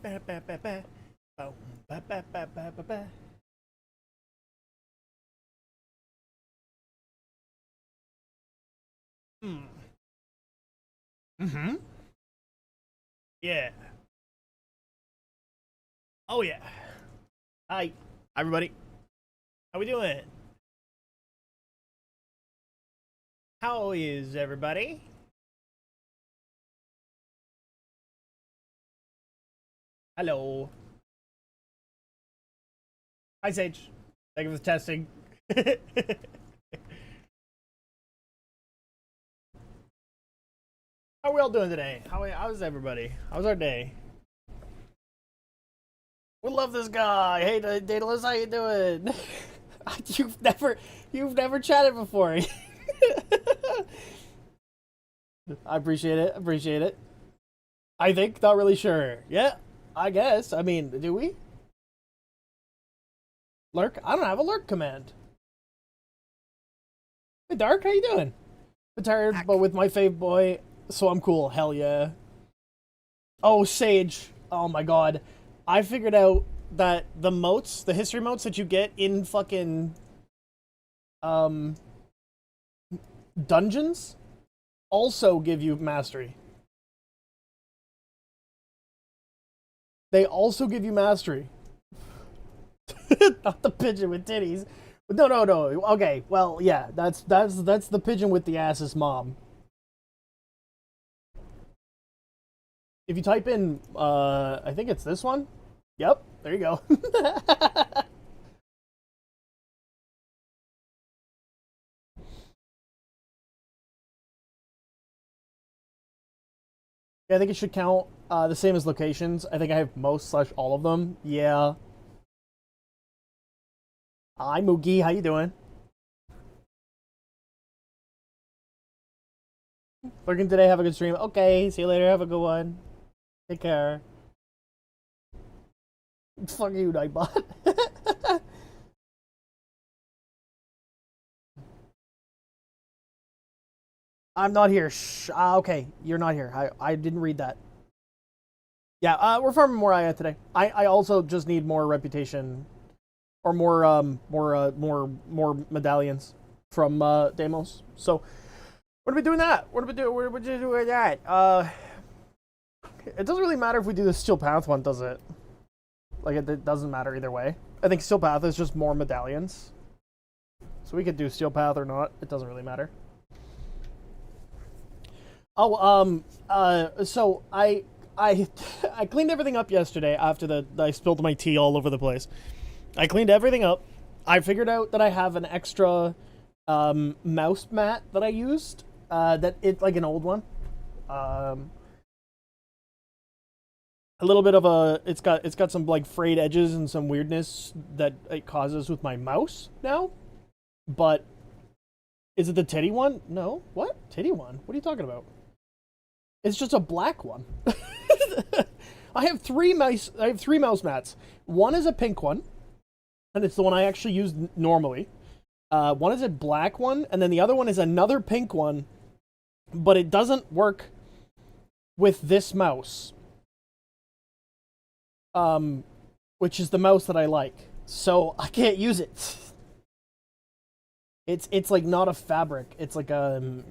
Mm-hmm. Yeah. Oh yeah. Hi, everybody. How we doing? How is everybody? Hello. Hi, Sage. Thank you for the testing. How are we all doing today? How's everybody? How's our day? We love this guy. Hey, Daedalus, how you doing? you've never chatted before. I appreciate it. Appreciate it. I think not really sure. Yeah, I guess. I mean, do we lurk? I don't have a lurk command. Hey, Dark, how you doing? I'm tired, but with my fave boy, so I'm cool. Hell yeah. Oh, Sage. Oh my god. I figured out that the motes, the history motes that you get in fucking dungeons also give you mastery. They also give you mastery. Not the pigeon with titties. No. Okay, well, yeah, that's the pigeon with the ass's mom. If you type in, I think it's this one. Yep, there you go. Yeah, I think it should count the same as locations. I think I have most/all of them. Yeah. Hi, Moogie. How you doing? Working today. Have a good stream. Okay, see you later. Have a good one. Take care. Fuck you, Nightbot. I'm not here. Shh. Okay, you're not here. I didn't read that. Yeah, we're farming more IA today. I also just need more reputation, or more medallions from Deimos. So, what are we doing that? What are we doing? What are we doing with that? It doesn't really matter if we do the Steel Path one, does it? Like, it doesn't matter either way. I think Steel Path is just more medallions. So we could do Steel Path or not. It doesn't really matter. Oh, so I cleaned everything up yesterday after I spilled my tea all over the place. I cleaned everything up. I figured out that I have an extra mouse mat that I used. That it's like an old one. A little bit of a it's got some like frayed edges and some weirdness that it causes with my mouse now. But is it the titty one? No. What? Titty one? What are you talking about? It's just a black one. I have three mouse mats. One is a pink one, and it's the one I actually use normally. One is a black one, and then the other one is another pink one, but it doesn't work with this mouse. Which is the mouse that I like. So I can't use it. It's like not a fabric. It's like a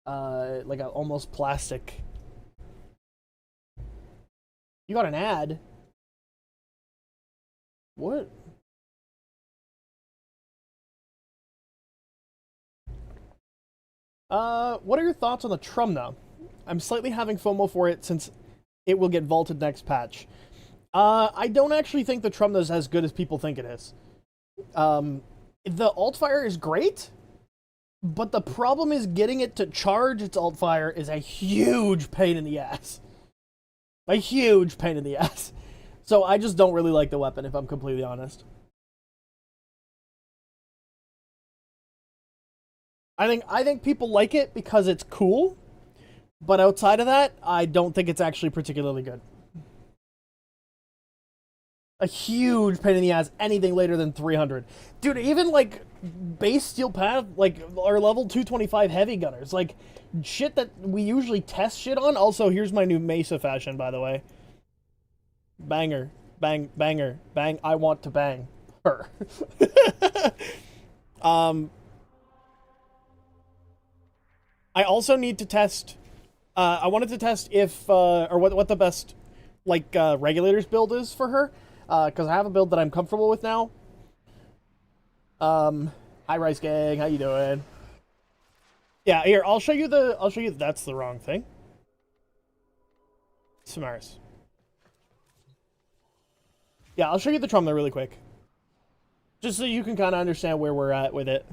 almost plastic. You got an ad? What? What are your thoughts on the Trumna? I'm slightly having FOMO for it since it will get vaulted next patch. I don't actually think the Trumna is as good as people think it is. The alt-fire is great, but the problem is getting it to charge its alt-fire is a huge pain in the ass. A huge pain in the ass. So I just don't really like the weapon, if I'm completely honest. I think people like it because it's cool, but outside of that, I don't think it's actually particularly good. A huge pain in the ass, anything later than 300. Dude, even like base steel path, like our level 225 heavy gunners, like shit that we usually test shit on. Also, here's my new Mesa fashion, by the way. Banger. Bang, banger. Bang, I want to bang her. um, I also need to test, I wanted to test if, or what the best, like, regulators build is for her. Because I have a build that I'm comfortable with now. Hi Rice Gang, how you doing? Yeah, here, I'll show you, that's the wrong thing. Samaris. Yeah, I'll show you the Trumna really quick. Just so you can kind of understand where we're at with it.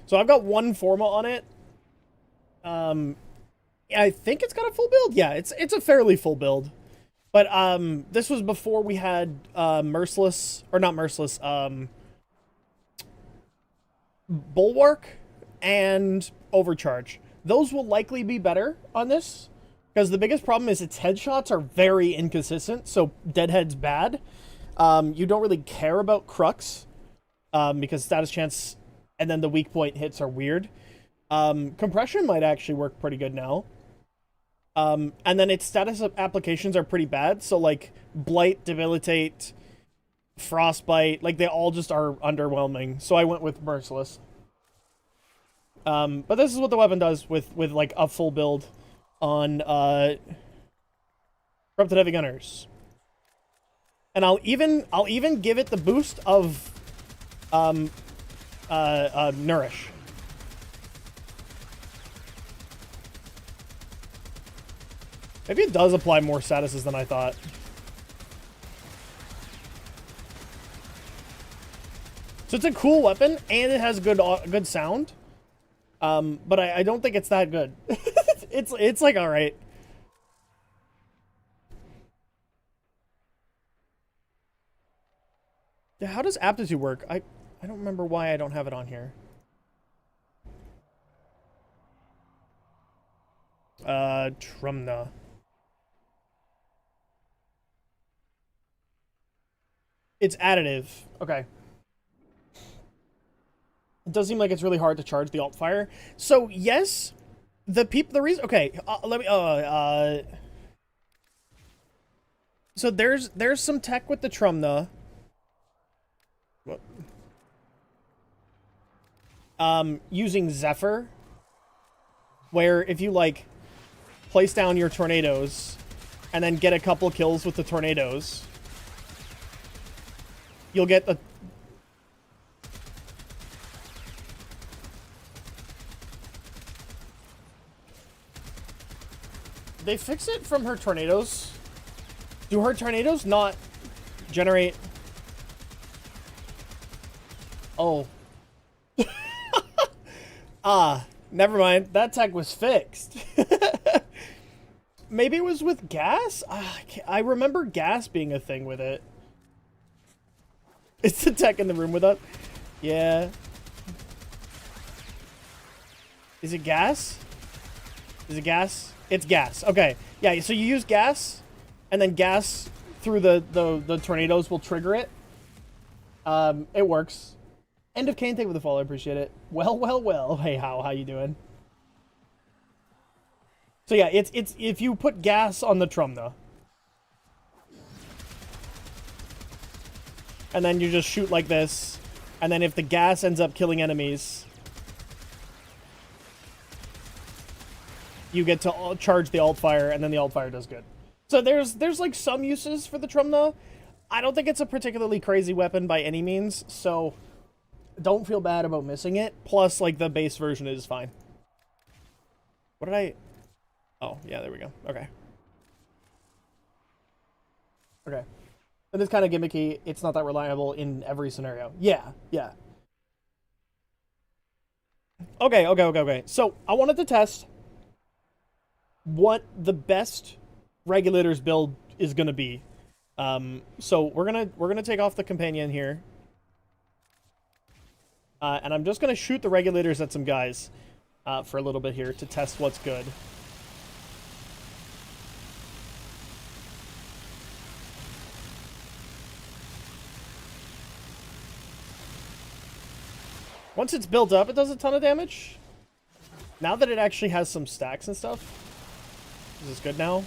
So I've got one Forma on it. I think it's got a full build. Yeah, it's a fairly full build. But this was before we had Merciless, or not Merciless, Bulwark and Overcharge. Those will likely be better on this, because the biggest problem is its headshots are very inconsistent, so Deadhead's bad. You don't really care about Crux, because status chance and then the weak point hits are weird. Compression might actually work pretty good now. And then its status applications are pretty bad, so like Blight, Debilitate, Frostbite, like they all just are underwhelming. So I went with Merciless. But this is what the weapon does with like a full build on Corrupted Heavy Gunners. And I'll even give it the boost of Nourish. Maybe it does apply more statuses than I thought. So it's a cool weapon, and it has good sound. But I don't think it's that good. it's like alright. Yeah, how does aptitude work? I don't remember why I don't have it on here. Trumna. It's additive. Okay. It does seem like it's really hard to charge the alt fire. So yes, the reason. Okay, let me. So there's some tech with the Trumna. Using Zephyr, where if you like place down your tornadoes and then get a couple kills with the tornadoes, you'll get the they fix it from her tornadoes. Do her tornadoes not generate? Oh. Never mind. That tech was fixed. Maybe it was with gas? I remember gas being a thing with it. It's the tech in the room with us. Yeah. Is it gas? Is it gas? It's gas. Okay. Yeah, so you use gas, and then gas through the tornadoes will trigger it. It works. End of Kane, thank you for the follow. I appreciate it. Well. Hey, how you doing? So yeah, it's if you put gas on the Trumna, and then you just shoot like this, and then if the gas ends up killing enemies, you get to charge the alt fire, and then the alt fire does good. So there's like some uses for the Trumna. I don't think it's a particularly crazy weapon by any means, so don't feel bad about missing it. Plus, like, the base version is fine. What did I... Oh, yeah, there we go. Okay. Okay. It is kind of gimmicky. It's not that reliable in every scenario. Yeah. Okay. So, I wanted to test what the best regulators build is going to be. So, we're gonna take off the companion here. And I'm just going to shoot the regulators at some guys for a little bit here to test what's good. Once it's built up, it does a ton of damage. Now that it actually has some stacks and stuff. Is this good now?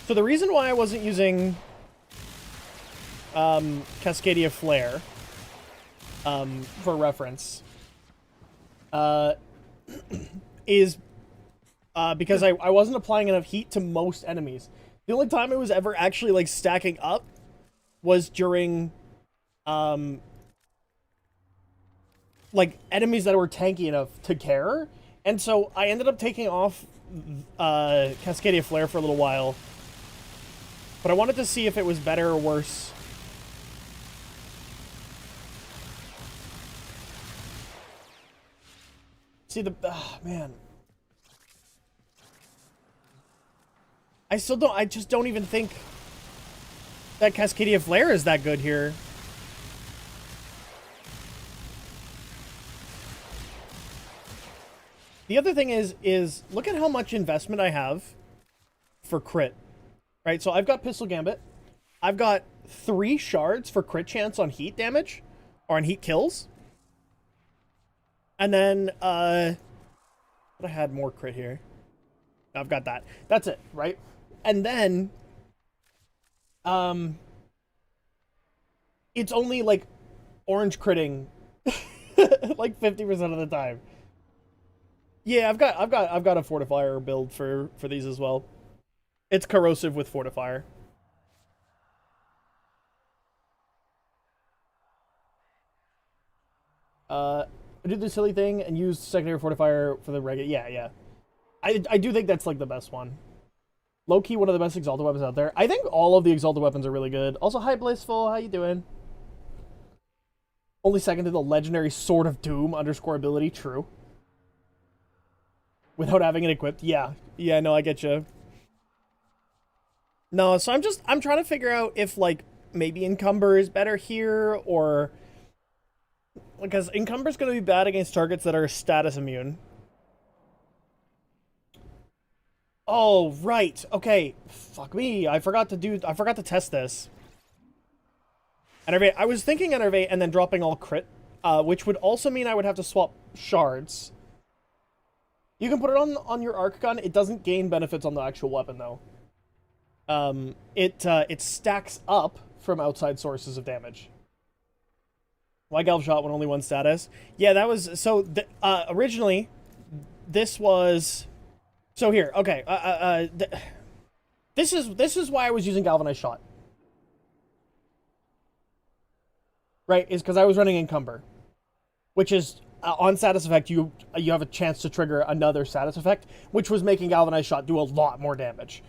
So the reason why I wasn't using Cascadia Flare for reference is because I wasn't applying enough heat to most enemies. The only time it was ever actually like stacking up was during like enemies that were tanky enough to care, and so I ended up taking off Cascadia Flare for a little while, but I wanted to see if it was better or worse. See the man, I just don't even think that Cascadia Flare is that good here. The other thing is look at how much investment I have for crit, right? So I've got Pistol Gambit. I've got 3 shards for crit chance on heat damage, or on heat kills. And then, but I had more crit here. I've got that. That's it, right? And then, it's only like orange critting like 50% of the time. Yeah, I've got a fortifier build for these as well. It's corrosive with fortifier. I did the silly thing and used secondary fortifier for the regular. Yeah. I do think that's like the best one. Low key, one of the best exalted weapons out there. I think all of the exalted weapons are really good. Also, hi Blissful, how you doing? Only second to the legendary Sword of Doom _ ability. True. Without having it equipped. Yeah, no, I get you. No, so I'm trying to figure out if like maybe Encumber is better here, or because Encumber's going to be bad against targets that are status immune. Oh, right. Okay. Fuck me. I forgot to test this. Enervate. I was thinking Enervate and then dropping all crit, which would also mean I would have to swap shards. You can put it on your arc gun. It doesn't gain benefits on the actual weapon though. It stacks up from outside sources of damage. Why Galv shot when only 1 status? Yeah, that was so. Originally, this was. So here, okay. This is why I was using galvanized shot. Right, is because I was running Encumber, which is on status effect you have a chance to trigger another status effect, which was making galvanized shot do a lot more damage.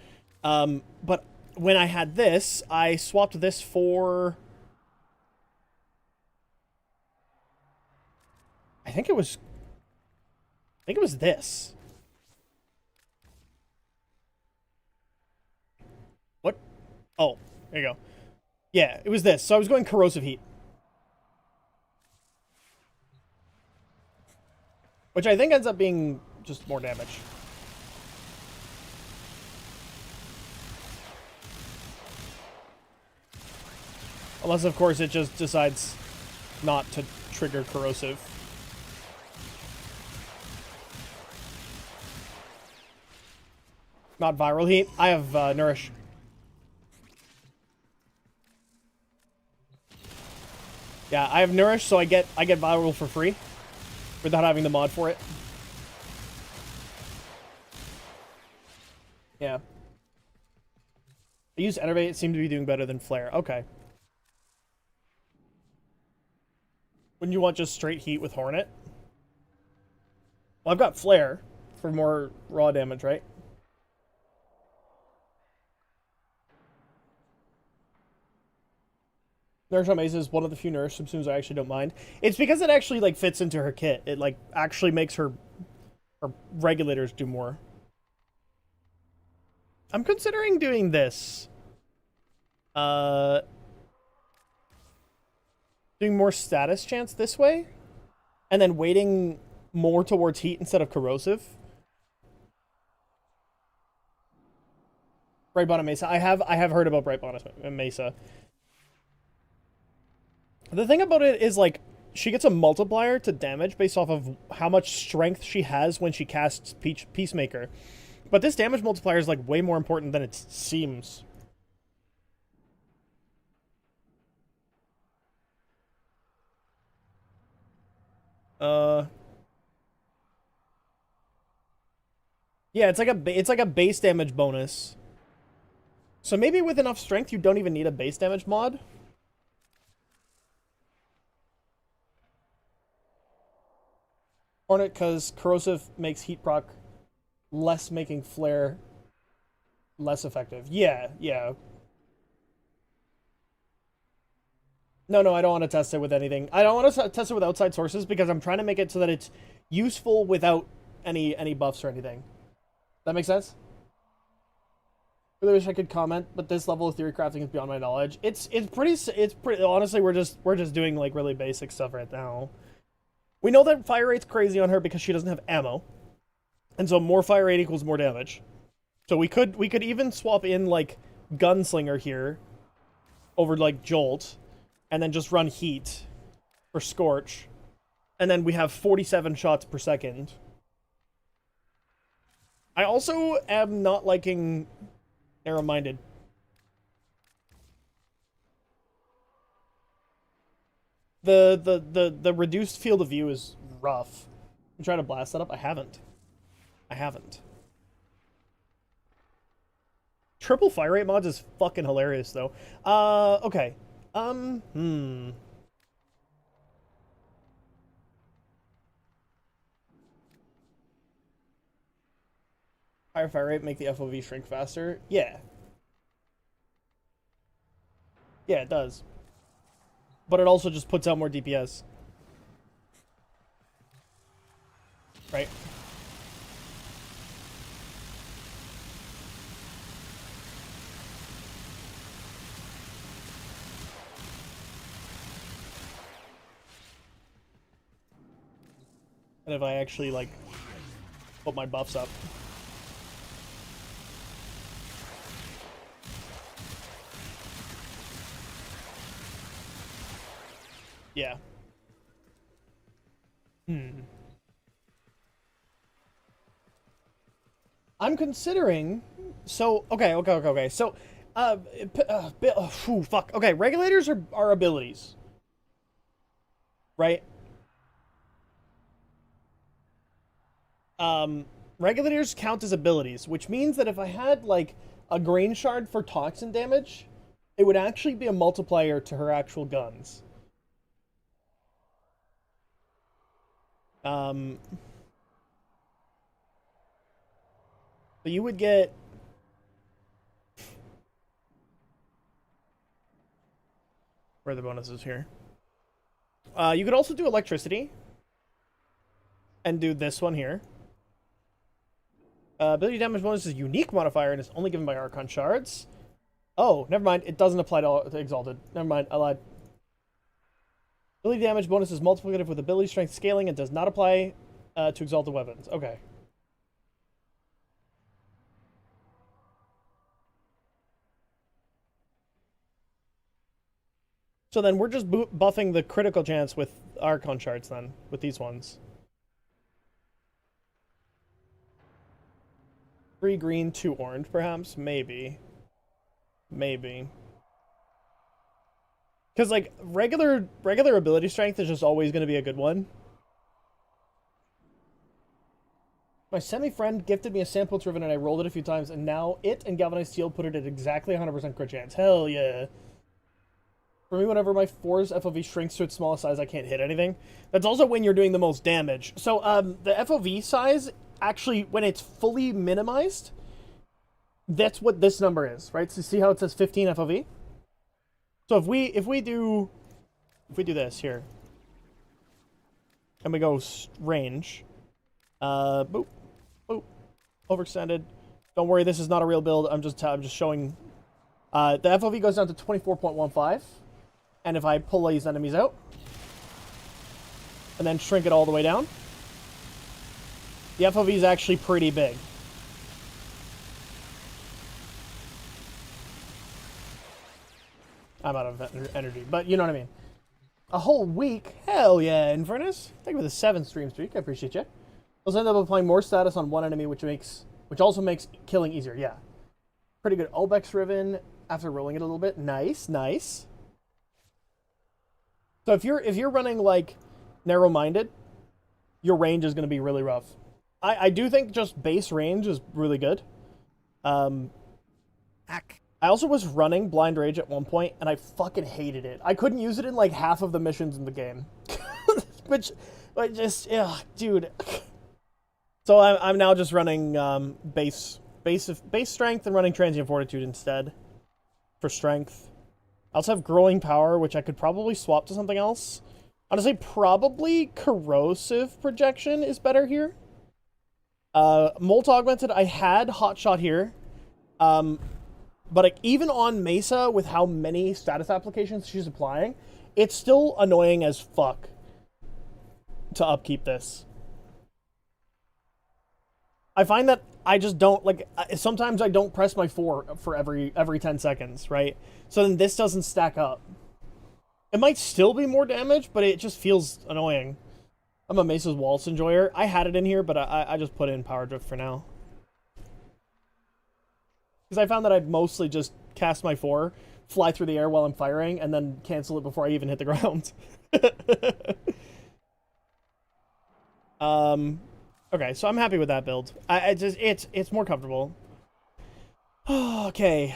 But when I had this, I swapped this for. I think it was this. What? Oh, there you go. Yeah, it was this. So I was going corrosive heat. Which I think ends up being just more damage. Unless, of course, it just decides not to trigger corrosive. Not viral heat. I have Nourish. Yeah, I have Nourish, so I get viral for free without having the mod for it. Yeah. I use Enervate. It seemed to be doing better than Flare. Okay. Wouldn't you want just straight heat with Hornet? Well, I've got Flare for more raw damage, right? Nourish on Mesa is one of the few Nourish subsumes I actually don't mind. It's because it actually like fits into her kit. It like actually makes her regulators do more. I'm considering doing this. Doing more status chance this way, and then waiting more towards heat instead of corrosive. Bright Bonnet Mesa. I have heard about Bright Bonnet Mesa. The thing about it is, like, she gets a multiplier to damage based off of how much strength she has when she casts Peacemaker. But this damage multiplier is like way more important than it seems. Yeah, it's like a base damage bonus. So maybe with enough strength, you don't even need a base damage mod. Hornet, because corrosive makes heat proc less, making flare less effective. Yeah, yeah. No, I don't want to test it with anything. I don't want to test it with outside sources because I'm trying to make it so that it's useful without any buffs or anything. That makes sense? I really wish I could comment, but this level of theory crafting is beyond my knowledge. It's pretty honestly, we're just doing like really basic stuff right now. We know that fire rate's crazy on her because she doesn't have ammo. And so more fire rate equals more damage. So we could even swap in like Gunslinger here over like Jolt and then just run Heat for Scorch. And then we have 47 shots per second. I also am not liking Narrow-Minded. The reduced field of view is rough. I'm trying to blast that up. I haven't. Triple fire rate mods is fucking hilarious though. Okay. Higher fire rate make the FOV shrink faster? Yeah. Yeah, it does. But it also just puts out more DPS. Right? And if I actually, like, put my buffs up. Yeah. I'm considering... So, okay. So, fuck. Okay, regulators are abilities. Right? Regulators count as abilities, which means that if I had, like, a grain shard for toxin damage, it would actually be a multiplier to her actual guns. But you would get... Where are the bonuses here? You could also do electricity. And do this one here. Ability damage bonus is a unique modifier and is only given by Archon shards. Oh, never mind. It doesn't apply to Exalted. Never mind. I lied. Ability damage bonus is multiplicative with ability strength scaling and does not apply to Exalted weapons. Okay. So then we're just buffing the critical chance with Archon shards then, with these ones. 3 green, 2 orange, perhaps? Maybe. Because, like, regular ability strength is just always going to be a good one. My semi-friend gifted me a sample driven and I rolled it a few times, and now it and Galvanized Steel put it at exactly 100% crit chance. Hell yeah. For me, whenever my 4's FOV shrinks to its smallest size, I can't hit anything. That's also when you're doing the most damage. So, the FOV size, actually, when it's fully minimized, that's what this number is, right? So see how it says 15 FOV? So if we do this here, and we go range, boop, overextended. Don't worry, this is not a real build. I'm just showing. The FOV goes down to 24.15, and if I pull these enemies out, and then shrink it all the way down, the FOV is actually pretty big. I'm out of energy, but you know what I mean. A whole week? Hell yeah, Infernus. Thank you for the 7 stream streak. I appreciate you. Also end up applying more status on one enemy, which also makes killing easier. Yeah, pretty good. Obex Riven after rolling it a little bit. Nice, nice. So if you're running like narrow-minded, your range is going to be really rough. I do think just base range is really good. I also was running Blind Rage at one point, and I fucking hated it. I couldn't use it in like half of the missions in the game. Which just, ugh, dude. So I'm now just running base strength and running transient fortitude instead for strength. I also have growing power, which I could probably swap to something else. Honestly, probably corrosive projection is better here. Molt augmented, I had hotshot here. But like, even on Mesa, with how many status applications she's applying, it's still annoying as fuck to upkeep this. I find that I just don't, like, sometimes I don't press my 4 for every 10 seconds, right? So then this doesn't stack up. It might still be more damage, but it just feels annoying. I'm a Mesa's Waltz enjoyer. I had it in here, but I just put in Power Drift for now. Because I found that I'd mostly just cast my 4, fly through the air while I'm firing, and then cancel it before I even hit the ground. Okay, so I'm happy with that build. It's more comfortable. Okay,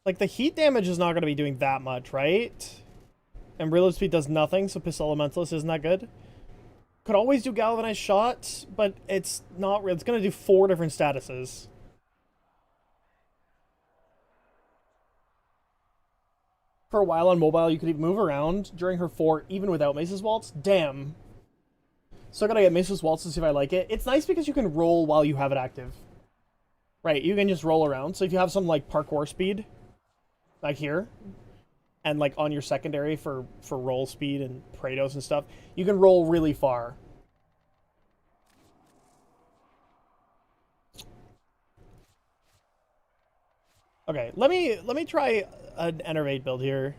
like, the heat damage is not going to be doing that much, right? And reload speed does nothing, so Pistol Elementalist isn't that good. Could always do Galvanized Shot, but it's not real. It's going to do 4 different statuses. For a while on mobile, you could even move around during her 4, even without Mesa's Waltz. Damn. Still gotta get Mesa's Waltz to see if I like it. It's nice because you can roll while you have it active. Right, you can just roll around. So if you have some, like, parkour speed, like here, and like on your secondary for roll speed and Praetos and stuff, you can roll really far. Okay, let me try an Enervate build here.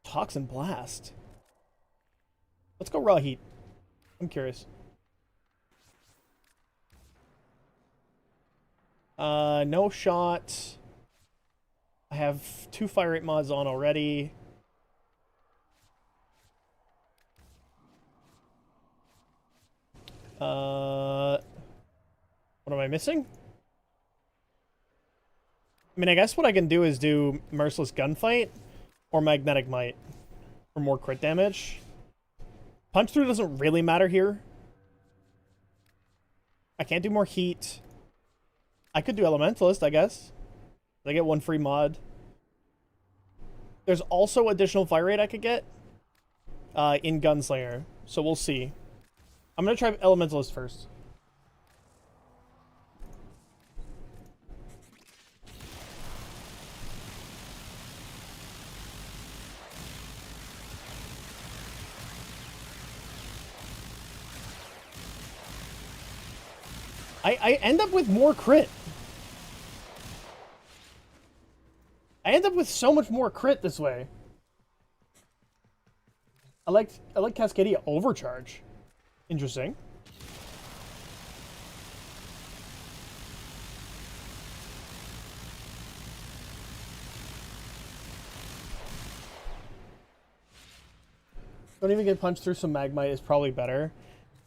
Toxin Blast. Let's go raw heat. I'm curious. No shot. I have 2 fire rate mods on already. What am I missing? I mean, I guess what I can do is do Merciless Gunfight or Magnetic Might for more crit damage. Punch through doesn't really matter here. I can't do more heat. I could do Elementalist, I guess. I get 1 free mod. There's also additional fire rate I could get in Gunslinger, so we'll see. I'm gonna try Elementalist first. I end up with more crit. I end up with so much more crit this way. I like Cascadia Overcharge. Interesting. Don't even get punched through some Magmite is probably better.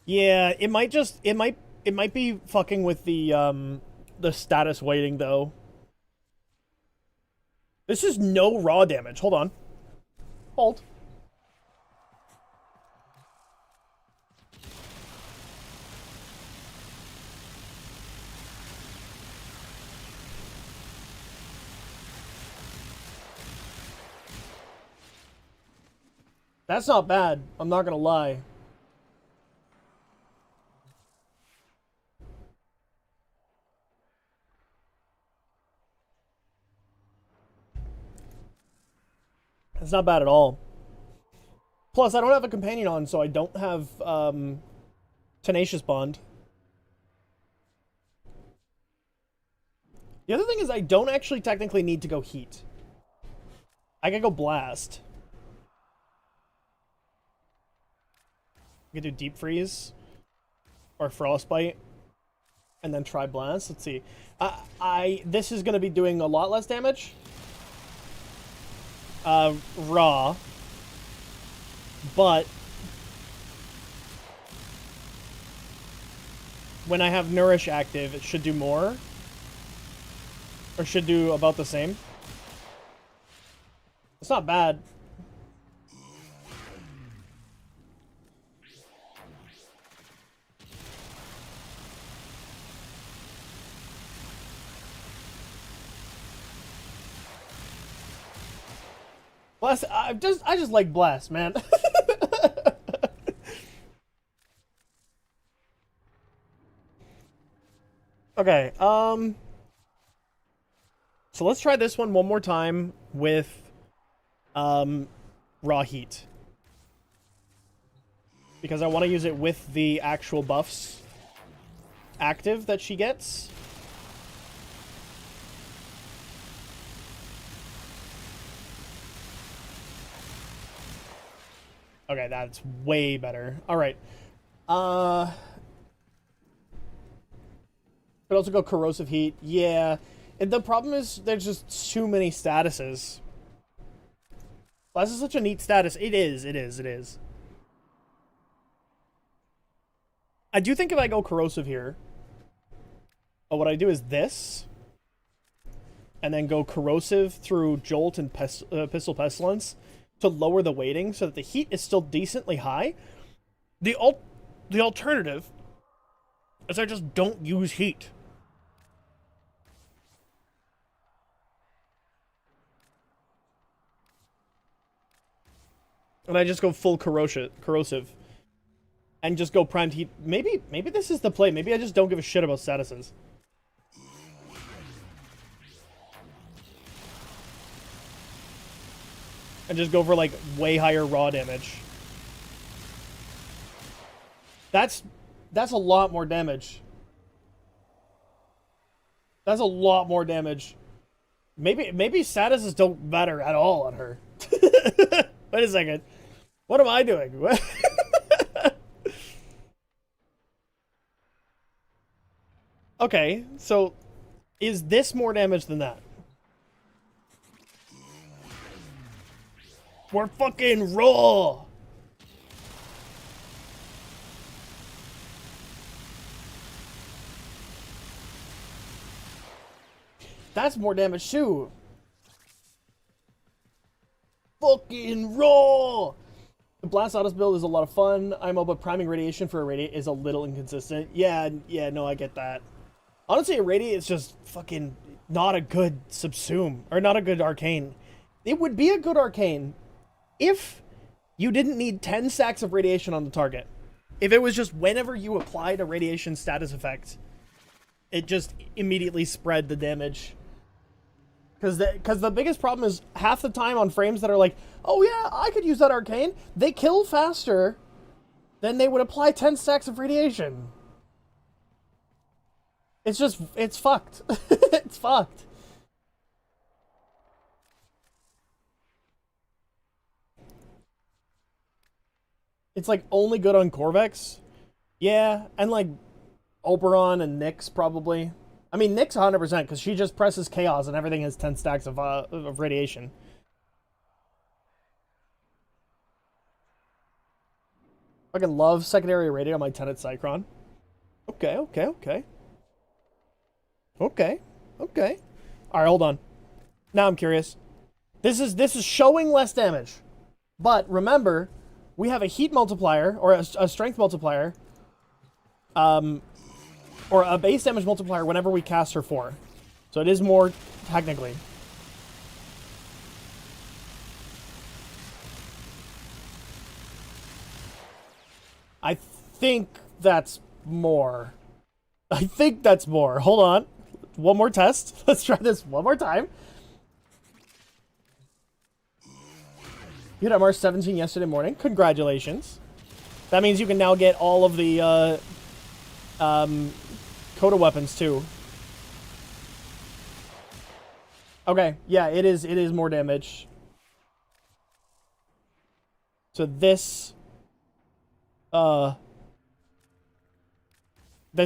Yeah, it might be fucking with the status weighting though. This is no raw damage. Hold on. Hold. That's not bad. I'm not gonna lie. It's not bad at all. Plus, I don't have a companion on, so I don't have Tenacious Bond. The other thing is I don't actually technically need to go Heat. I can go Blast. I can do Deep Freeze. Or Frostbite. And then try Blast. Let's see. This is going to be doing a lot less damage. Raw. But when I have Nourish active, it should do more. Or should do about the same. It's not bad. Blast, I just like Blast, man. Okay, so let's try this one more time with Raw Heat. Because I want to use it with the actual buffs active that she gets. Okay, that's way better. Alright. Could also go Corrosive Heat. Yeah. And the problem is there's just too many statuses. Blast is such a neat status. It is. I do think if I go Corrosive here, what I do is this, and then go Corrosive through Jolt and Pistol Pestilence to lower the weighting so that the heat is still decently high. The alternative is I just don't use heat. And I just go full corrosive. And just go primed heat. Maybe this is the play. Maybe I just don't give a shit about statuses. And just go for, like, way higher raw damage. That's a lot more damage. That's a lot more damage. Maybe statuses don't matter at all on her. Wait a second. What am I doing? Okay, so is this more damage than that? We're fucking raw! That's more damage too. Fucking raw! The Blast Autos build is a lot of fun. but priming Radiation for Irradiate is a little inconsistent. Yeah, no, I get that. Honestly, Irradiate is just fucking not a good Subsume, or not a good Arcane. It would be a good Arcane if you didn't need 10 stacks of Radiation on the target. If it was just whenever you applied a Radiation status effect, it just immediately spread the damage. Because the biggest problem is half the time on frames that are like, oh yeah, I could use that Arcane, they kill faster than they would apply 10 stacks of Radiation. It's fucked. It's fucked. It's like only good on Corvex. Yeah, and like Oberon and Nyx probably. I mean, Nyx 100% because she just presses Chaos and everything has 10 stacks of Radiation. Fucking love secondary irradiate on my Tenet Cycron. Okay. Alright, hold on. Now I'm curious. This is showing less damage. But remember, we have a heat multiplier, or a strength multiplier, or a base damage multiplier whenever we cast her 4. So it is more, technically. I think that's more. Hold on. One more test. Let's try this one more time. You hit MR 17 yesterday morning. Congratulations. That means you can now get all of the Coda weapons too. Okay, yeah, it is more damage. So this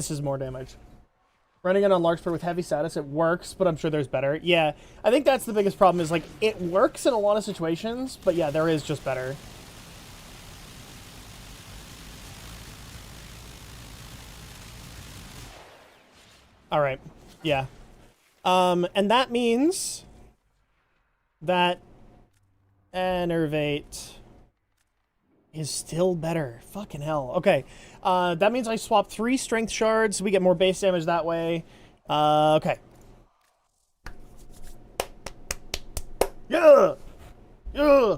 is more damage. Running it on Larkspur with heavy status, it works, but I'm sure there's better. Yeah, I think that's the biggest problem is, like, it works in a lot of situations, but yeah, there is just better. Alright, yeah. And that means that Enervate is still better. Fucking hell. Okay. That means I swap 3 strength shards. We get more base damage that way. Okay. Yeah! Yeah!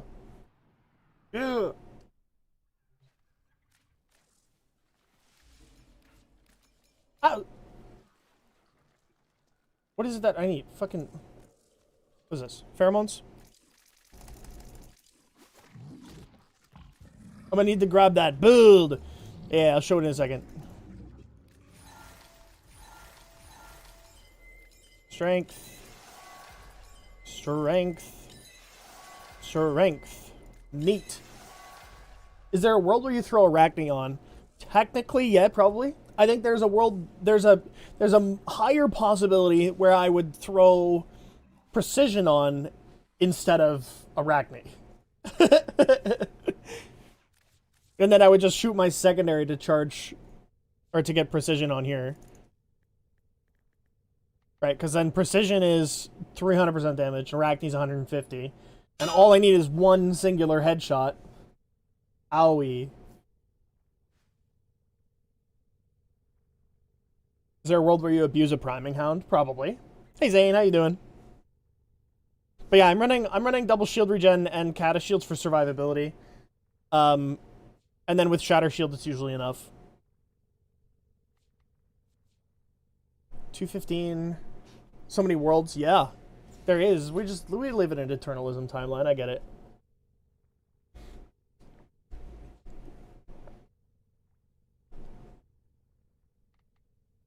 Yeah! Ow! What is it that I need? Fucking... What is this? Pheromones? I'm gonna need to grab that build. Yeah, I'll show it in a second. Strength. Strength. Strength. Neat. Is there a world where you throw Arachne on? Technically, yeah, probably. I think there's a world, there's a higher possibility where I would throw Precision on instead of Arachne. And then I would just shoot my secondary to charge, or to get Precision on here. Right, because then Precision is 300% damage, Arachne's 150. And all I need is one singular headshot. Owie. Is there a world where you abuse a priming hound? Probably. Hey Zane, how you doing? But yeah, I'm running double shield regen and Kata shields for survivability. And then with Shatter Shield, it's usually enough. 215. So many worlds. Yeah, there is. We live in an eternalism timeline. I get it.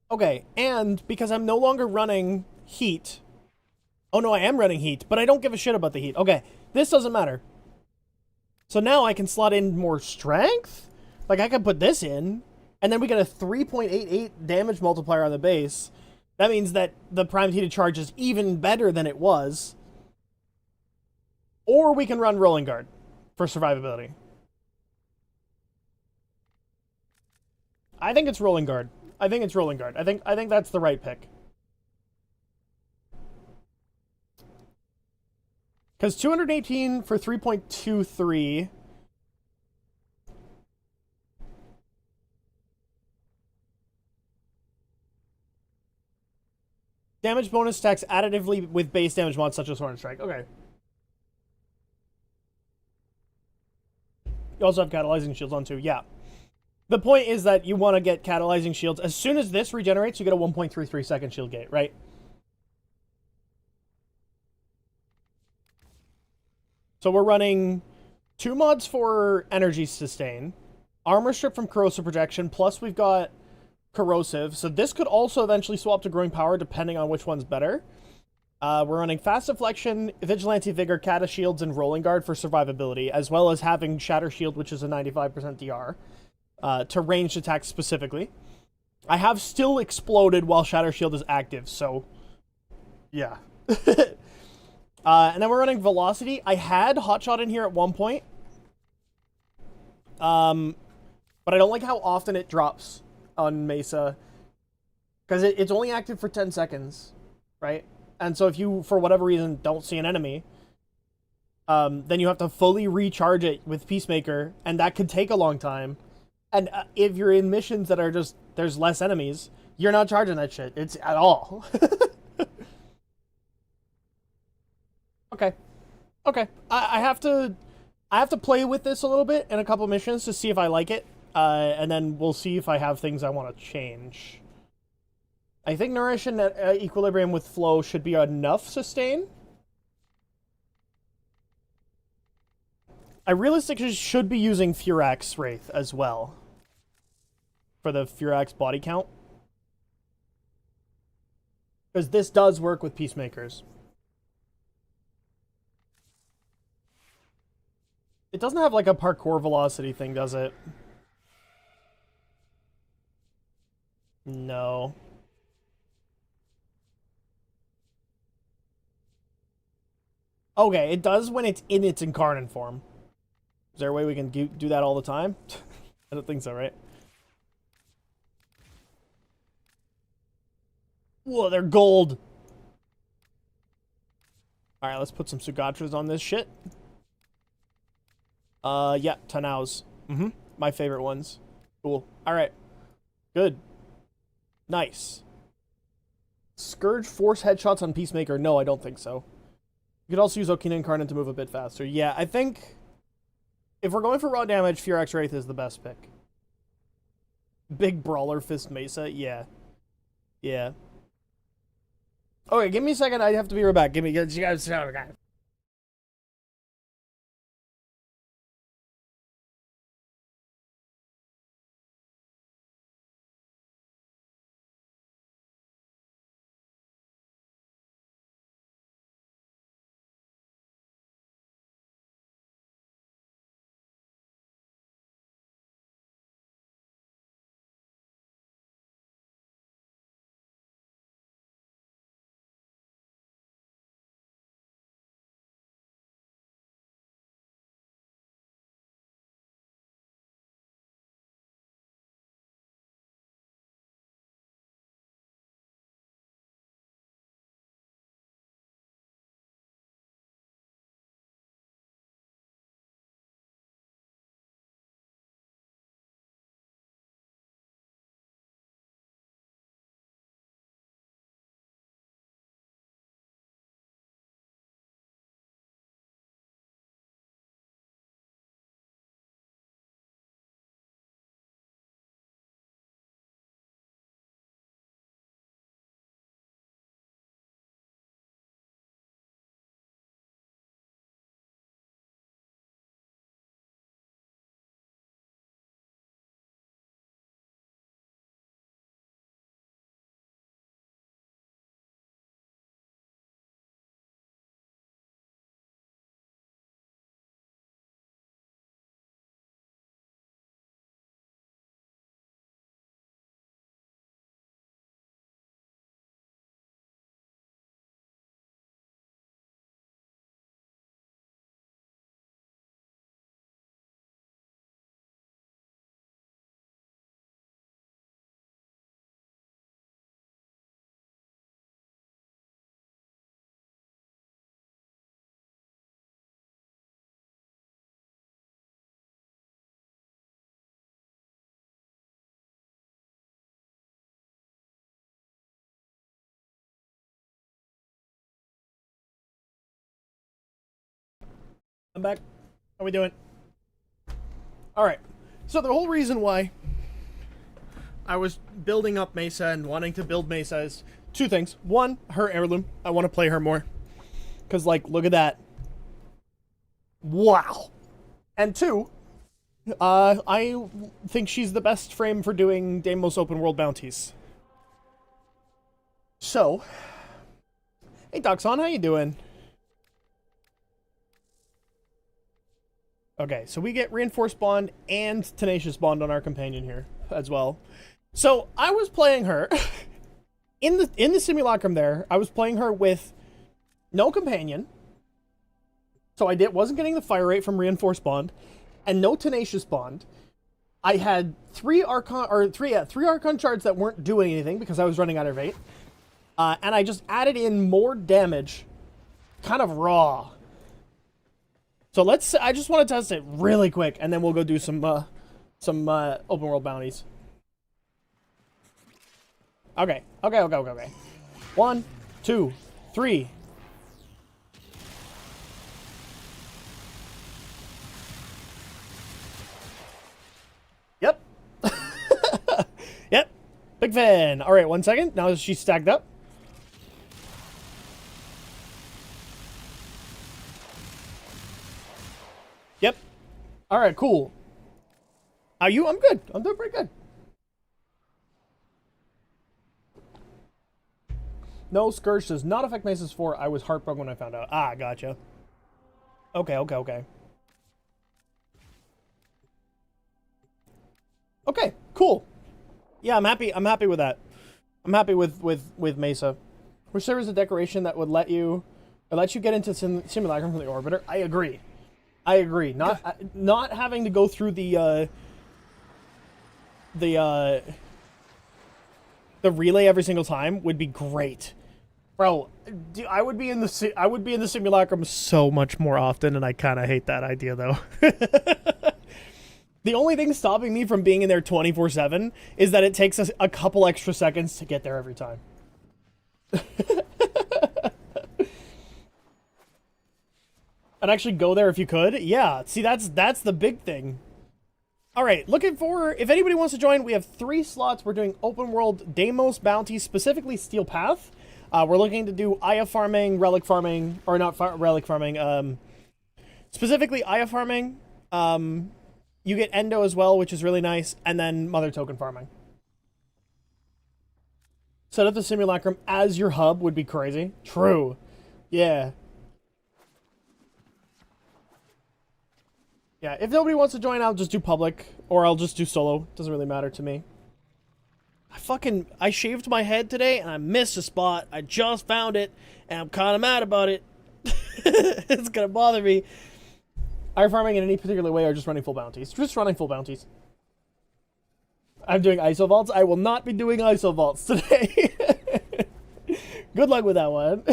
Okay, and because I'm no longer running heat. Oh no, I am running heat, but I don't give a shit about the heat. Okay, this doesn't matter. So now I can slot in more strength? Like, I can put this in, and then we get a 3.88 damage multiplier on the base. That means that the primed heated charge is even better than it was. Or we can run Rolling Guard for survivability. I think it's Rolling Guard. I think it's Rolling Guard. I think that's the right pick. Because 218 for 3.23... Damage bonus stacks additively with base damage mods such as Horn Strike. Okay. You also have catalyzing shields on too. Yeah. The point is that you want to get catalyzing shields. As soon as this regenerates, you get a 1.33 second shield gate, right? So we're running 2 mods for energy sustain, armor strip from corrosive projection, plus we've got corrosive. So this could also eventually swap to growing power depending on which one's better. We're running fast deflection, vigilante vigor, kata shields, and rolling guard for survivability, as well as having shatter shield, which is a 95% DR, to ranged attacks specifically. I have still exploded while shatter shield is active, so yeah. And then we're running velocity. I had hotshot in here at one point, but I don't like how often it drops on Mesa, because it's only active for 10 seconds, right? And so if you, for whatever reason, don't see an enemy, then you have to fully recharge it with Peacemaker, and that could take a long time. And if you're in missions that are just, there's less enemies, you're not charging that shit. It's at all. Okay. Okay. I have to play with this a little bit in a couple missions to see if I like it. And then we'll see if I have things I want to change. I think Nourish and Equilibrium with Flow should be enough sustain. I realistically should be using Furax Wraith as well. For the Furax body count. Because this does work with Peacemakers. It doesn't have like a parkour velocity thing, does it? No. Okay, it does when it's in its incarnate form. Is there a way we can do that all the time? I don't think so, right? Whoa, they're gold. Alright, let's put some Sugatras on this shit. Yeah, Tanaus. My favorite ones. Cool. Alright. Good. Nice. Scourge force headshots on Peacemaker? No, I don't think so. You could also use Okina Incarnate to move a bit faster. Yeah, I think if we're going for raw damage, Furax Wraith is the best pick. Big Brawler Fist Mesa? Yeah. Yeah. Okay, give me a second. I have to be right back. You guys. I'm back. How we doing? Alright. So the whole reason why I was building up Mesa and wanting to build Mesa is two things. One, her heirloom. I want to play her more. Because, like, look at that. Wow. And two, I think she's the best frame for doing Deimos open world bounties. So, hey Doxon, how you doing? Okay, so we get Reinforced Bond and Tenacious Bond on our companion here as well. So I was playing her in the simulacrum there. I was playing her with no companion, so I wasn't getting the fire rate from Reinforced Bond, and no Tenacious Bond. I had three Archon shards that weren't doing anything because I was running out of 8, and I just added in more damage, kind of raw. So I just want to test it really quick, and then we'll go do some open world bounties. Okay. 1, 2, 3. Yep. Yep. Big fan. All right, 1 second. Now she's stacked up. Yep. All right, cool. Are you? I'm good. I'm doing pretty good. No, Scourge does not affect Mesa's 4. I was heartbroken when I found out. Ah, gotcha. Okay. Okay, cool. Yeah, I'm happy. I'm happy with that. I'm happy with Mesa. Which serves as a decoration that would let you get into simulacrum from the orbiter. I agree. Not having to go through the relay every single time would be great. Bro, I would be in the simulacrum so much more often, and I kind of hate that idea though. The only thing stopping me from being in there 24/7 is that it takes us a couple extra seconds to get there every time. And actually go there if you could. Yeah, see, that's the big thing. All right, looking for, if anybody wants to join, we have 3 slots. We're doing open world Deimos bounties, specifically Steel Path. We're looking to do Aya farming, relic farming, or not relic farming, specifically Aya farming. You get Endo as well, which is really nice, and then Mother Token farming. Set up the simulacrum as your hub would be crazy. True. Yeah. Yeah, if nobody wants to join, I'll just do public, or I'll just do solo. Doesn't really matter to me. I shaved my head today, and I missed a spot. I just found it, and I'm kind of mad about it. It's gonna bother me. Are you farming in any particular way, or just running full bounties? Just running full bounties. I'm doing ISO vaults. I will not be doing ISO vaults today. Good luck with that one.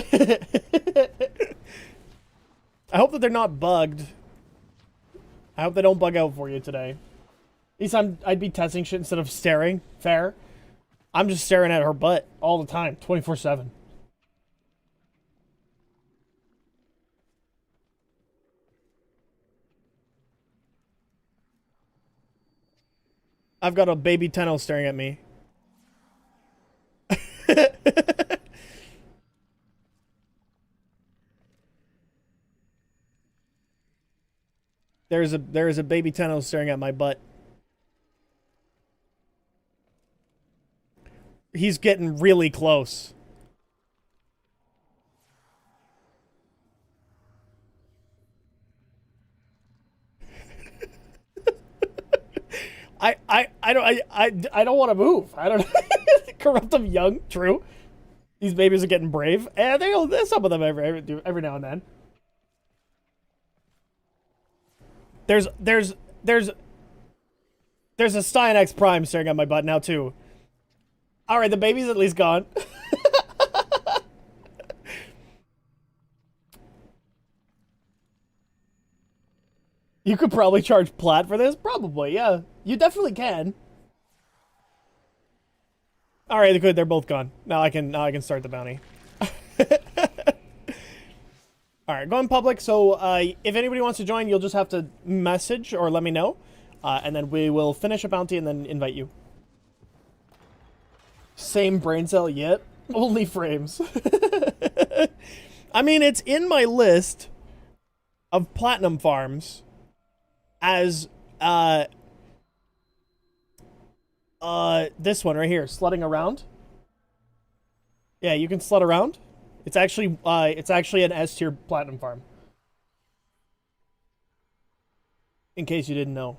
I hope that they're not bugged. I hope they don't bug out for you today. At least I'd be testing shit instead of staring. Fair. I'm just staring at her butt all the time, 24/7. I've got a baby Tenno staring at me. There is a baby Tenno staring at my butt. He's getting really close. I don't want to move. I don't corrupt them young, true. These babies are getting brave. And there's some of them every now and then. There's a Stein X Prime staring at my butt now too. Alright, the baby's at least gone. You could probably charge plat for this? Probably, yeah. You definitely can. Alright, good, they're both gone. Now I can start the bounty. Alright, going public, so if anybody wants to join, you'll just have to message or let me know. And then we will finish a bounty and then invite you. Same brain cell, yet. Only frames. I mean, it's in my list of platinum farms as this one right here, sledding around. Yeah, you can sled around. It's actually an S tier platinum farm. In case you didn't know.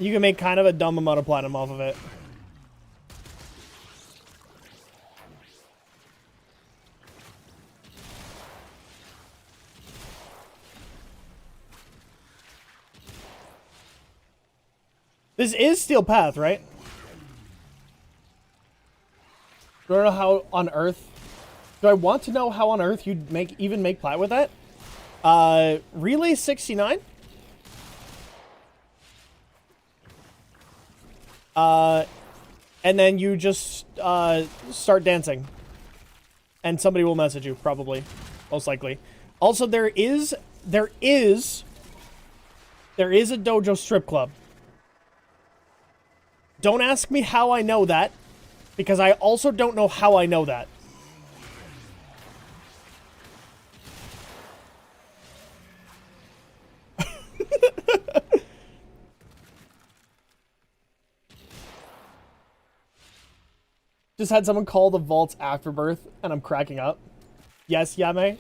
You can make kind of a dumb amount of platinum off of it. This is Steel Path, right? Do I know how on Earth? Do I want to know how on Earth you'd even make plat with that? Relay 69? And then you just start dancing. And somebody will message you, probably. Most likely. Also, there is a dojo strip club. Don't ask me how I know that, because I also don't know how I know that. Just had someone call the vaults Afterbirth, and I'm cracking up. Yes, Yame?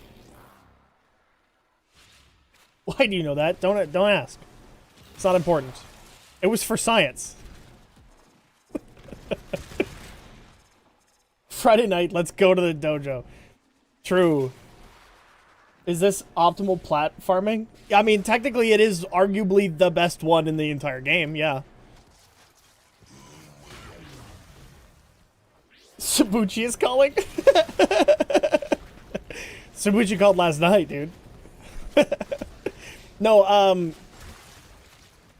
Why do you know that? Don't ask. It's not important. It was for science. Friday night, let's go to the dojo. True. Is this optimal platforming? I mean, technically it is arguably the best one in the entire game, yeah. Sabuchi is calling? Sabuchi called last night, dude. No,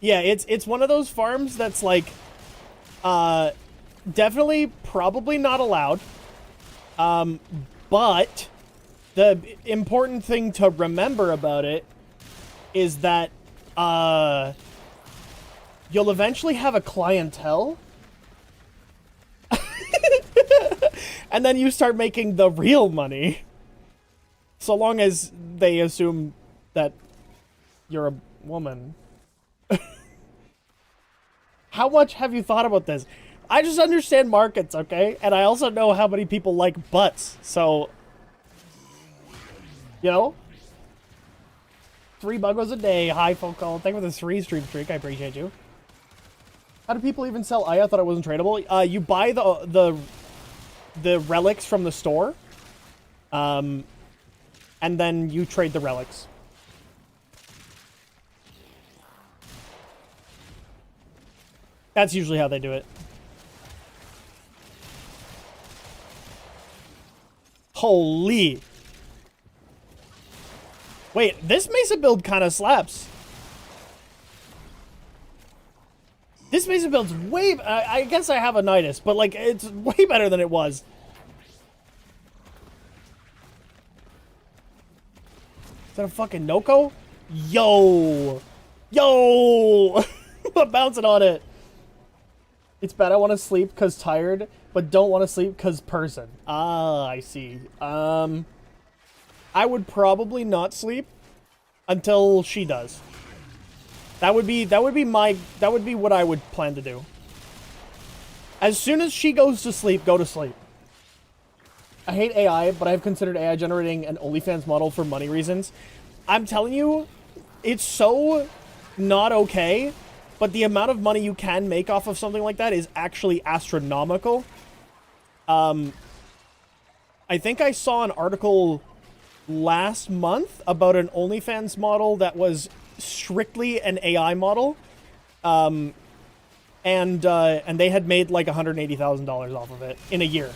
yeah, it's one of those farms that's like, definitely probably not allowed. But the important thing to remember about it is that, you'll eventually have a clientele. And then you start making the real money. So long as they assume that you're a woman. How much have you thought about this? I just understand markets, okay? And I also know how many people like butts, so... You know? 3 bungos a day. Hi, Focal. Thank you for the 3 stream streak. I appreciate you. How do people even sell I thought it wasn't tradable. You buy the relics from the store. And then you trade the relics. That's usually how they do it. Holy. Wait, this Mesa build kind of slaps. This Mesa build's way... I guess I have a Nidus, but, like, it's way better than it was. Is that a fucking Noko? Yo! Yo! I'm bouncing on it. It's bad I want to sleep because tired, but don't want to sleep because person. Ah, I see. I would probably not sleep until she does. That would be what I would plan to do. As soon as she goes to sleep, go to sleep. I hate AI, but I've considered AI generating an OnlyFans model for money reasons. I'm telling you, it's so not okay, but the amount of money you can make off of something like that is actually astronomical. I think I saw an article last month about an OnlyFans model that was strictly an AI model. And they had made like $180,000 off of it in a year.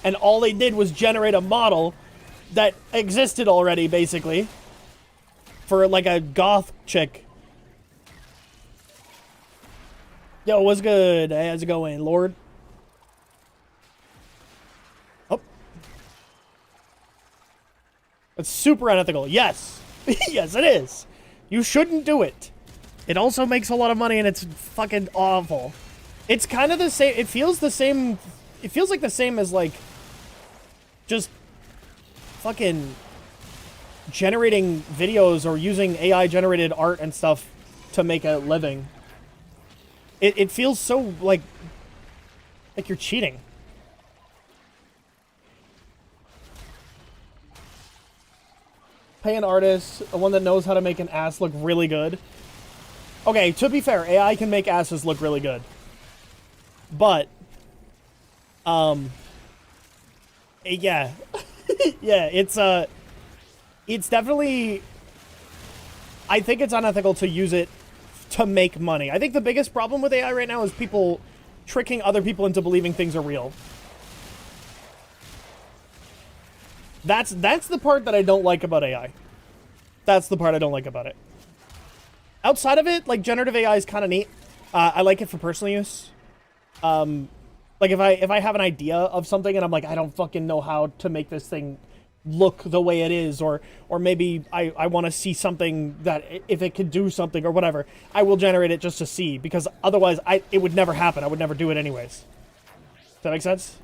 And all they did was generate a model that existed already, basically, for like a goth chick. Yo, what's good? Hey, how's it going, Lord? Oh. That's super unethical. Yes. Yes, it is. You shouldn't do it. It also makes a lot of money and it's fucking awful. It's kind of the same. It feels the same. It feels like the same as like just fucking generating videos or using AI generated art and stuff to make a living. It feels so like you're cheating. Pay an artist, one that knows how to make an ass look really good. Okay, to be fair, AI can make asses look really good. But, yeah. Yeah, it's definitely, I think it's unethical to use it to make money. I think the biggest problem with AI right now is people tricking other people into believing things are real. That's the part that I don't like about AI. That's the part I don't like about it. Outside of it, like, generative AI is kind of neat. I like it for personal use. Like, if I have an idea of something and I'm like, I don't fucking know how to make this thing look the way it is, or maybe I want to see something that if it could do something or whatever, I will generate it just to see, because otherwise it would never happen. I would never do it anyways. Does that make sense?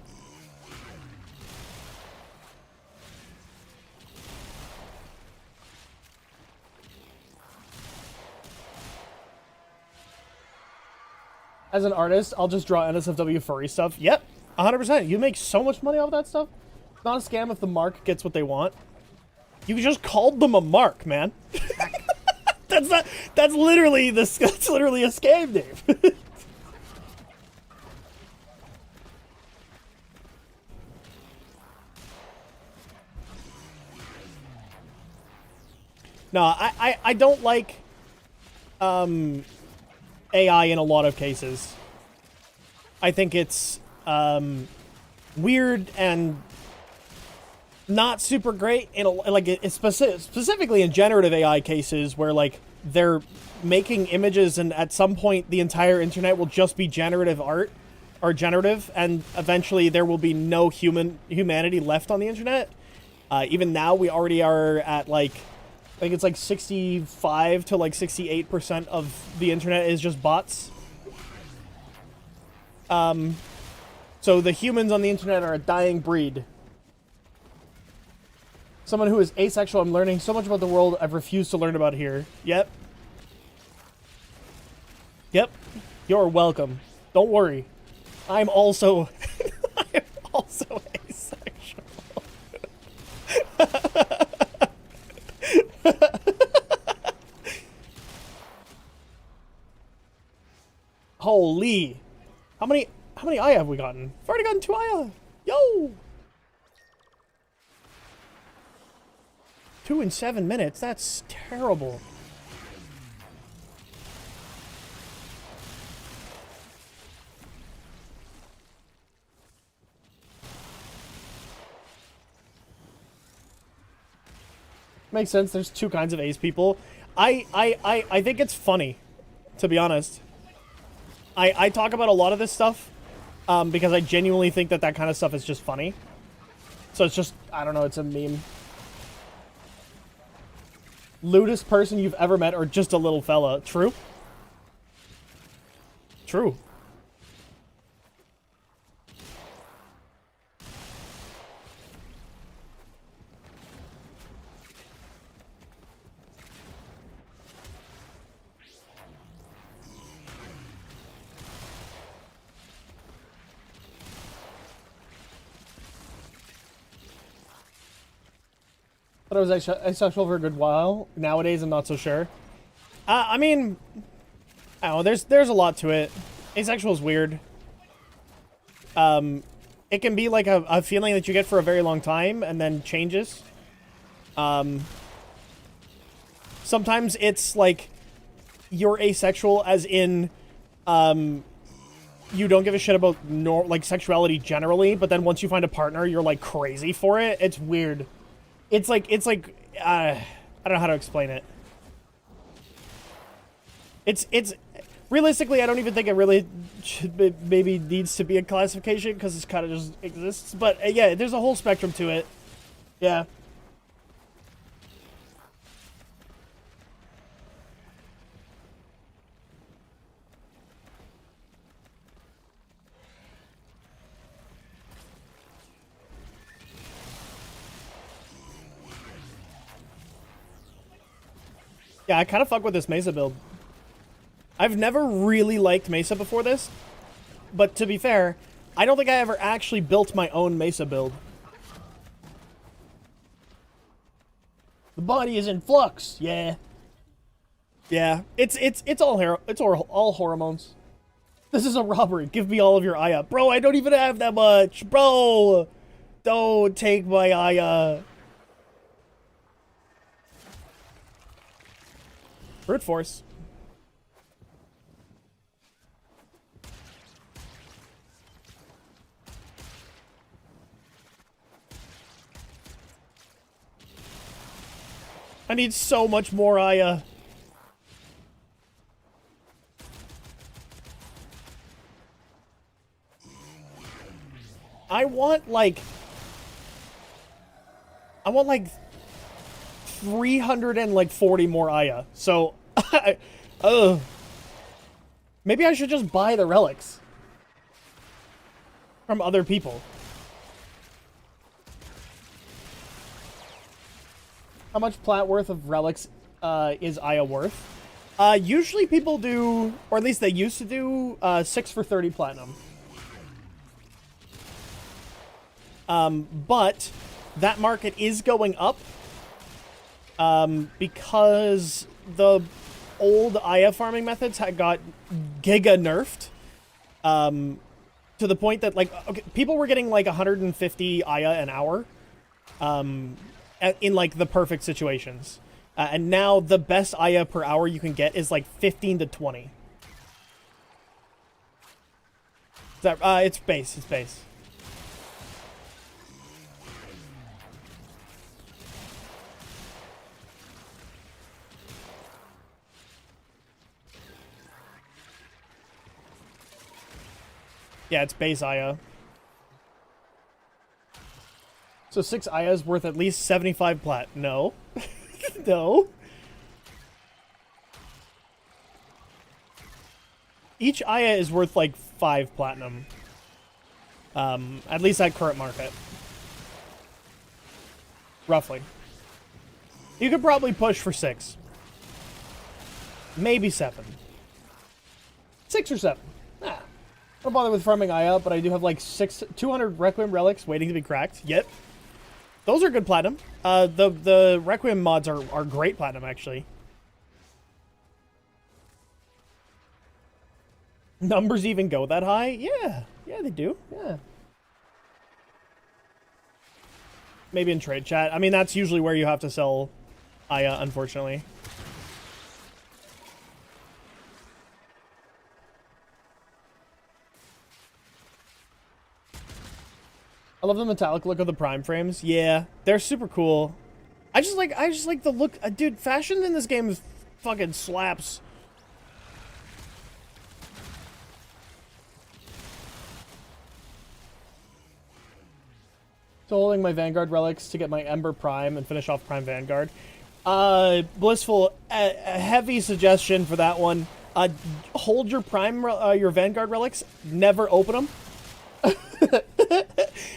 As an artist, I'll just draw NSFW furry stuff. Yep, 100%. You make so much money off that stuff. It's not a scam if the mark gets what they want. You just called them a mark, man. That's literally a scam name. No, I don't like AI in a lot of cases. I think it's weird and not super great in specifically in generative AI cases where like they're making images and at some point the entire internet will just be generative art or generative, and eventually there will be no humanity left on the internet. Even now we already are at like, I think it's like 65 to like 68% of the internet is just bots. So the humans on the internet are a dying breed. Someone who is asexual, I'm learning so much about the world I've refused to learn about here. Yep. Yep. You're welcome. Don't worry. I'm also I'm also asexual. Holy. How many Aya have we gotten? We've already gotten 2 Aya. Yo. 2 in 7 minutes. That's terrible. Makes sense. There's 2 kinds of ace people. I think it's funny, to be honest. I talk about a lot of this stuff because I genuinely think that kind of stuff is just funny. So it's just, I don't know, it's a meme. Lewdest person you've ever met, or just a little fella? True. True. But I was asexual for a good while. Nowadays, I'm not so sure. I mean, I don't know. There's a lot to it. Asexual is weird. It can be like a feeling that you get for a very long time and then changes. Sometimes it's like you're asexual, as in, you don't give a shit about like sexuality generally, but then once you find a partner, you're like crazy for it. It's weird. It's like, I don't know how to explain it. It's, realistically, I don't even think it really maybe needs to be a classification, because it kind of just exists. But yeah, there's a whole spectrum to it. Yeah. Yeah, I kind of fuck with this Mesa build. I've never really liked Mesa before this, but to be fair, I don't think I ever actually built my own Mesa build. The body is in flux. Yeah. Yeah, it's all hormones. This is a robbery. Give me all of your Aya. Bro, I don't even have that much. Bro, don't take my Aya. Brute force. I need so much more Aya. I want, like... I want like 340 more Aya. So, maybe I should just buy the relics from other people. How much plat worth of relics is Aya worth? Usually people do, or at least they used to do, 6 for 30 platinum. But that market is going up because the old Aya farming methods had got giga nerfed to the point that, like, okay, people were getting like 150 Aya an hour in like the perfect situations. And now the best Aya per hour you can get is like 15 to 20. Is that, it's base, it's base. Yeah, it's base Aya. So 6 Aya is worth at least 75 plat. No. No. Each Aya is worth like 5 platinum. At least at current market. Roughly. You could probably push for 6. Maybe 7. 6 or 7. Nah. I don't bother with farming Aya, but I do have like 200 Requiem relics waiting to be cracked. Yep. Those are good platinum. The Requiem mods are great platinum, actually. Numbers even go that high? Yeah. Yeah, they do. Yeah. Maybe in trade chat. I mean, that's usually where you have to sell Aya, unfortunately. I love the metallic look of the prime frames. Yeah, they're super cool. I just like the look. Dude, fashion in this game fucking slaps. So holding my Vanguard relics to get my Ember Prime and finish off Prime Vanguard. Blissful, a heavy suggestion for that one. Hold your your Vanguard relics. Never open them.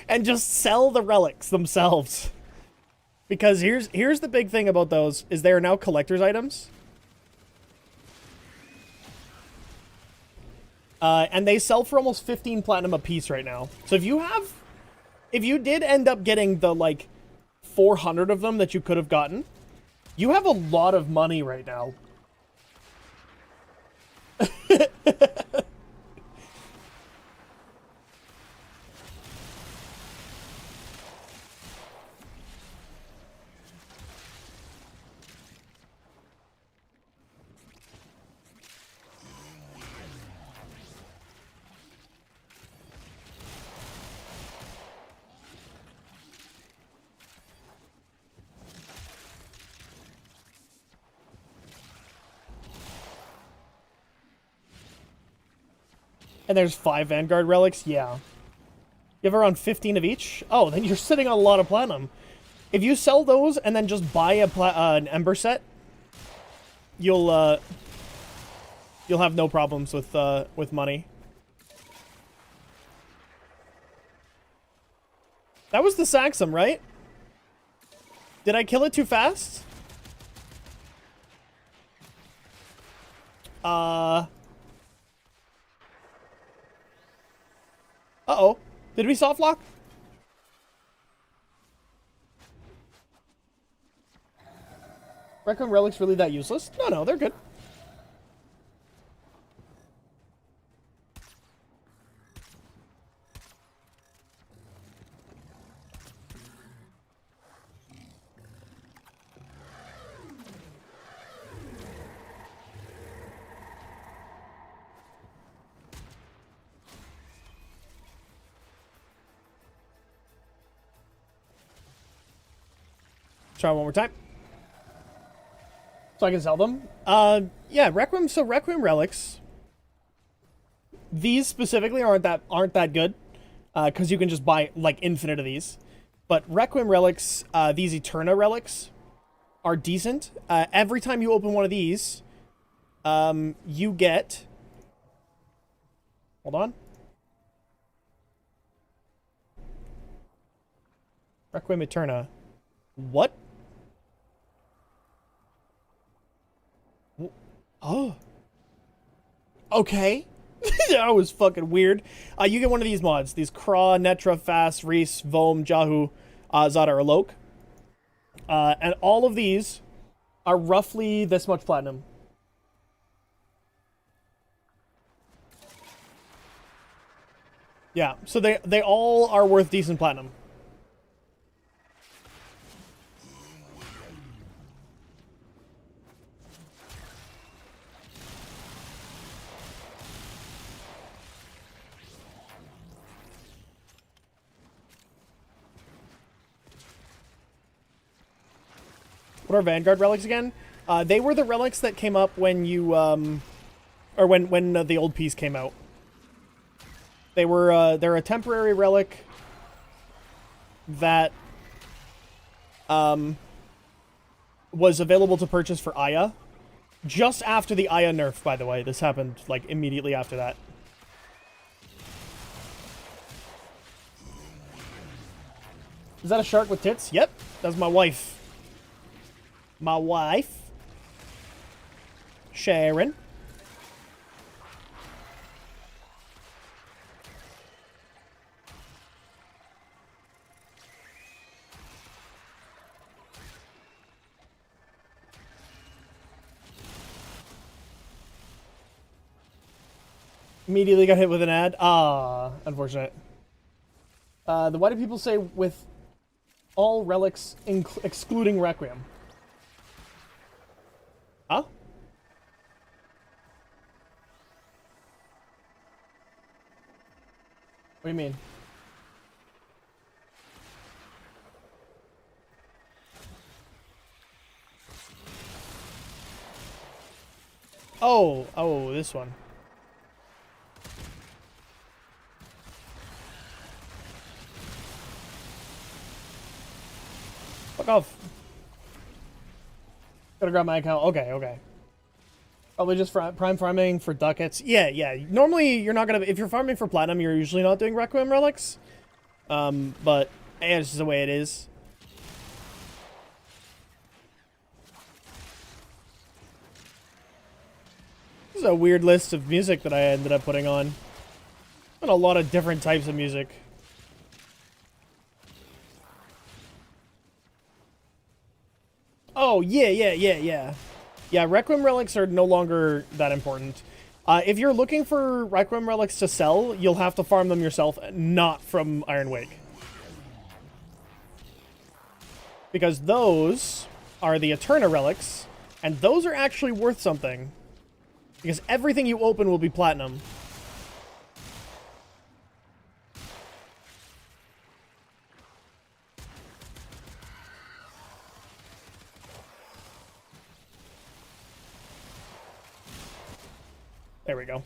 And just sell the relics themselves. Because here's the big thing about those, is they are now collector's items. And they sell for almost 15 platinum a piece right now. So if you did end up getting the, like, 400 of them that you could have gotten, you have a lot of money right now. And there's 5 Vanguard relics? Yeah. You have around 15 of each? Oh, then you're sitting on a lot of platinum. If you sell those and then just buy an Ember set, you'll have no problems with money. That was the Saxum, right? Did I kill it too fast? Uh-oh. Did we soft lock? Requiem relics really that useless? No, they're good. Try one more time. So I can sell them. Yeah, Requiem. So Requiem relics. These specifically aren't that good, because you can just buy like infinite of these. But Requiem relics, these Eterna relics, are decent. Every time you open one of these, you get... Hold on. Requiem Eterna. What? Oh. Okay. That was fucking weird. You get one of these mods. These Kra, Netra, Fast, Reese, Vom, Jahu, Zada, or Loke. And all of these are roughly this much platinum. Yeah, so they all are worth decent platinum. What are Vanguard relics again? They were the relics that came up when you, or when the old piece came out. They're a temporary relic that, was available to purchase for Aya. Just after the Aya nerf, by the way. This happened, like, immediately after that. Is that a shark with tits? Yep, that's my wife. My wife, Sharon. Immediately got hit with an ad. Ah, unfortunate. Why do people say with all relics excluding Requiem? Huh? What do you mean? Oh, this one. Fuck off. Gotta grab my account. Okay. Probably just for prime farming for ducats. Yeah. Normally, you're not gonna... If you're farming for platinum, you're usually not doing Requiem relics. But it's just the way it is. This is a weird list of music that I ended up putting on. And a lot of different types of music. Oh, yeah. Yeah, Requiem relics are no longer that important. If you're looking for Requiem relics to sell, you'll have to farm them yourself, not from Iron Wake. Because those are the Eterna relics, and those are actually worth something. Because everything you open will be platinum. There we go.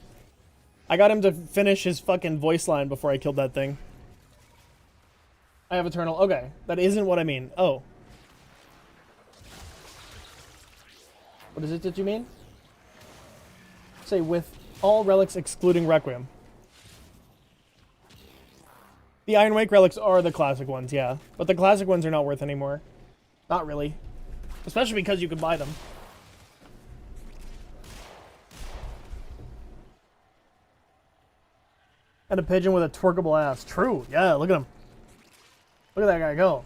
I got him to finish his fucking voice line before I killed that thing. I have Eternal. Okay, that isn't what I mean. Oh. What is it that you mean? Say with all relics excluding Requiem. The Iron Wake relics are the classic ones, yeah. But the classic ones are not worth anymore. Not really. Especially because you can buy them. And a pigeon with a twerkable ass. True. Yeah, look at him. Look at that guy go.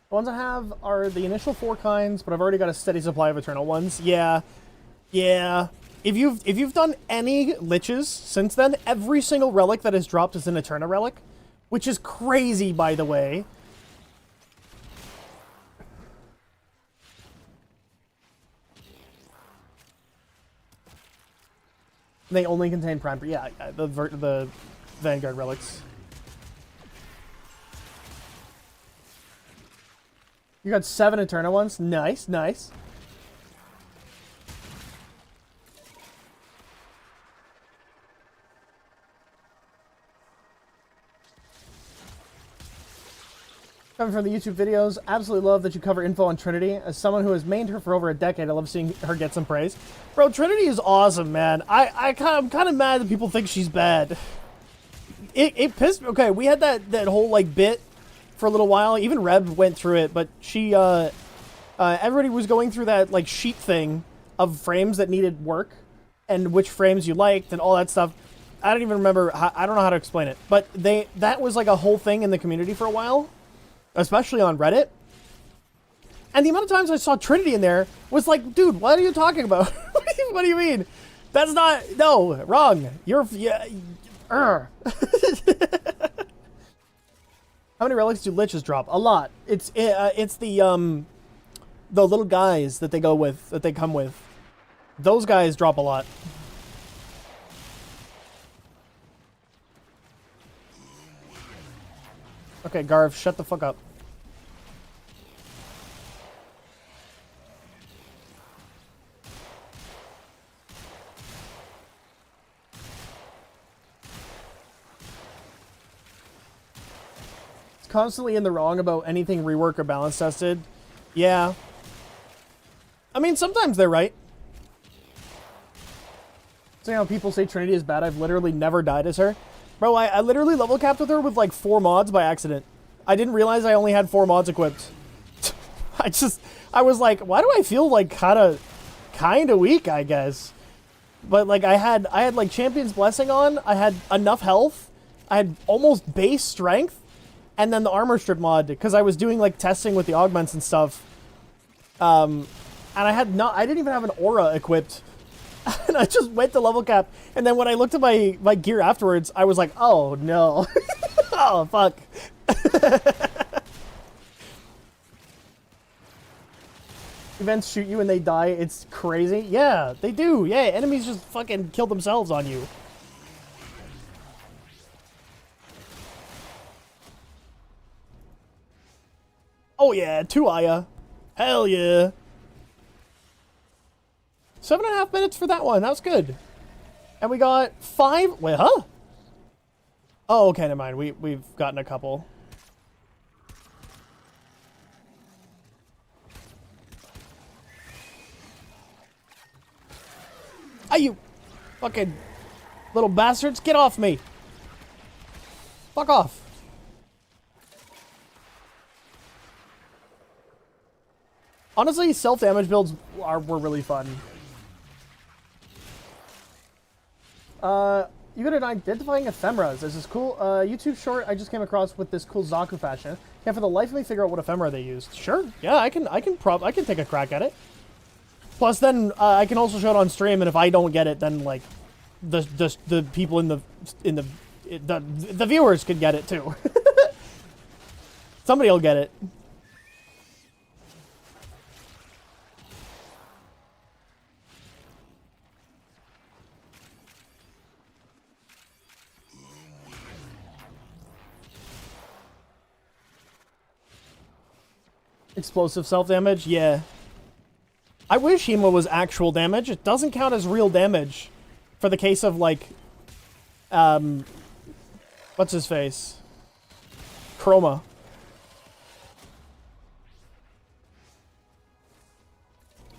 The ones I have are the initial 4 kinds, but I've already got a steady supply of Eternal ones. Yeah. If you've done any liches since then, every single relic that has dropped is an Eterna relic, which is crazy, by the way. They only contain prime. Yeah, the Vanguard relics. You got 7 Eterna ones? Nice, nice. Coming from the YouTube videos, absolutely love that you cover info on Trinity. As someone who has mained her for over a decade, I love seeing her get some praise. Bro, Trinity is awesome, man. I'm kind of mad that people think she's bad. It pissed me. Okay, we had that whole, like, bit for a little while. Even Reb went through it, but she, everybody was going through that, like, sheet thing of frames that needed work and which frames you liked and all that stuff. I don't even remember, I don't know how to explain it, but that was, like, a whole thing in the community for a while. Especially on Reddit. And the amount of times I saw Trinity in there was like, dude, what are you talking about? What do you mean? That's not, no, wrong. You're, yeah, How many relics do liches drop? A lot. It's the little guys that they go with, that they come with. Those guys drop a lot. Okay, Garv, shut the fuck up. It's constantly in the wrong about anything rework or balance tested. Yeah. I mean, sometimes they're right. So, you know, people say Trinity is bad. I've literally never died as her. Bro, I literally level capped with her with like 4 mods by accident. I didn't realize I only had 4 mods equipped. I was like, why do I feel like kind of weak, I guess. But like I had like Champion's Blessing on, I had enough health, I had almost base strength, and then the armor strip mod, because I was doing like testing with the augments and stuff. And I didn't even have an aura equipped. And I just went to level cap, and then when I looked at my gear afterwards, I was like, oh no. Oh fuck. Events shoot you and they die, it's crazy. Yeah, they do. Yeah, enemies just fucking kill themselves on you. Oh yeah, 2 Aya. Hell yeah. 7.5 minutes for that one. That was good. And we got 5. Wait, huh? Oh, okay, never mind. We've gotten a couple. Ah, you fucking little bastards. Get off me. Fuck off. Honestly, self-damage builds were really fun. You got an identifying ephemeras. This is cool. YouTube short I just came across with this cool Zaku fashion. Can't for the life of me figure out what ephemera they used. Sure. Yeah, I can take a crack at it. Plus, then I can also show it on stream, and if I don't get it, then like the people in the viewers could get it too. Somebody will get it. Explosive self-damage? Yeah. I wish HEMA was actual damage. It doesn't count as real damage for the case of, like, what's his face? Chroma.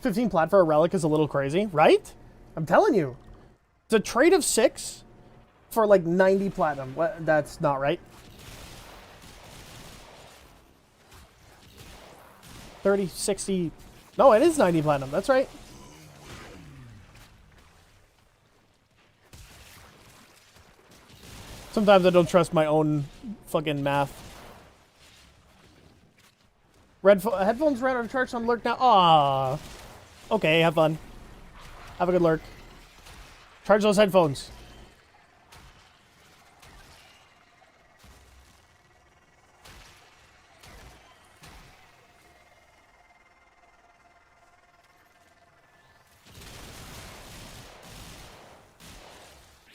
$15 plat for a relic is a little crazy, right? I'm telling you. It's a trade of 6 for, like, 90 platinum. What? That's not right. 30, 60... No, it is 90 platinum. That's right. Sometimes I don't trust my own fucking math. Headphones ran out of charge, so I'm lurk now. Ah. Okay, have fun. Have a good lurk. Charge those headphones.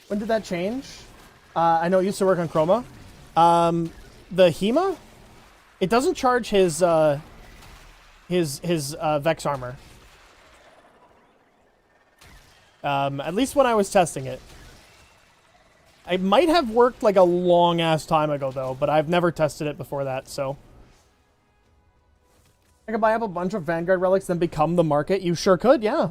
When did that change? I know it used to work on Chroma. The HEMA? It doesn't charge his his Vex armor. At least when I was testing it. It might have worked like a long ass time ago though, but I've never tested it before that, so. I could buy up a bunch of Vanguard relics, then become the market. You sure could, yeah.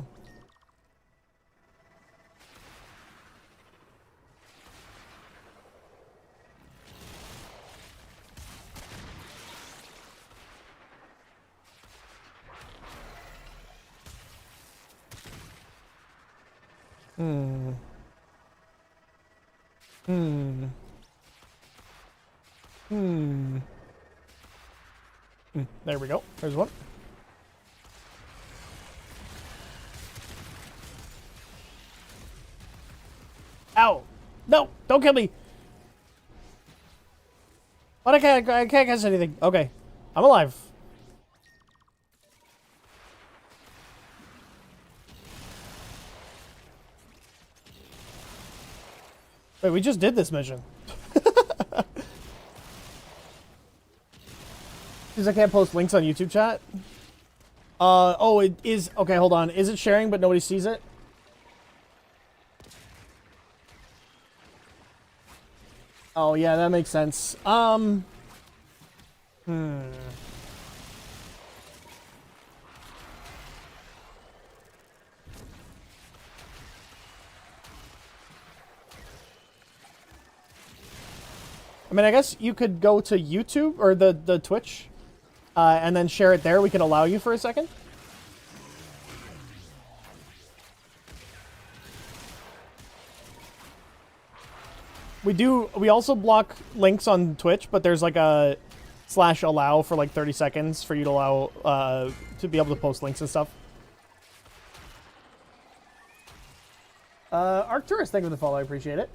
Hmm. Hmm. Hmm. There we go. There's one. Ow! No! Don't kill me! But I can't catch anything. Okay. I'm alive. Wait, we just did this mission. Because I can't post links on YouTube chat? Oh, it is... Okay, hold on. Is it sharing but nobody sees it? Oh, yeah, that makes sense. Hmm. I mean, I guess you could go to YouTube, or the Twitch, and then share it there. We can allow you for a second. We also block links on Twitch, but there's like a /allow for like 30 seconds for you to allow, to be able to post links and stuff. Arcturus, thank you for the follow, I appreciate it.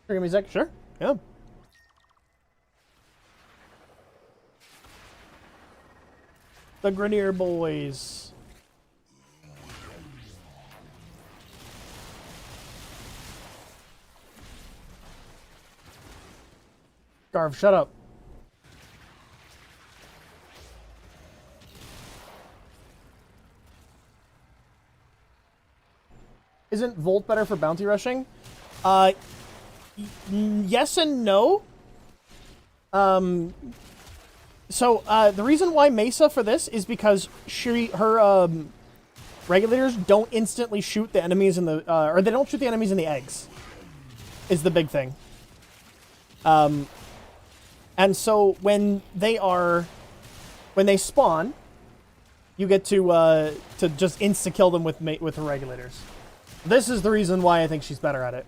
Sure, give me a sec. Sure, yeah. The Grenier boys. Garv, shut up. Isn't Volt better for bounty rushing? Yes and no. So, the reason why Mesa for this is because her regulators don't instantly shoot the enemies in the, or they don't shoot the enemies in the eggs, is the big thing. And so when they spawn, you get to just insta-kill them with her regulators. This is the reason why I think she's better at it.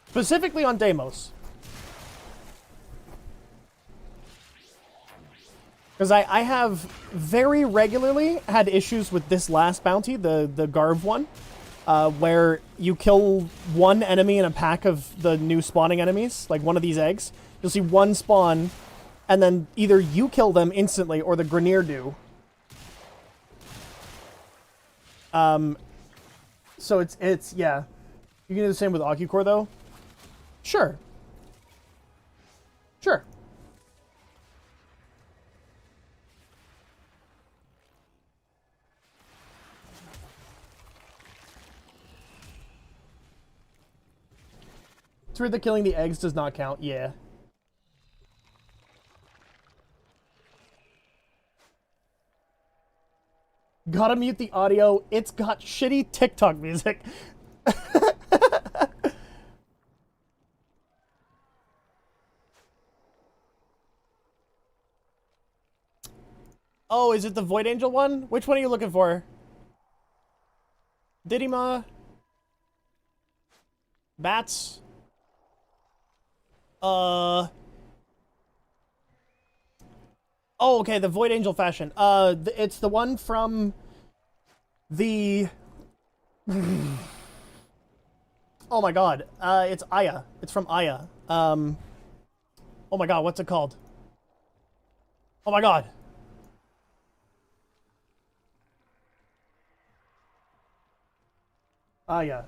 Specifically on Deimos. Because I have very regularly had issues with this last bounty, the Garv one, where you kill one enemy in a pack of the new spawning enemies, like one of these eggs. You'll see one spawn, and then either you kill them instantly or the Grenier do. So it's yeah. You can do the same with AcuCore though. Sure. Sure. It's weird that killing the eggs does not count. Yeah. Gotta mute the audio. It's got shitty TikTok music. Oh, is it the Void Angel one? Which one are you looking for? Didima? Bats? Oh, okay, the Void Angel fashion. It's the one from the... Oh my god. It's Aya. It's from Aya. Oh my god, what's it called? Oh my god. Aya.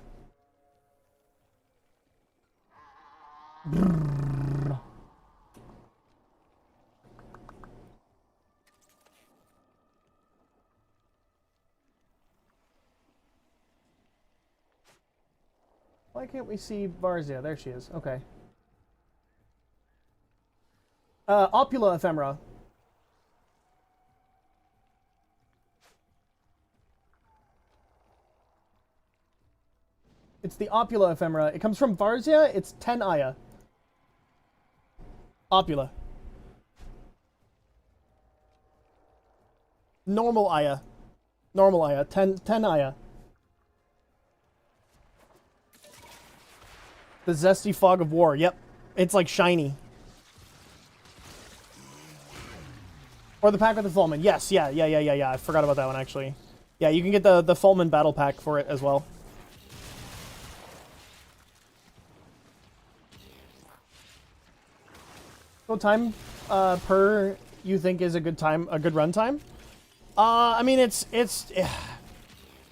Why can't we see Varzia? There she is. Okay. Opula Ephemera. It's the Opula Ephemera. It comes from Varzia. It's 10 Aya. Opula. Normal Aya. Normal Aya. 10 Aya. The Zesty Fog of War. Yep. It's like shiny. Or the pack with the Fulman. Yes, yeah. I forgot about that one, actually. Yeah, you can get the Fulman battle pack for it as well. What time per you think is a good run time? I mean, it's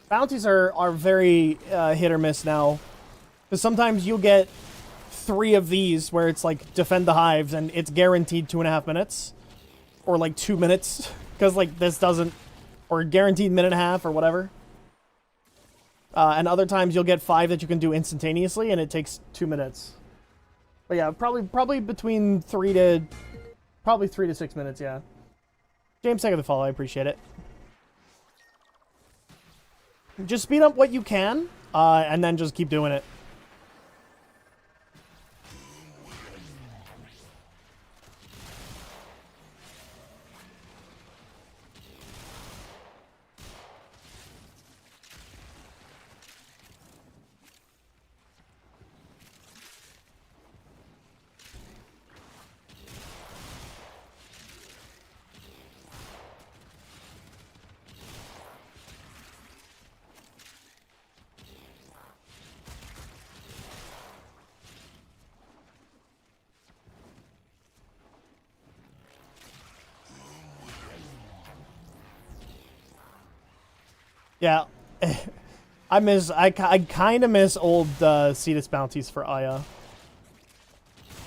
bounties are very hit or miss now. Because sometimes you'll get 3 of these where it's like defend the hives and it's guaranteed 2.5 minutes. Or like 2 minutes. Because like this doesn't, or guaranteed minute and a half or whatever. And other times you'll get 5 that you can do instantaneously and it takes 2 minutes. But yeah, probably between 3 to 6 minutes, yeah. James, thank you for the follow, I appreciate it. Just speed up what you can, and then just keep doing it. Yeah, I kind of miss old Cetus bounties for Aya.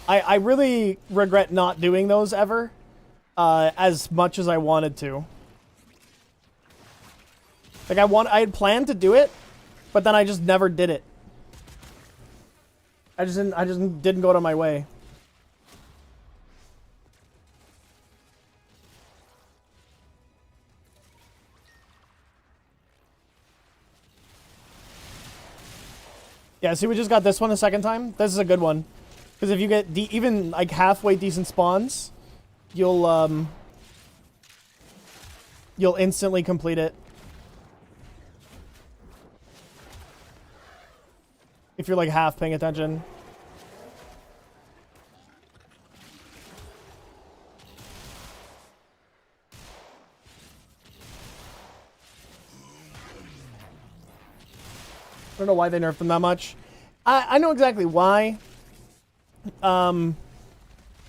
I really regret not doing those ever, as much as I wanted to. Like I had planned to do it, but then I just never did it. I just didn't go to my way. Yeah, see, we just got this one a second time. This is a good one. Because if you get even, like, halfway decent spawns, you'll instantly complete it. If you're, like, half paying attention. I don't know why they nerfed them that much. I know exactly why.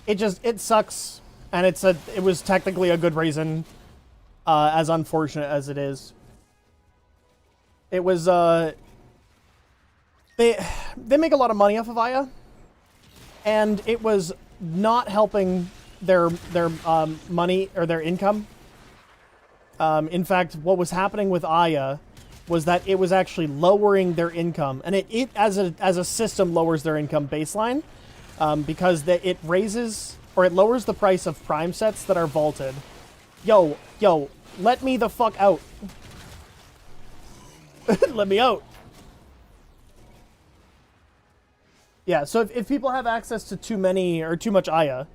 It sucks, and it was technically a good reason, as unfortunate as it is. It was they make a lot of money off of Aya, and it was not helping their money or their income. In fact, what was happening with Aya was that it was actually lowering their income, and it as a system lowers their income baseline, because it raises or it lowers the price of prime sets that are vaulted. Yo, let me the fuck out. Let me out. Yeah, so if people have access to too many or too much Aya,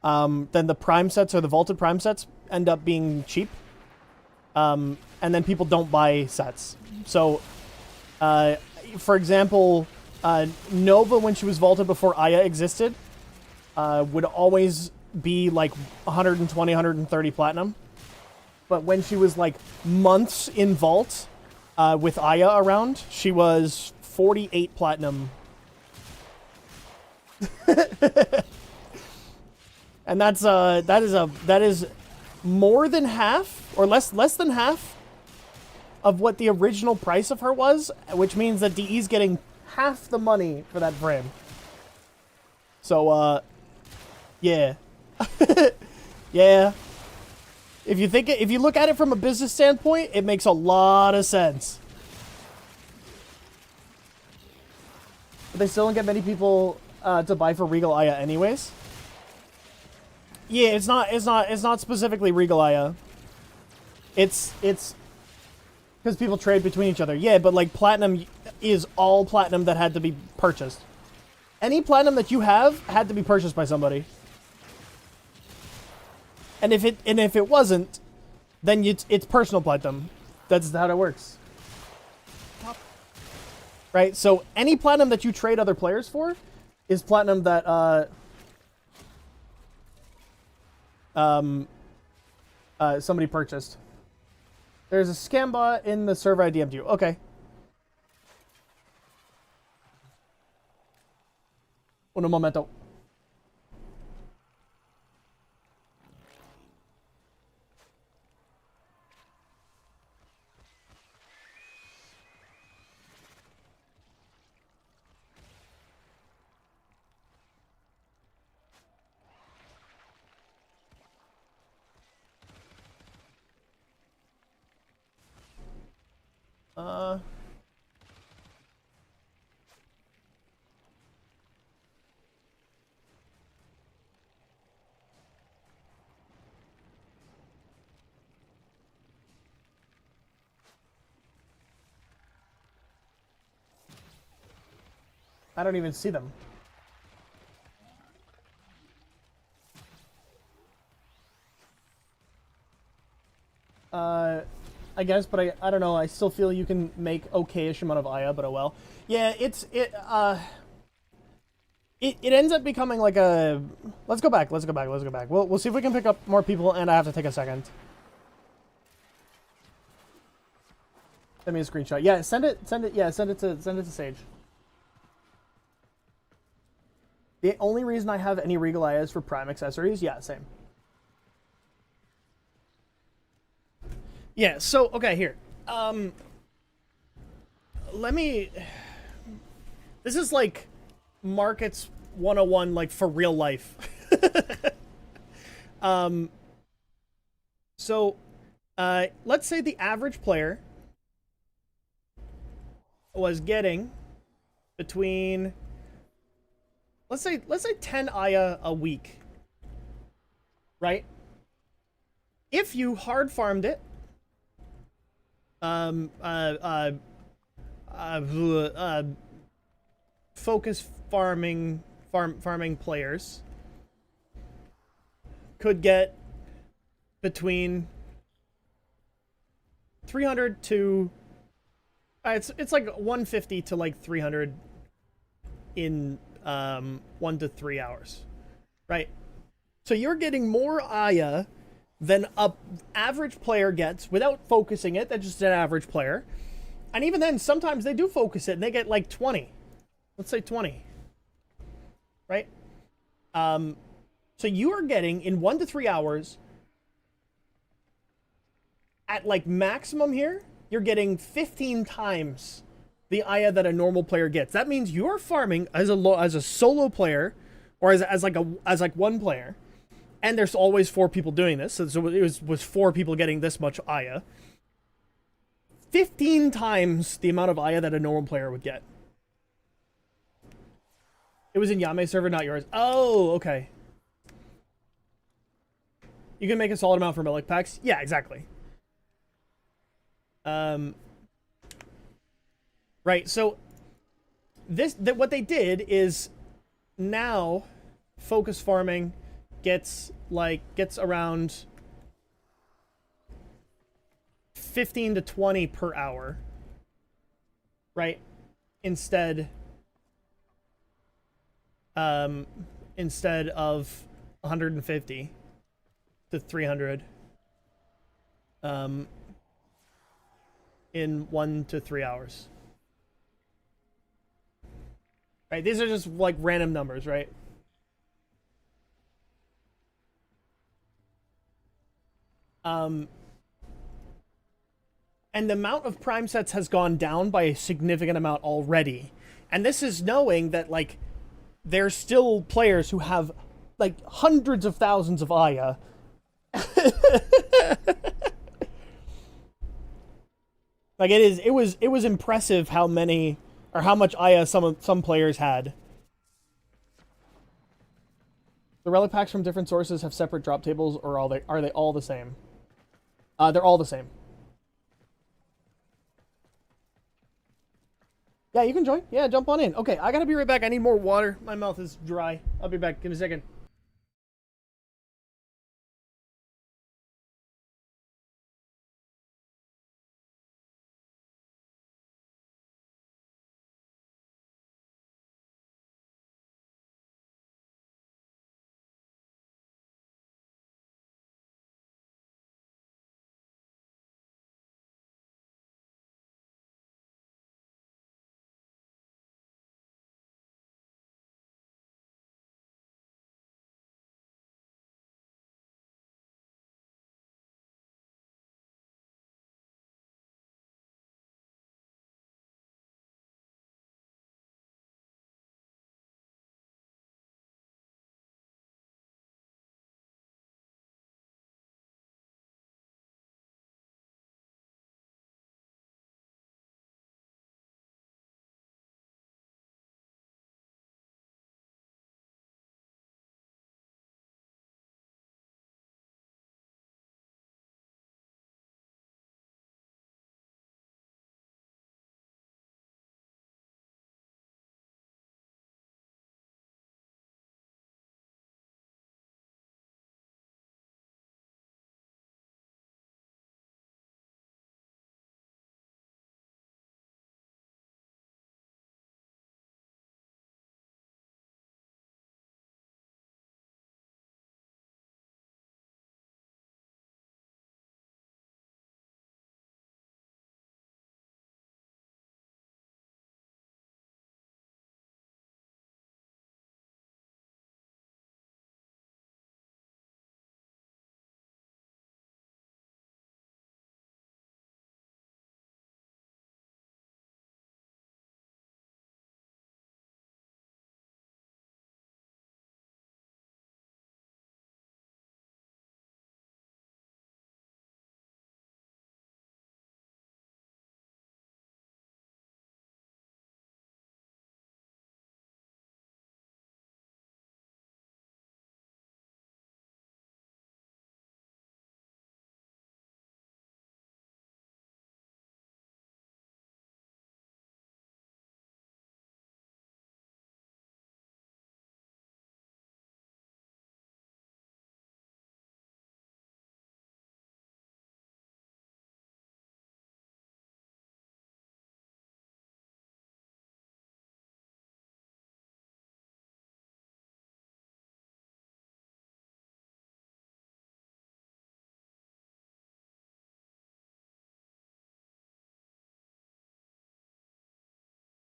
then the prime sets or the vaulted prime sets end up being cheap. And then people don't buy sets. So, for example, Nova, when she was vaulted before Aya existed, would always be like 120, 130 platinum. But when she was like months in vault, with Aya around, she was 48 platinum. And that is more than half, or less than half of what the original price of her was, which means that DE's getting half the money for that frame. So, yeah. Yeah. If you look at it from a business standpoint, it makes a lot of sense. But they still don't get many people to buy for Regal Aya anyways. Yeah, it's not specifically Regal Aya. It's because people trade between each other. Yeah, but like platinum is all platinum that had to be purchased. Any platinum that you have had to be purchased by somebody. And if it wasn't, then it's personal platinum. That's how that works. Right? So any platinum that you trade other players for is platinum that somebody purchased. There's a scam bot in the server I DM'd you. Okay. Uno momento. I don't even see them. I guess, but I don't know. I still feel you can make okay-ish amount of Aya, but oh well. Yeah, it ends up becoming like a. Let's go back. We'll see if we can pick up more people, and I have to take a second. Send me a screenshot. Yeah, send it. Yeah, send it to Sage. The only reason I have any Regal Aya is for Prime accessories. Yeah, same. Yeah, so, okay, here. Let me... This is like Markets 101, like, for real life. Let's say the average player was getting between... Let's say 10 Aya a week. Right? If you hard farmed it, focus farming players could get between 300 to it's like 150 to like 300 in 1 to 3 hours, right? So you're getting more Aya than a average player gets without focusing it. That's just an average player. And even then, sometimes they do focus it and they get like 20. Let's say 20. Right? So you are getting, in 1 to 3 hours, at like maximum here, you're getting 15 times the Aya that a normal player gets. That means you're farming as a solo player, or as one player. And there's always 4 people doing this, so it was 4 people getting this much Aya. 15 times the amount of Aya that a normal player would get. It was in Yame's server, not yours. Oh, okay. You can make a solid amount for Milik packs? Yeah, exactly. Right, so what they did is now focus farming gets around 15 to 20 per hour, right? Instead of 150 to 300 in 1 to 3 hours. Right, these are just like random numbers, right? And the amount of prime sets has gone down by a significant amount already. And this is knowing that, like, there's still players who have, like, hundreds of thousands of Aya. Like, it was impressive how many, or how much Aya some players had. The relic packs from different sources have separate drop tables, or are they all the same? They're all the same. Yeah, you can join. Yeah, jump on in. Okay, I gotta be right back. I need more water. My mouth is dry. I'll be back in a second.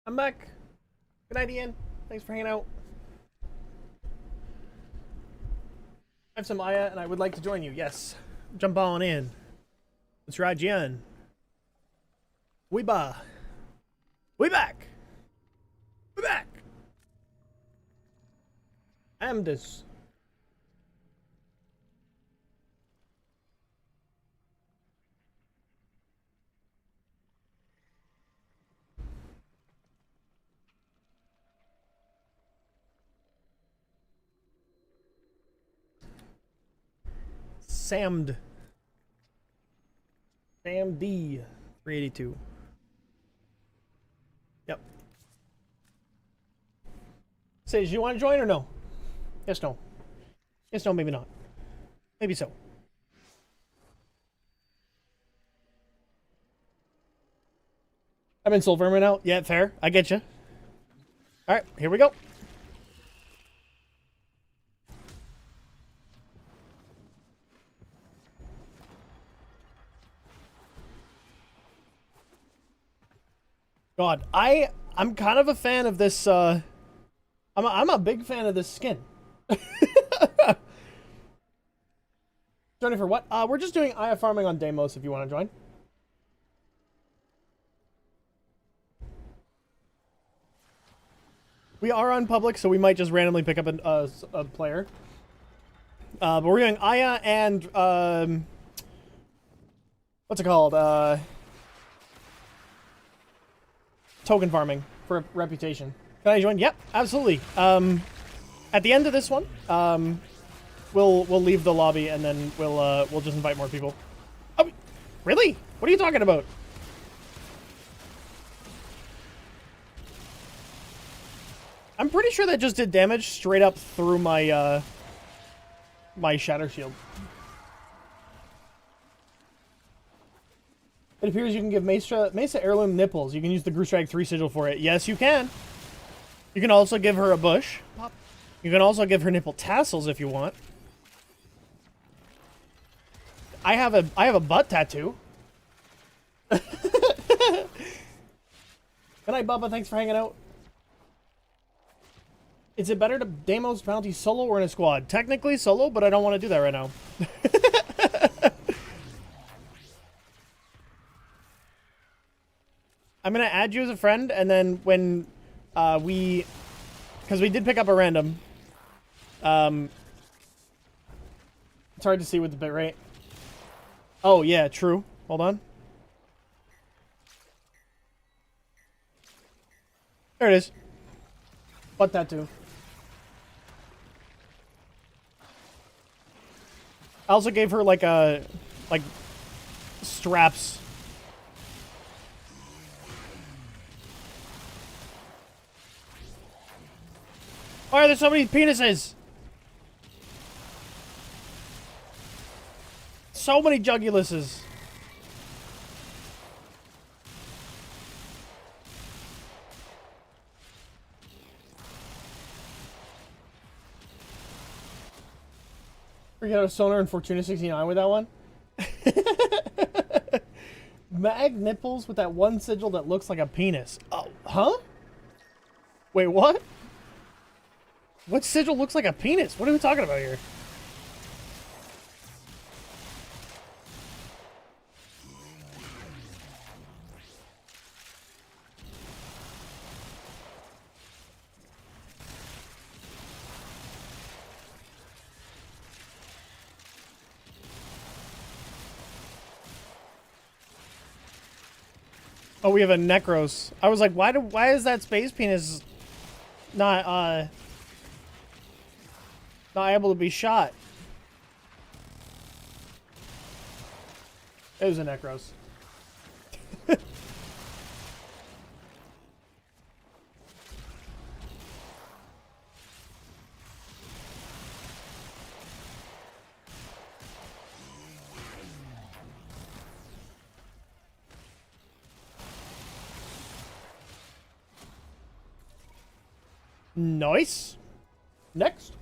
I'm back. Good night, Ian. Thanks for hanging out. I have some Aya, and I would like to join you. Yes. Jump on in. Let's ride in. We back. We back. I'm this. Samd. Sam D. 382. Yep. Says, you want to join or no? Yes, no. Yes, no, maybe not. Maybe so. I'm in Soul Vermin now. Yeah, fair. I get you. All right, here we go. God, I'm kind of a fan of this. I'm a big fan of this skin. Joining for what? We're just doing Aya farming on Deimos if you want to join. We are on public, so we might just randomly pick up a player. But we're doing Aya and what's it called? Token farming. for a reputation. Can I join? Yep, absolutely. At the end of this one, we'll leave the lobby and then we'll just invite more people. Oh, really? What are you talking about? I'm pretty sure that just did damage straight up through my my shatter shield. It appears you can give Mesa heirloom nipples. You can use the Grustrag 3 sigil for it. Yes, you can. You can also give her a bush. You can also give her nipple tassels if you want. I have a butt tattoo. Good night, Bubba. Thanks for hanging out. Is it better to Deimos bounty solo or in a squad? Technically solo, but I don't want to do that right now. I'm gonna add you as a friend, and then when because we did pick up a random. It's hard to see with the bitrate. Oh yeah, true. Hold on. There it is. Butt tattoo. I also gave her like straps. Why are there so many penises? So many juguluses. We got a sonar and Fortuna 69 with that one. Mag nipples with that one sigil that looks like a penis. Oh, huh? Wait, what? What sigil looks like a penis? What are we talking about here? Oh, we have a Necros. I was like, why is that space penis not able to be shot? It was a Necros. Nice. Next.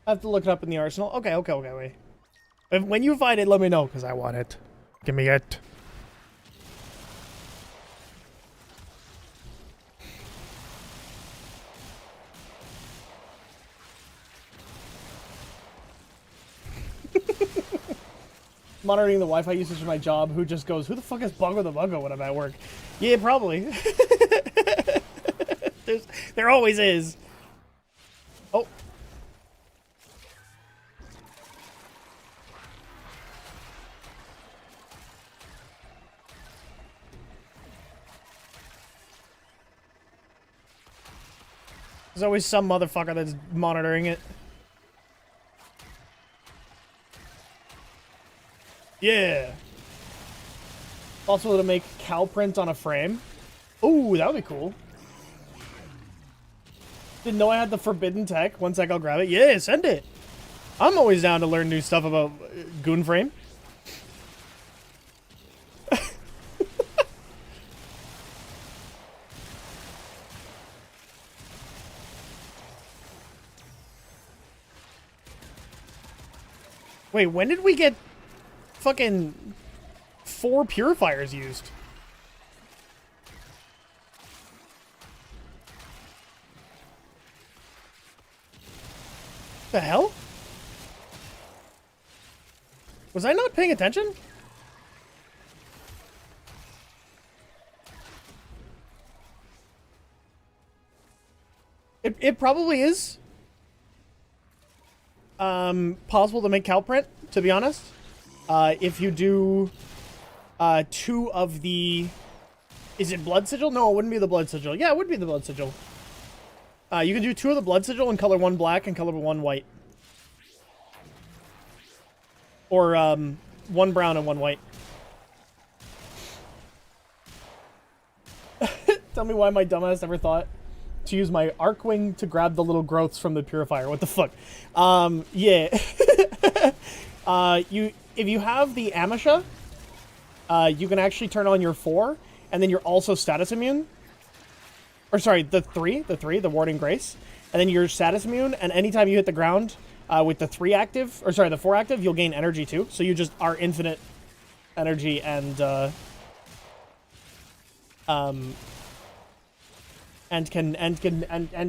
I have to look it up in the arsenal. Okay, wait. When you find it, let me know, because I want it. Give me it. Monitoring the Wi-Fi usage for my job, who just goes, who the fuck is Bungo the Bungo when I'm at work? Yeah, probably. There always is. Oh. There's always some motherfucker that's monitoring it. Yeah. Also to make cow print on a frame. Ooh, that would be cool. Didn't know I had the forbidden tech. One sec, I'll grab it. Yeah, send it. I'm always down to learn new stuff about Goon Frame. Wait, when did we get fucking 4 purifiers used? The hell? Was I not paying attention? It probably is possible to make Calprint, to be honest. If you do 2 of the Is it Blood Sigil? No, it wouldn't be the Blood Sigil. Yeah, it would be the Blood Sigil. You can do 2 of the Blood Sigil and color 1 black and color 1 white. Or 1 brown and 1 white. Tell me why my dumbass never thought to use my Arcwing to grab the little growths from the purifier. What the fuck? Yeah. If you have the Amisha, you can actually turn on your 4, and then you're also status immune. Or sorry, the 3, the Warding Grace. And then you're status immune, and anytime you hit the ground with the 3 active, or sorry, the 4 active, you'll gain energy too. So you just are infinite energy and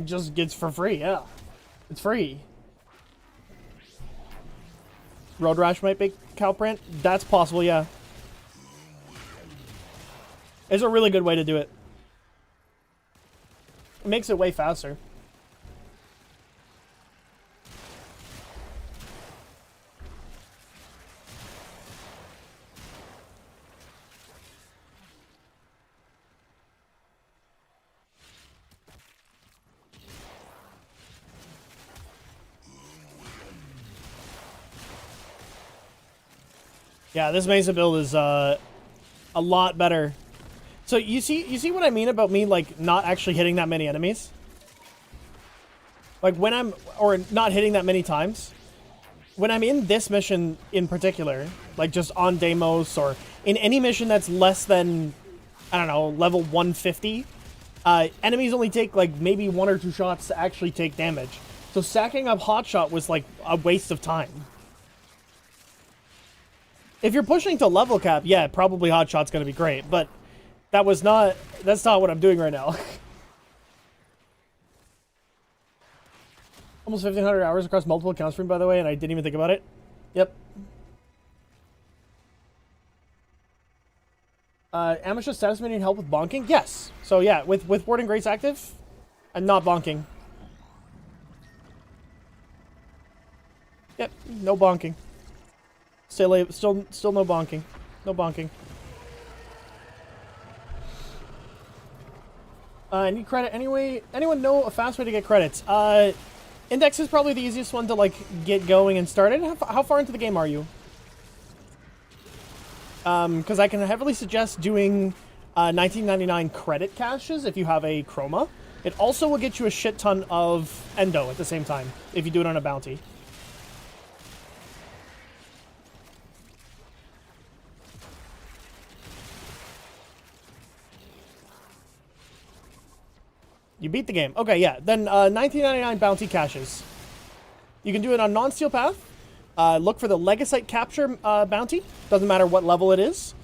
just gets for free, yeah. It's free. Road Rash might make Calprint? That's possible, yeah. It's a really good way to do it. It makes it way faster. Yeah, this Mesa build is a lot better. So you see what I mean about me like not actually hitting that many enemies? Like when I'm or not hitting that many times. When I'm in this mission in particular, like just on Deimos or in any mission that's less than I don't know, level 150, enemies only take like maybe 1 or 2 shots to actually take damage. So stacking up Hotshot was like a waste of time. If you're pushing to level cap, yeah, probably Hotshot's gonna be great, but that's not what I'm doing right now. Almost 1,500 hours across multiple accounts for me, by the way, and I didn't even think about it. Yep. Amateur status need help with bonking? Yes. So yeah, with Warding Grace active, and not bonking. Yep, no bonking. Still no bonking. No bonking. I need credit anyway. Anyone know a fast way to get credits? Index is probably the easiest one to like get going and started. How far into the game are you? Because I can heavily suggest doing 1999 credit caches if you have a chroma. It also will get you a shit ton of endo at the same time if you do it on a bounty. You beat the game. Okay, yeah. Then 1999 bounty caches. You can do it on non-steel path. Look for the Legasite capture bounty. Doesn't matter what level it is.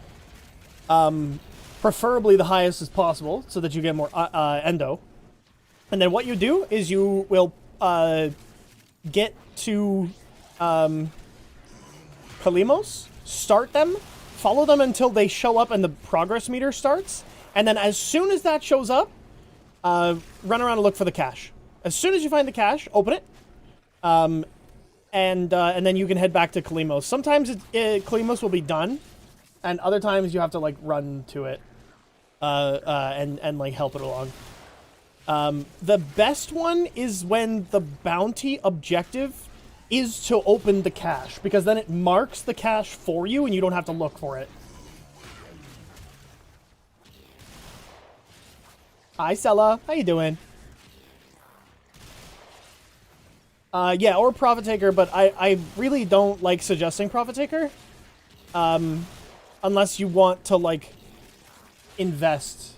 Preferably the highest as possible so that you get more endo. And then what you do is you will get to Kalimos, start them, follow them until they show up and the progress meter starts. And then as soon as that shows up, run around and look for the cache. As soon as you find the cache, open it. And then you can head back to Kalimos. Sometimes Kalimos will be done, and other times you have to like run to it and like help it along. The best one is when the bounty objective is to open the cache, because then it marks the cache for you and you don't have to look for it. Hi, Stella. How you doing? Yeah, or Profit Taker, but I really don't like suggesting Profit Taker. Unless you want to, like, invest.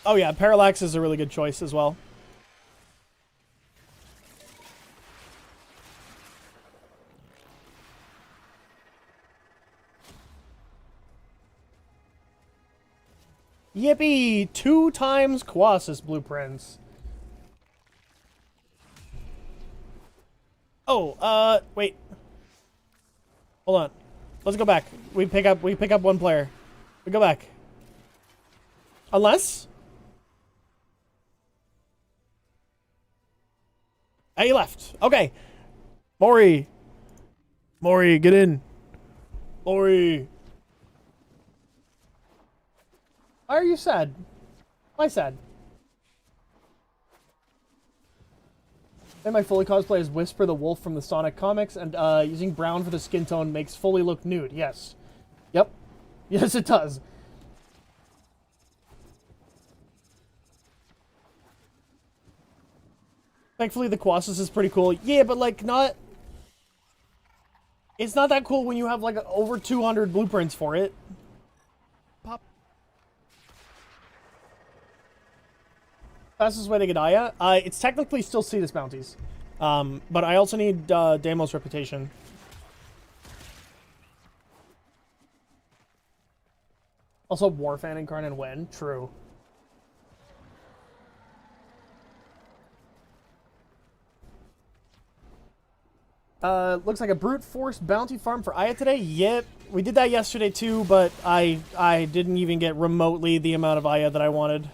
Oh yeah, Parallax is a really good choice as well. Yippee! 2 times Colossus blueprints. Oh, wait. Hold on. Let's go back. We pick up 1 player. We go back. Unless... Oh, he left. Okay. Maury, get in. Oi. Why are you sad? Why sad? And my Foley cosplay is Whisper the Wolf from the Sonic comics, and using brown for the skin tone makes Foley look nude. Yes. Yep. Yes, it does. Thankfully, the Colossus is pretty cool. Yeah, but, like, not... It's not that cool when you have, like, over 200 blueprints for it. Pop. Fastest way to get Aya? It's technically still Cetus bounties. But I also need Deimos reputation. Also, Warframe Incarnate when? True. Looks like a brute force bounty farm for Aya today. Yep, we did that yesterday too, but I didn't even get remotely the amount of Aya that I wanted.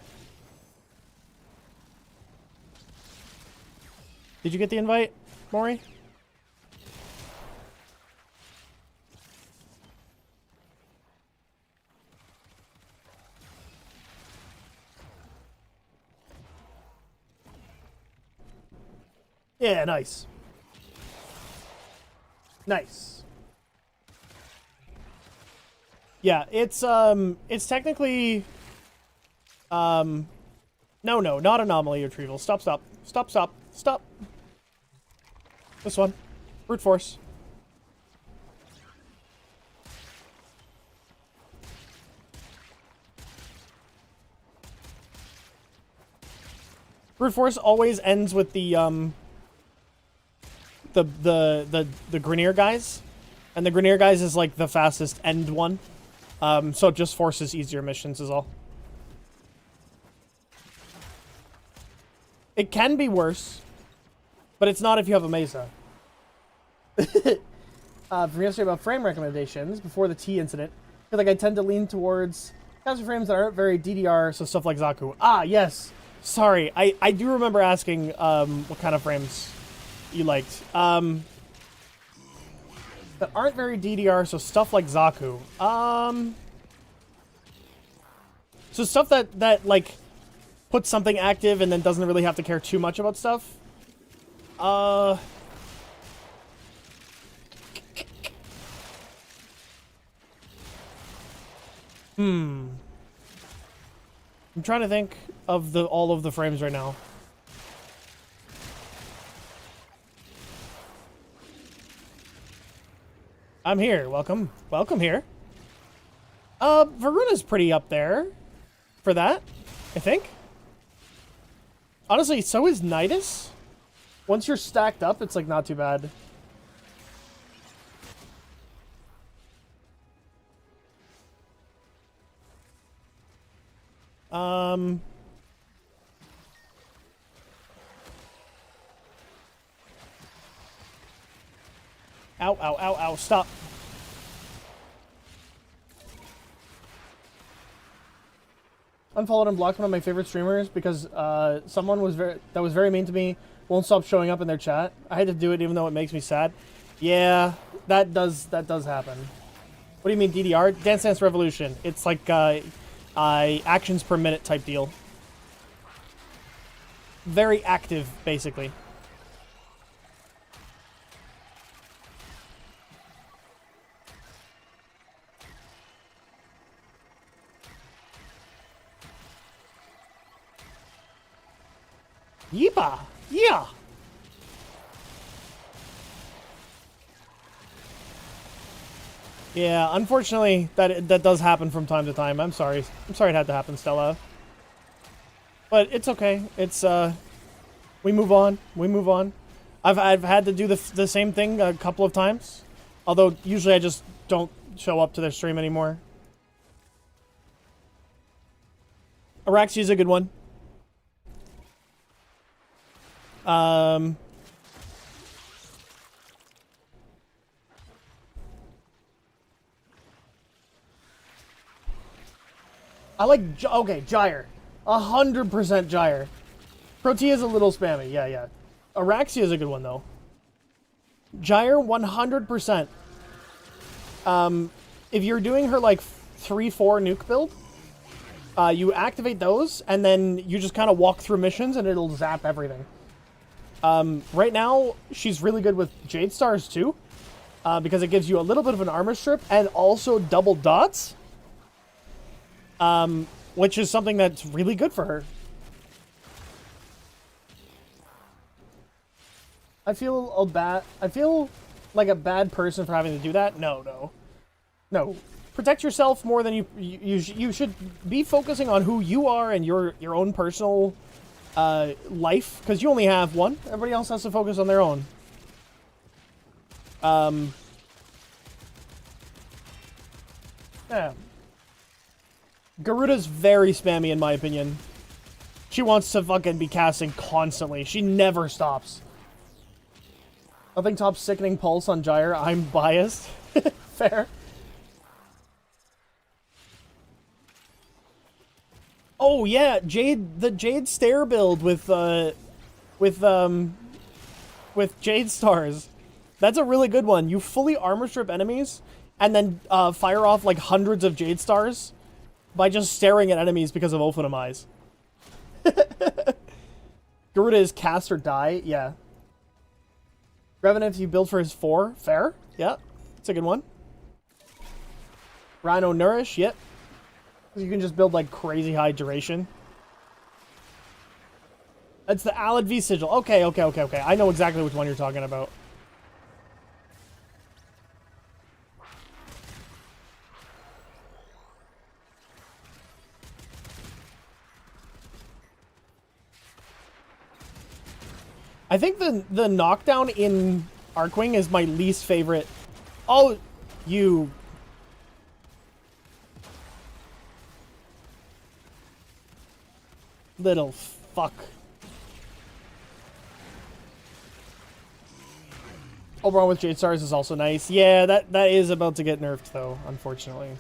Did you get the invite, Maury? Yeah, nice. Nice. Yeah, it's technically no, not anomaly retrieval. Stop. This one. Brute force. Brute force always ends with the Grineer guys, and the Grineer guys is like the fastest end one, so it just forces easier missions is all. It can be worse, but it's not if you have a Mesa. From yesterday about frame recommendations before the T incident, I feel like I tend to lean towards capture frames that aren't very DDR, so stuff like Zaku. Ah, yes. Sorry, I do remember asking what kind of frames you liked. That aren't very DDR, so stuff like Zaku. So stuff that like puts something active and then doesn't really have to care too much about stuff. I'm trying to think of all of the frames right now. I'm here. Welcome here. Varuna's pretty up there for that, I think. Honestly, so is Nidus. Once you're stacked up, it's like not too bad. Ow, stop. Unfollowed and blocked one of my favorite streamers because someone was very mean to me won't stop showing up in their chat. I had to do it even though it makes me sad. Yeah, that does happen. What do you mean DDR? Dance Dance Revolution. It's like actions per minute type deal. Very active, basically. Yeepa! Yeah! Yeah, unfortunately, that does happen from time to time. I'm sorry. I'm sorry it had to happen, Stella. But it's okay. It's, we move on. We move on. I've had to do the same thing a couple of times. Although, usually I just don't show up to their stream anymore. Araxi is a good one. I like, okay, Gyre. 100% Gyre. Protea is a little spammy, yeah. Araxia is a good one, though. Gyre, 100%. if you're doing her like 3-4 nuke build, you activate those, and then you just kind of walk through missions, and it'll zap everything. Right now, she's really good with Jade Stars, too, because it gives you a little bit of an armor strip, and also double dots, which is something that's really good for her. I feel like a bad person for having to do that. No. Protect yourself more than you should be focusing on who you are and your own personal life, because you only have one. Everybody else has to focus on their own. Yeah. Garuda's very spammy in my opinion. She wants to fucking be casting constantly. She never stops. Nothing tops Sickening Pulse on Gyre. I'm biased. Fair. Oh yeah, the Jade Stair build with Jade Stars. That's a really good one. You fully armor strip enemies and then fire off like hundreds of Jade Stars by just staring at enemies because of Ophanum Eyes. Garuda is cast or die, yeah. Revenant you build for his 4, fair, yeah. It's a good one. Rhino Nourish, yep. You can just build like crazy high duration. That's the Alad V Sigil. Okay. I know exactly which one you're talking about. I think the knockdown in Arcwing is my least favorite. Oh, you... little fuck. Oberon with Jade Stars is also nice. Yeah, that is about to get nerfed, though, unfortunately.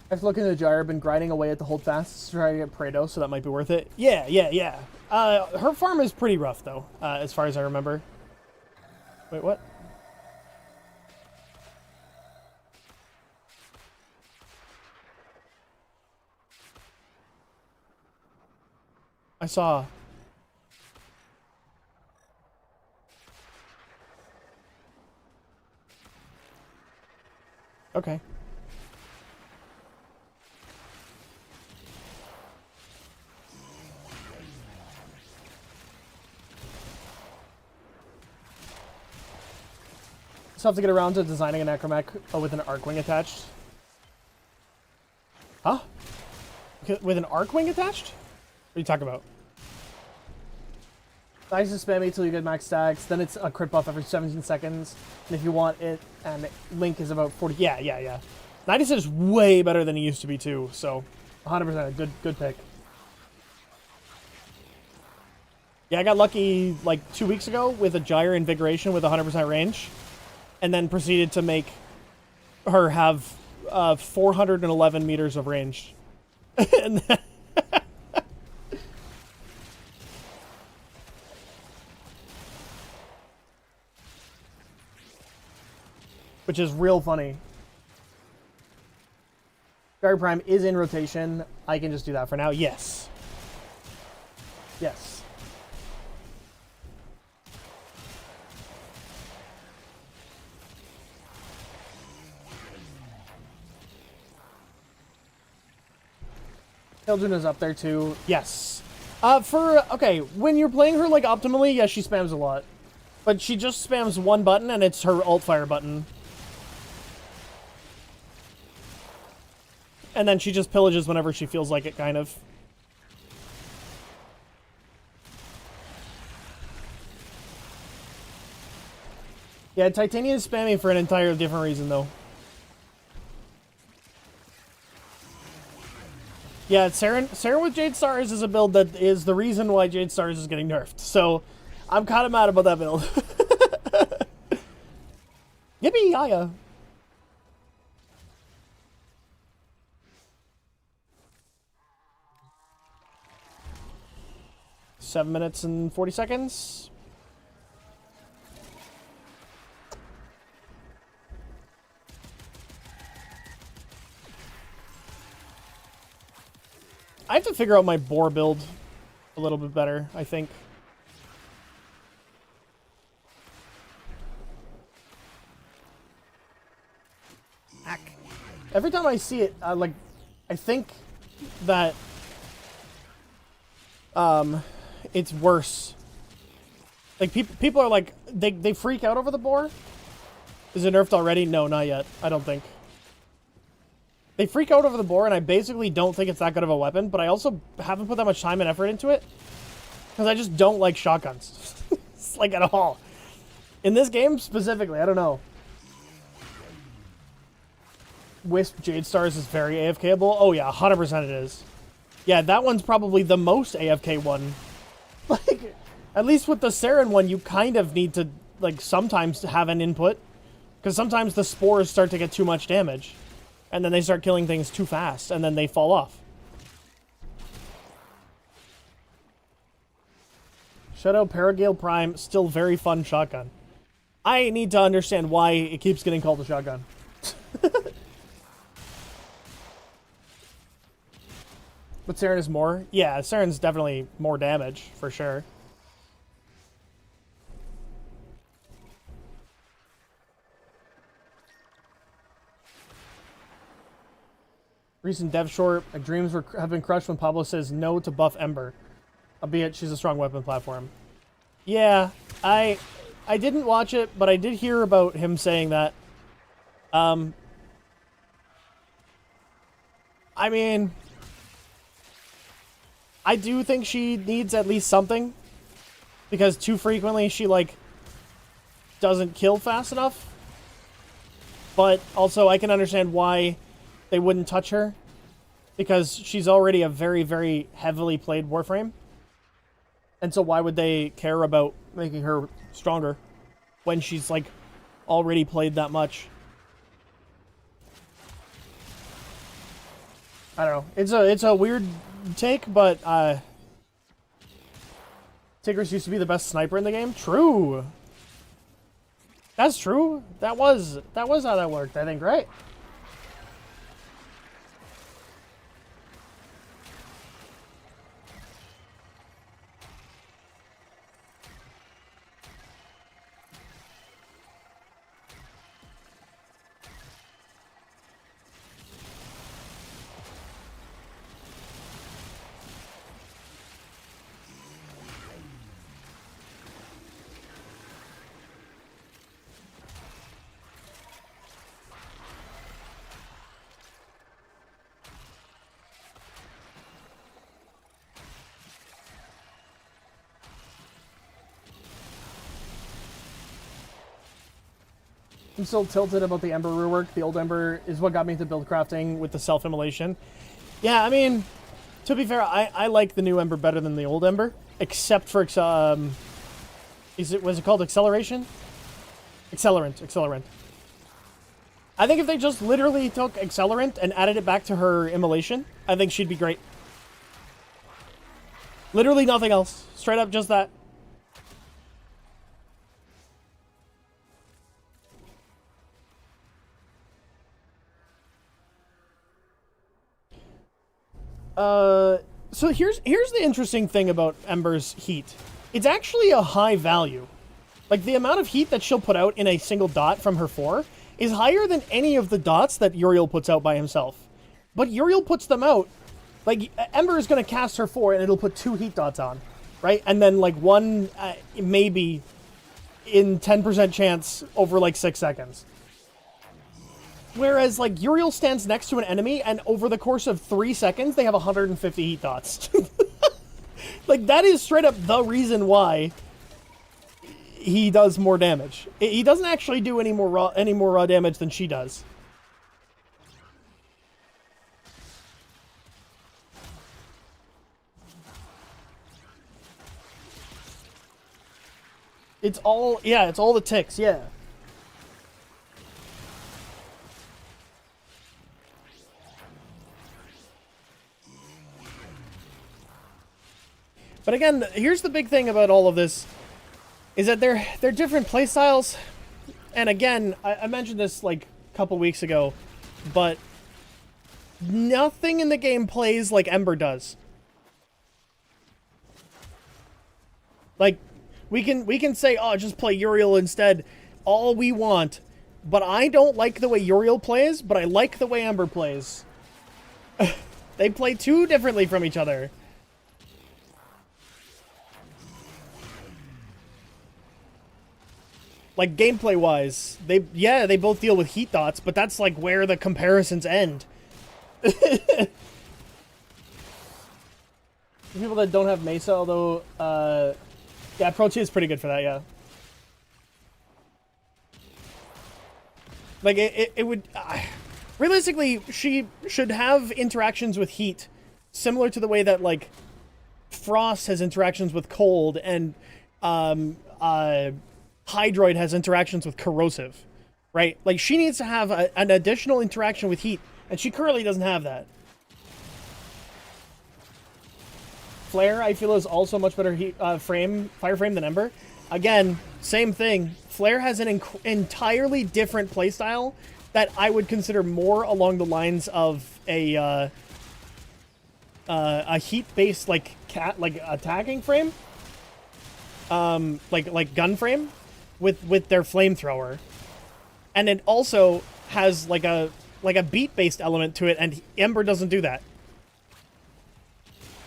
I've looked into Gyre, been grinding away at the holdfasts to try to get Prado, so that might be worth it. Yeah. Her farm is pretty rough, though, as far as I remember. Wait, what? I saw... Okay. Still have to get around to designing an Acromech with an Arcwing attached. Huh? With an Arcwing attached? What are you talking about? Nice to spam it till you get max stacks. Then it's a crit buff every 17 seconds. And if you want it, and Link is about 40. Yeah. 96 is way better than he used to be too. So, 100% a good pick. Yeah, I got lucky like 2 weeks ago with a Gyre Invigoration with 100% range, and then proceeded to make her have 411 meters of range. And then which is real funny. Gyre Prime is in rotation. I can just do that for now. Yes. Hilduna's up there too. Yes. Okay, when you're playing her like optimally, yes, she spams a lot. But she just spams one button and it's her alt fire button. And then she just pillages whenever she feels like it, kind of. Yeah, Titania is spamming for an entirely different reason, though. Yeah, Saren with Jade Stars is a build that is the reason why Jade Stars is getting nerfed. So, I'm kind of mad about that build. Yippee-yaya. Seven minutes and 40 seconds. I have to figure out my boar build a little bit better, I think. Every time I see it, I think that it's worse. Like people are like they freak out over the boar. Is it nerfed already? No, not yet. I don't think. They freak out over the boar, and I basically don't think it's that good of a weapon, but I also haven't put that much time and effort into it because I just don't like shotguns. It's like at all. In this game specifically, I don't know. Wisp Jade Stars is very AFKable. Oh yeah, 100% it is. Yeah, that one's probably the most AFK one. Like, at least with the Saren one, you kind of need to, like, sometimes have an input. Because sometimes the spores start to get too much damage. And then they start killing things too fast, and then they fall off. Shadow Paragale Prime, still very fun shotgun. I need to understand why it keeps getting called a shotgun. But Saren is more? Yeah, Saren's definitely more damage, for sure. Recent dev short, my dreams have been crushed when Pablo says no to buff Ember. Albeit she's a strong weapon platform. Yeah, I didn't watch it, but I did hear about him saying that. I mean, I do think she needs at least something. Because too frequently she, like, doesn't kill fast enough. But also I can understand why they wouldn't touch her. Because she's already a very, very heavily played Warframe. And so why would they care about making her stronger when she's, like, already played that much? I don't know. It's a weird take, but Tigris used to be the best sniper in the game. True. That's true. That was how that worked, I think, right? I'm still tilted about the Ember rework. The old Ember is what got me into build crafting with the self-immolation. Yeah, I mean, to be fair, I like the new Ember better than the old Ember, except for was it called acceleration? Accelerant. I think if they just literally took accelerant and added it back to her immolation, I think she'd be great. Literally nothing else. Straight up just that. So here's the interesting thing about Ember's heat. It's actually a high value. Like, the amount of heat that she'll put out in a single dot from her 4 is higher than any of the dots that Uriel puts out by himself. But Uriel puts them out. Like, Ember is going to cast her 4 and it'll put 2 heat dots on, right? And then, like, one maybe in 10% chance over, like, 6 seconds. Whereas, like, Uriel stands next to an enemy, and over the course of 3 seconds, they have 150 heat dots. Like, that is straight up the reason why he does more damage. He doesn't actually do any more raw damage than she does. It's all the ticks, yeah. But again, here's the big thing about all of this, is that they're different playstyles. And again, I mentioned this like a couple weeks ago, but Nothing in the game plays like Ember does. Like, we can say, oh, just play Uriel instead, all we want. But I don't like the way Uriel plays, but I like the way Ember plays. They play too differently from each other. Like, gameplay-wise, they both deal with heat dots, but that's, like, where the comparisons end. People that don't have Mesa, although, yeah, Protea is pretty good for that, yeah. Like, it would... realistically, she should have interactions with heat, similar to the way that, like, Frost has interactions with cold, and, Hydroid has interactions with corrosive, right? Like, she needs to have an additional interaction with heat, and she currently doesn't have that. Flare, I feel, is also much better fire frame than Ember. Again, same thing. Flare has an entirely different playstyle that I would consider more along the lines of a heat-based, like attacking frame, like gun frame, with their flamethrower, and it also has like a beat-based element to it, and Ember doesn't do that.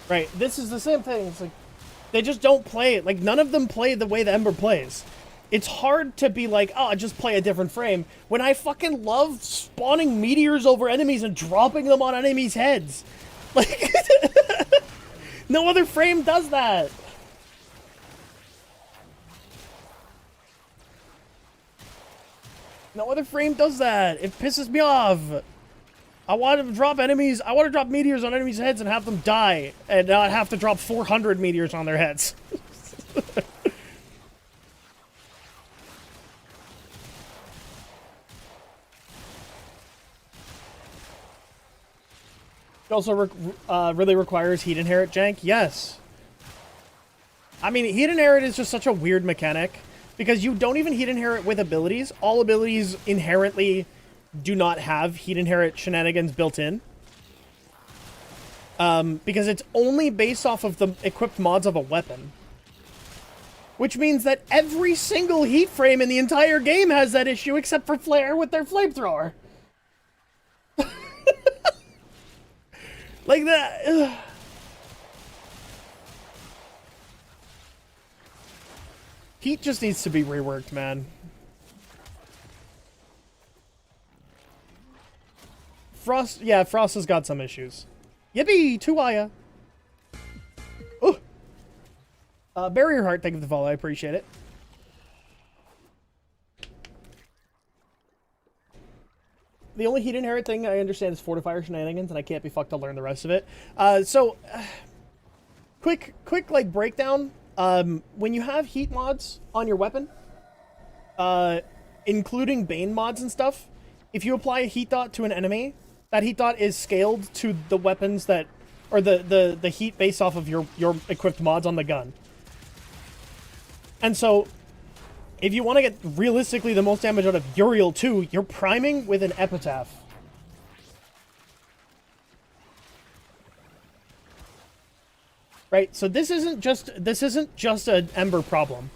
Right, this is the same thing. It's like, they just don't play it. Like, none of them play the way the Ember plays. It's hard to be like, oh, just play a different frame, when I fucking love spawning meteors over enemies and dropping them on enemies' heads. Like, no other frame does that. No other frame does that. It pisses me off. I want to drop enemies. I want to drop meteors on enemies' heads and have them die, and not have to drop 400 meteors on their heads. It also really requires heat inherit jank. Yes. I mean, heat inherit is just such a weird mechanic, because you don't even heat inherit with abilities. All abilities inherently do not have heat inherit shenanigans built in. Because it's only based off of the equipped mods of a weapon. Which means that every single heat frame in the entire game has that issue, except for Flare with their flamethrower. Like that. Ugh. Heat just needs to be reworked, man. Frost, yeah, Frost has got some issues. Yippee, Tuaya. Oh. Barrier Heart, thank you for the follow, I appreciate it. The only heat inherit thing I understand is fortifier shenanigans, and I can't be fucked to learn the rest of it. Quick, like, breakdown. When you have heat mods on your weapon, including Bane mods and stuff, if you apply a heat dot to an enemy, that heat dot is scaled to the weapons that, or the heat based off of your equipped mods on the gun. And so, if you want to get realistically the most damage out of Uriel 2, you're priming with an Epitaph. Right, so this isn't just an Ember problem.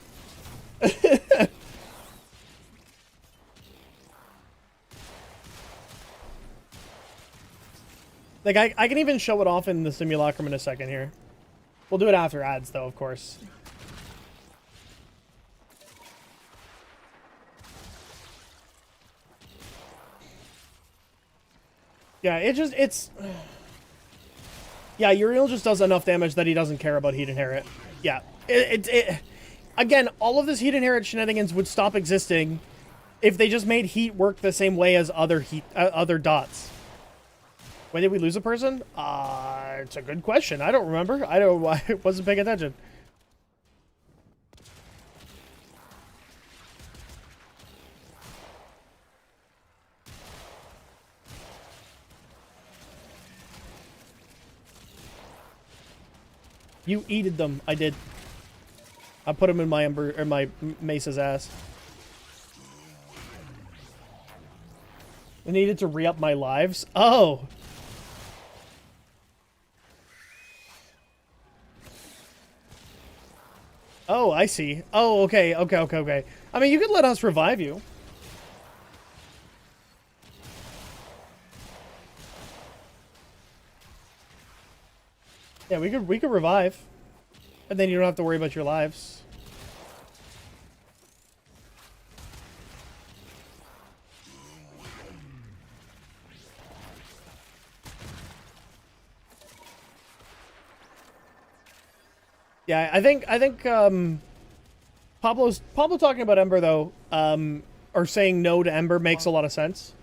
Like, I can even show it off in the simulacrum in a second here. We'll do it after ads, though, of course. Yeah, it's... Yeah, Uriel just does enough damage that he doesn't care about heat inherit. Yeah, again, all of this heat inherit shenanigans would stop existing if they just made heat work the same way as other dots. When did we lose a person? It's a good question. I don't remember. I wasn't paying attention. You eated them. I did. I put them in my my Mesa's ass. I needed to re-up my lives. Oh. Oh, I see. Oh, okay, okay, okay, okay. I mean, you could let us revive you. Yeah, we could revive. And then you don't have to worry about your lives. Yeah, I think Pablo talking about Ember though, or saying no to Ember makes a lot of sense.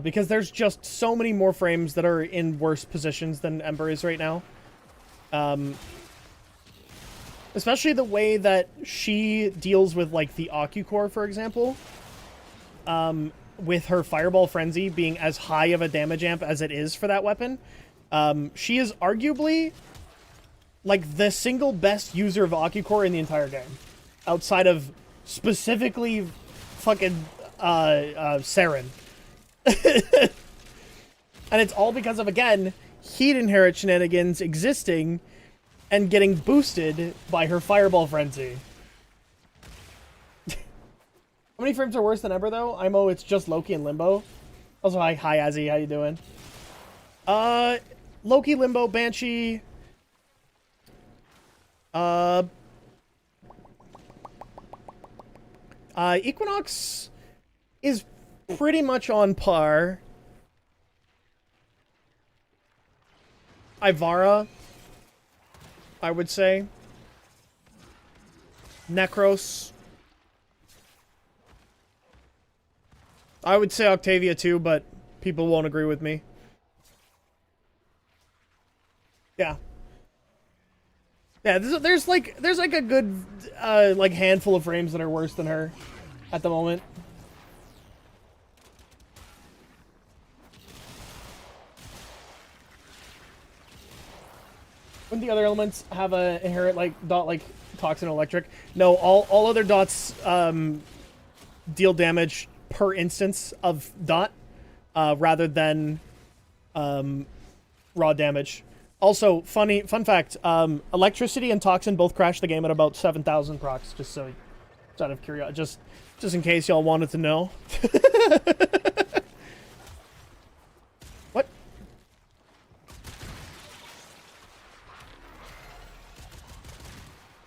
Because there's just so many more frames that are in worse positions than Ember is right now. Especially the way that she deals with, like, the Ocucore, for example. With her Fireball Frenzy being as high of a damage amp as it is for that weapon. She is arguably, like, the single best user of Ocucore in the entire game. Outside of, specifically, fucking, Saren. And it's all because of, again, Heat Inherit shenanigans existing and getting boosted by her Fireball Frenzy. How many frames are worse than Ember, though? IMO, it's just Loki and Limbo. Also, hi, Azzy, how you doing? Loki, Limbo, Banshee... Equinox is pretty much on par. Ivara, I would say. Necros. I would say Octavia too, but people won't agree with me. Yeah. Yeah, there's like a good like handful of frames that are worse than her at the moment. Wouldn't the other elements have a inherent like dot like toxin electric? No, all other dots deal damage per instance of dot rather than raw damage. Also, fun fact, electricity and toxin both crash the game at about 7,000 procs, just out of curiosity, just in case y'all wanted to know. What?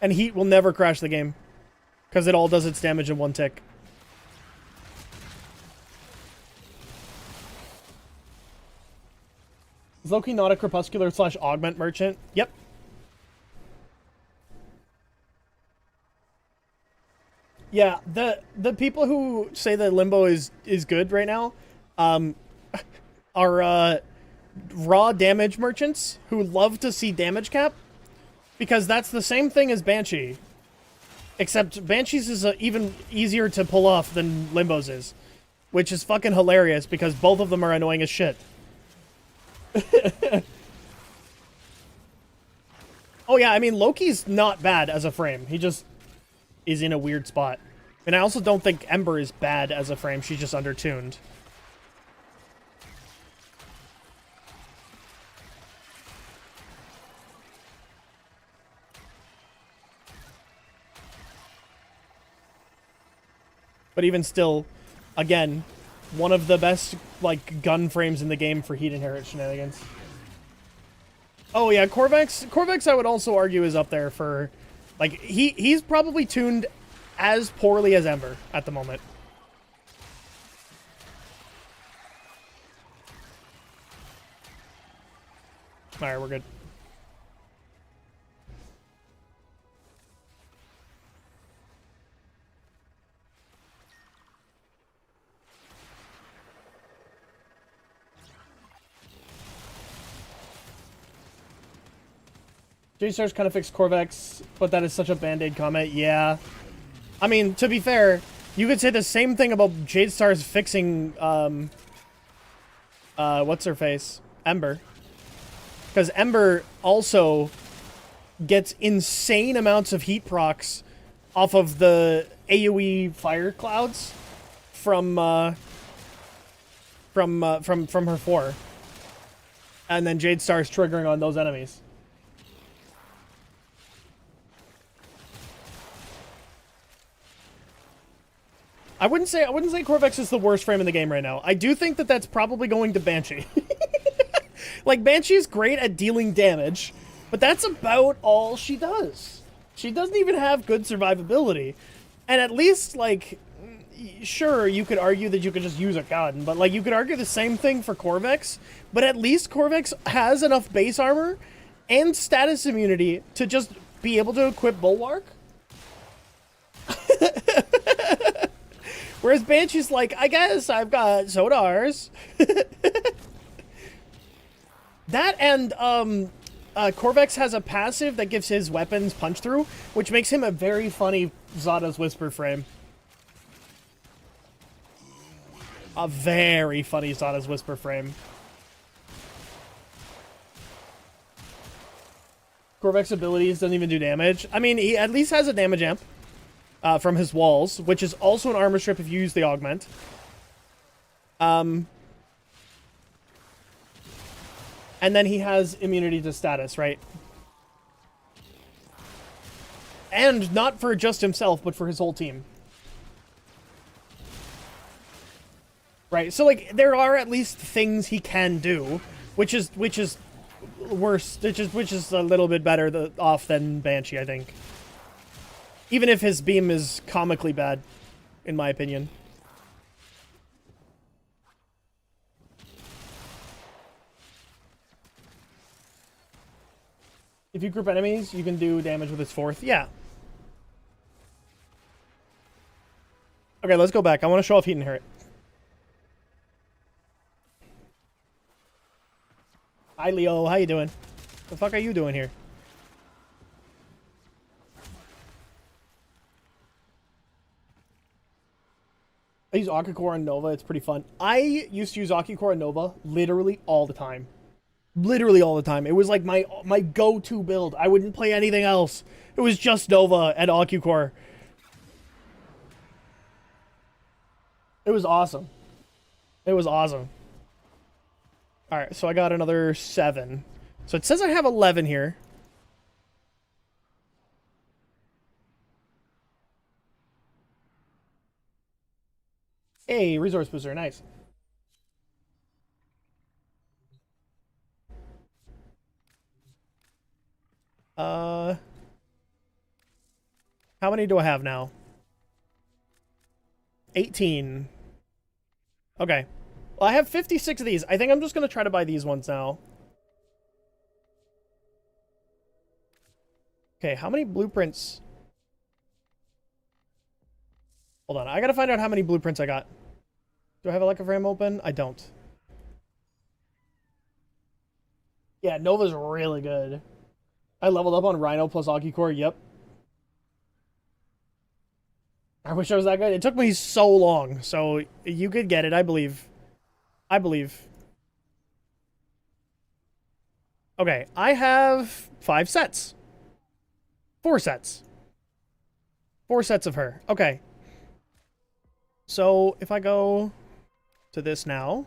And heat will never crash the game, because it all does its damage in one tick. Is Loki not a crepuscular / augment merchant? Yep. Yeah, the people who say that Limbo is good right now, are raw damage merchants who love to see damage cap, because that's the same thing as Banshee, except Banshee's is even easier to pull off than Limbo's is, which is fucking hilarious because both of them are annoying as shit. Oh yeah, I mean, Loki's not bad as a frame. He just is in a weird spot. And I also don't think Ember is bad as a frame. She's just undertuned. But even still, again, one of the best, like, gun frames in the game for Heat Inherit shenanigans. Oh yeah, Corvex I would also argue is up there for, like, he's probably tuned as poorly as Ember at the moment. Alright, we're good. J-Stars kind of fixed Corvex, but that is such a band-aid comment. Yeah. I mean, to be fair, you could say the same thing about Jadestar's fixing, what's-her-face? Ember. Because Ember also gets insane amounts of heat procs off of the AoE fire clouds from her 4. And then Jadestar's triggering on those enemies. I wouldn't say Corvex is the worst frame in the game right now. I do think that that's probably going to Banshee. Like, Banshee is great at dealing damage, but that's about all she does. She doesn't even have good survivability. And at least, like, sure, you could argue that you could just use a gun, but, like, you could argue the same thing for Corvex, but at least Corvex has enough base armor and status immunity to just be able to equip Bulwark. Whereas Banshee's like, I guess I've got Sodars. That and, Corvex has a passive that gives his weapons punch through, which makes him a very funny Zada's Whisper frame. A very funny Zada's Whisper frame. Corvex abilities doesn't even do damage. I mean, he at least has a damage amp from his walls, which is also an armor strip if you use the augment. And then he has immunity to status, right? And not for just himself, but for his whole team. Right, so, like, there are at least things he can do, which is worse, which is a little bit better off than Banshee, I think. Even if his beam is comically bad, in my opinion. If you group enemies, you can do damage with its fourth. Yeah. Okay, let's go back. I want to show off Heat Inherit. Hi, Leo. How you doing? The fuck are you doing here? I use Akicore and Nova. It's pretty fun. I used to use Akicore and Nova literally all the time. Literally all the time. It was like my go-to build. I wouldn't play anything else. It was just Nova and Akicore. It was awesome. It was awesome. Alright, so I got another 7. So it says I have 11 here. Hey, resource booster, nice. How many do I have now? 18. Okay. Well, I have 56 of these. I think I'm just going to try to buy these ones now. Okay, how many blueprints? Hold on, I gotta find out how many blueprints I got. Do I have a Leica frame open? I don't. Yeah, Nova's really good. I leveled up on Rhino plus Akicore, yep. I wish I was that good. It took me so long, so you could get it, I believe. I believe. Okay, I have 5 sets. 4 sets. 4 sets of her. Okay. So, if I go to this now.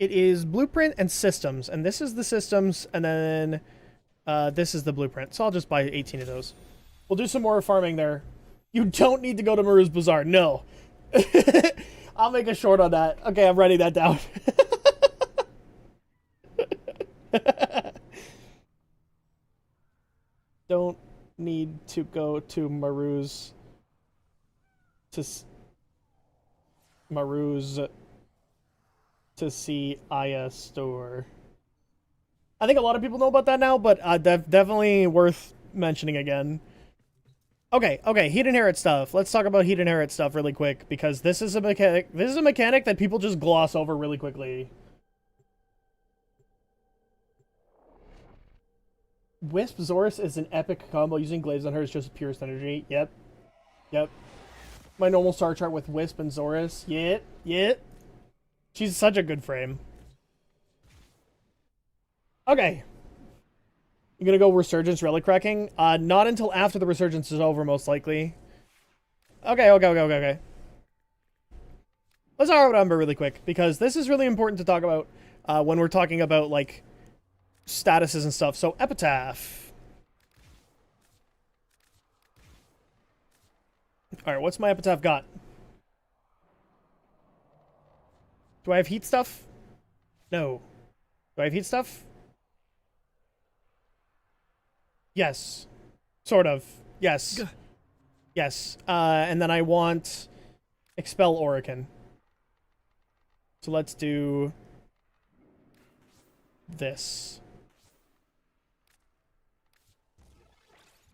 It is blueprint and systems. And this is the systems, and then this is the blueprint. So I'll just buy 18 of those. We'll do some more farming there. You don't need to go to Maru's Bazaar. No. I'll make a short on that. Okay, I'm writing that down. Don't need to go to Maru's to see Aya store. I think a lot of people know about that now, but definitely worth mentioning again. Okay, Heat Inherit stuff. Let's talk about Heat Inherit stuff really quick, because this is a mechanic. This is a mechanic that people just gloss over really quickly. Wisp Zorus is an epic combo. Using Glaives on her is just purest energy. Yep. My normal star chart with Wisp and Zorus. Yep. She's such a good frame. Okay. You gonna go Resurgence Relic Cracking? Not until after the Resurgence is over, most likely. Okay. Let's talk about Ember really quick, because this is really important to talk about when we're talking about, like, statuses and stuff. So, Epitaph. Alright, what's my epitaph got? Do I have heat stuff? No. Do I have heat stuff? Yes. Sort of. Yes. Yes. And then I want Expel Orokin. So let's do this.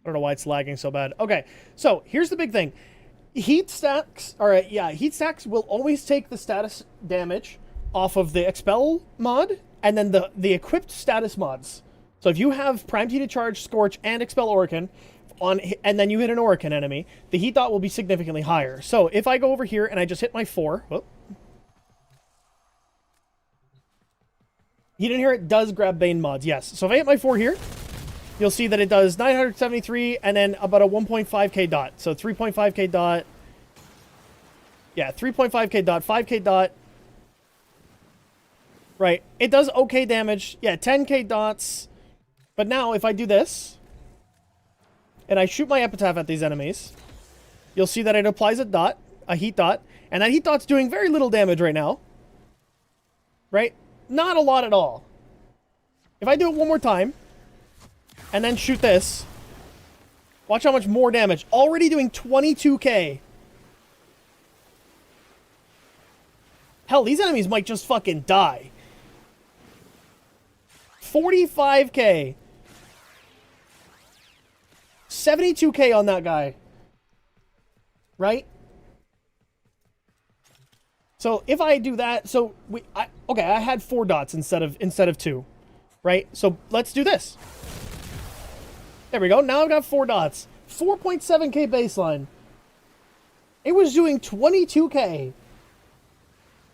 I don't know why it's lagging so bad. Okay, so here's the big thing. Heat stacks, alright, yeah, heat stacks will always take the status damage off of the Expel mod, and then the equipped status mods. So if you have Primed Heated Charge, Scorch, and Expel Orokin, and then you hit an Orokin enemy, the heat dot will be significantly higher. So if I go over here and I just hit my 4, whoop, you didn't hear it does grab Bane mods, yes. So if I hit my 4 here, you'll see that it does 973 and then about a 1.5k dot. So 3.5k dot. Yeah, 3.5k dot, 5k dot. Right. It does okay damage. Yeah, 10k dots. But now if I do this and I shoot my epitaph at these enemies, you'll see that it applies a dot, a heat dot, and that heat dot's doing very little damage right now. Right? Not a lot at all. If I do it one more time, and then shoot this, watch how much more damage. Already doing 22k. Hell, these enemies might just fucking die. 45k. 72k on that guy. Right? So if I do that, so okay, I had 4 dots instead of 2. Right? So let's do this. There we go. Now I've got 4 dots. 4.7k baseline. It was doing 22k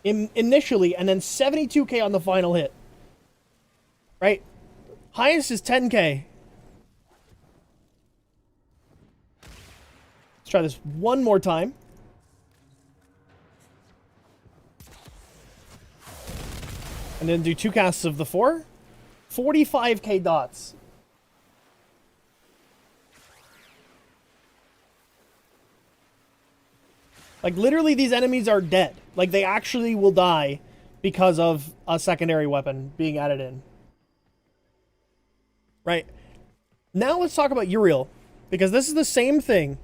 initially, and then 72k on the final hit. Right? Highest is 10k. Let's try this one more time. And then do 2 casts of the 4. 45k dots. Like, literally, these enemies are dead. Like, they actually will die because of a secondary weapon being added in. Right? Now let's talk about Uriel. Because this is the same thing.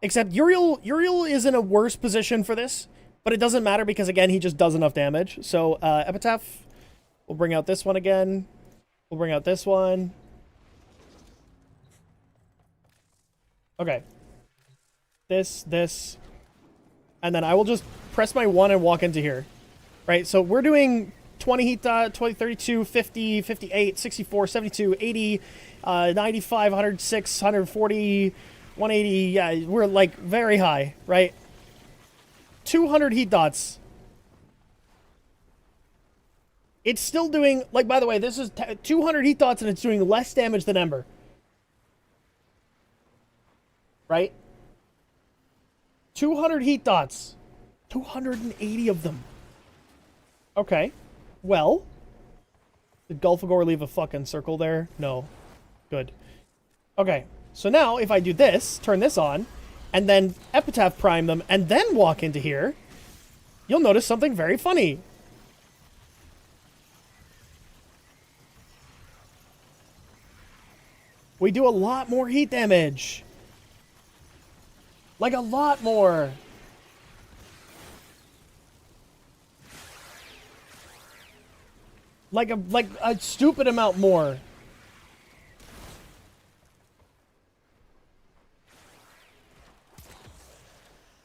Except Uriel is in a worse position for this. But it doesn't matter because, again, he just does enough damage. So, Epitaph, we'll bring out this one again. We'll bring out this one. Okay. This, and then I will just press my 1 and walk into here. Right, so we're doing 20 heat dot, 20, 32, 50, 58, 64, 72, 80, 95, 106, 140, 180, yeah, we're like very high, right? 200 heat dots. It's still doing, like, by the way, this is 200 heat dots and it's doing less damage than Ember. Right? 200 heat dots. 280 of them. Okay. Well. Did Gulfagor leave a fucking circle there? No. Good. Okay. So now, if I do this, turn this on, and then Epitaph prime them, and then walk into here, you'll notice something very funny. We do a lot more heat damage. Like, a lot more. Like a stupid amount more.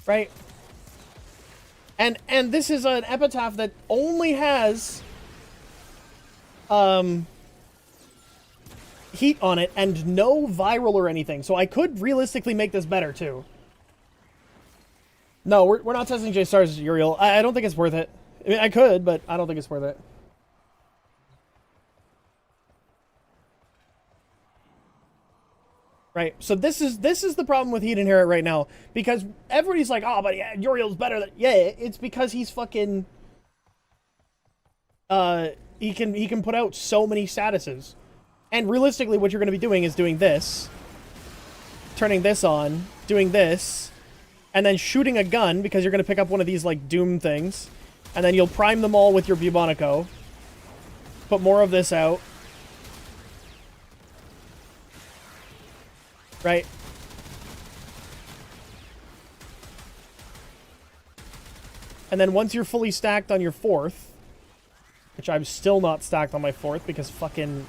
Right? And this is an epitaph that only has heat on it and no viral or anything. So I could realistically make this better too. No, we're not testing J-Stars Uriel. I don't think it's worth it. I mean, I could, but I don't think it's worth it. Right, so this is the problem with Heat Inherit right now, because everybody's like, oh, but yeah, Uriel's better than, yeah, it's because he's fucking, he can put out so many statuses, and realistically, what you're going to be doing is doing this, turning this on, doing this, and then shooting a gun, because you're going to pick up one of these, like, Doom things, and then you'll prime them all with your Bubonico. Put more of this out. Right? And then once you're fully stacked on your 4th, which I'm still not stacked on my 4th because fucking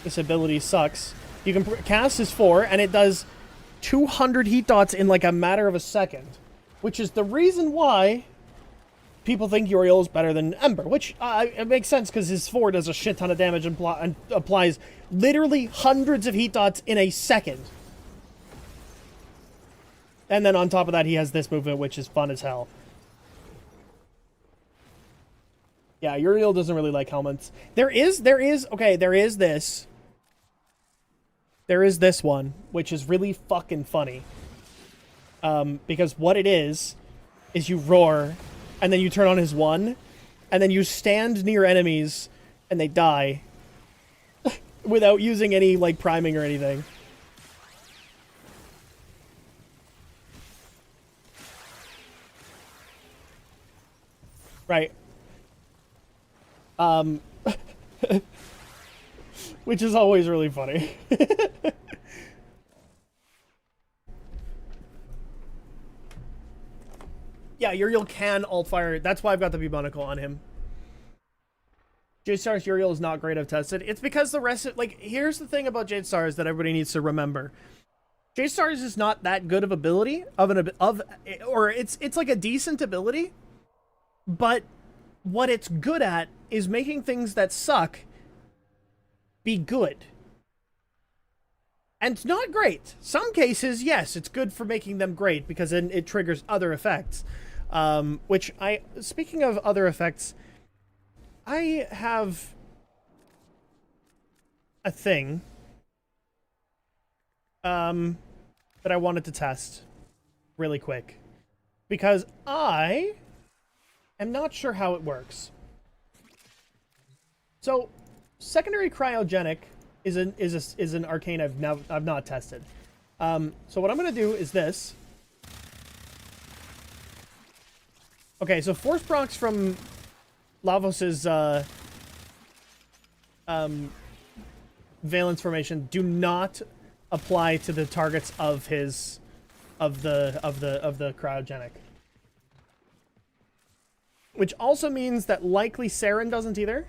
this ability sucks, you can cast his 4, and it does 200 heat dots in like a matter of a second, which is the reason why people think Uriel is better than Ember, which it makes sense because his 4 does a shit ton of damage and applies literally hundreds of heat dots in a second. And then on top of that, he has this movement, which is fun as hell. Yeah, Uriel doesn't really like helmets. There is this. There is this one, which is really fucking funny. Because what it is you roar, and then you turn on his 1, and then you stand near enemies, and they die. Without using any, like, priming or anything. Right. Which is always really funny. Yeah, Uriel can alt-fire. That's why I've got the Bubonicle on him. Jade Star's Uriel is not great, I've tested. It's because the rest of... Like, here's the thing about Jade Stars that everybody needs to remember. Jade Stars is not that good of ability. Or it's like a decent ability. But what it's good at is making things that suck be good. And not great. Some cases, yes, it's good for making them great because then it triggers other effects. Speaking of other effects, I have a thing that I wanted to test really quick because I am not sure how it works. So, secondary cryogenic is an arcane I've not tested. So what I'm gonna do is this. Okay, so force procs from Lavos's valence formation do not apply to the targets of his of the cryogenic. Which also means that likely Saren doesn't either.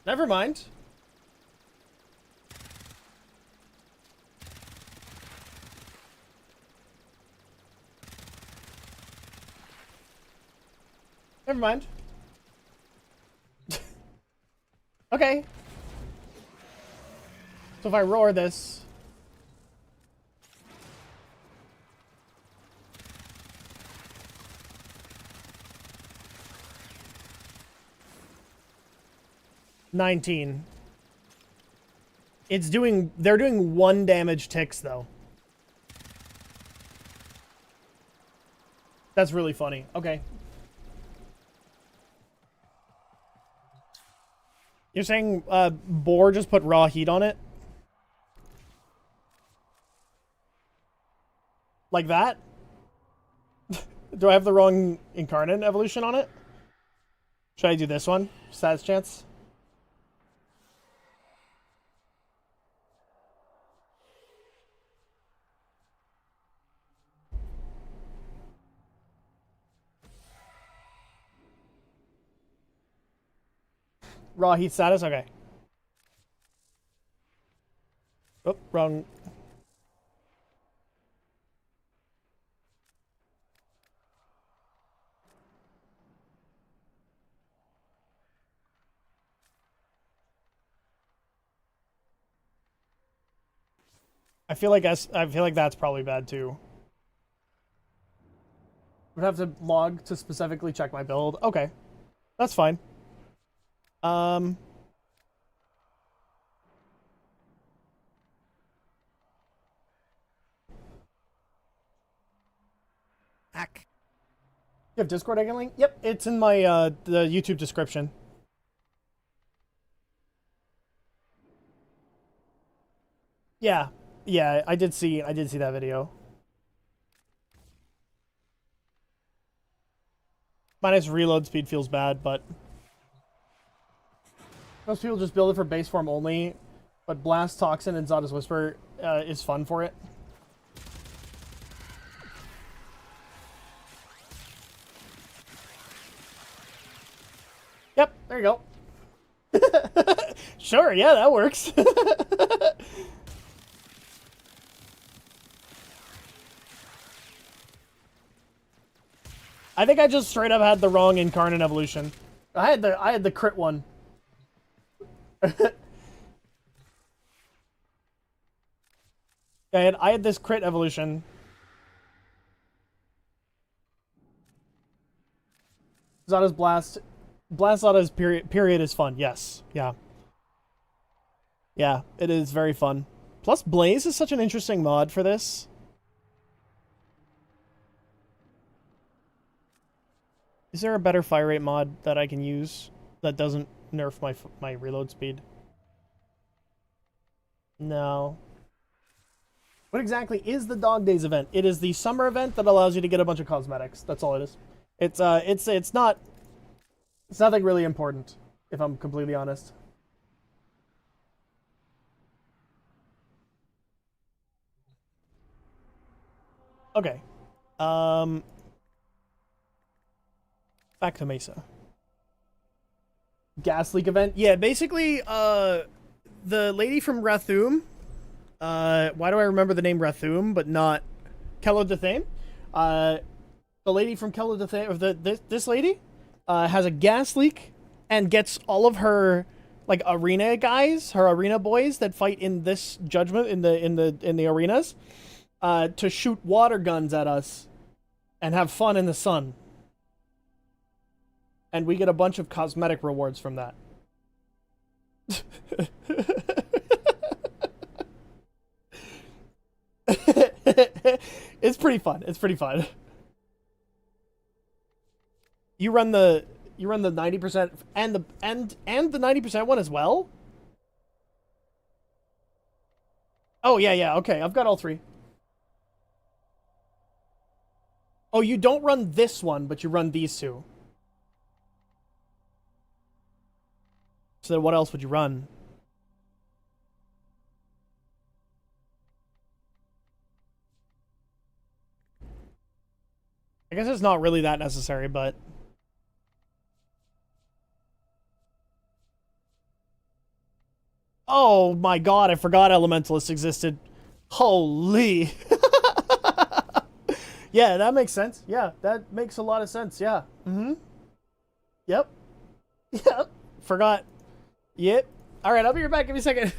Never mind. Never mind. Okay. So if I roar this... $19. It's doing... They're doing 1 damage ticks, though. That's really funny. Okay. You're saying Boar just put raw heat on it? Like that? Do I have the wrong incarnate evolution on it? Should I do this one? Stats chance? Raw heat status? Okay. Oh, wrong. I feel like that's probably bad too. Would have to log to specifically check my build. Okay. That's fine. Um, Hack. you have Discord I can link? Yep, it's in my the YouTube description. Yeah, yeah, I did see that video. Minus reload speed feels bad, but most people just build it for base form only. But Blast, Toxin, and Zada's Whisper is fun for it. Yep, there you go. Sure, yeah, that works. I think I just straight up had the wrong Incarnate evolution. I had the crit one. I had this crit evolution. Zada's Blast. Blast Zada's period is fun. Yes. Yeah. Yeah, it is very fun. Plus, Blaze is such an interesting mod for this. Is there a better fire rate mod that I can use that doesn't nerf my reload speed? No. What exactly is the Dog Days event? It is the summer event that allows you to get a bunch of cosmetics. That's all it is. It's not it's nothing really important, if I'm completely honest. Okay. Um Back to Mesa. Gas leak event. Yeah, basically the lady from Rathum, why do I remember the name Rathum but not Kellodathane? Uh the lady from Kellodathane, or this lady has a gas leak and gets all of her like arena guys, her arena boys that fight in this judgment in the arenas, to shoot water guns at us and have fun in the sun. And we get a bunch of cosmetic rewards from that. It's pretty fun. It's pretty fun. You run the 90% and the 90% one as well? Oh yeah, yeah, okay. I've got all three. Oh, you don't run this one, but you run these two. So then what else would you run? I guess it's not really that necessary, but oh my god, I forgot Elementalist existed. Holy. Yeah, that makes sense. Yeah, that makes a lot of sense. Yeah. Mm-hmm. Yep. Yep. Forgot. Yep. All right, I'll be right back. Give me a second.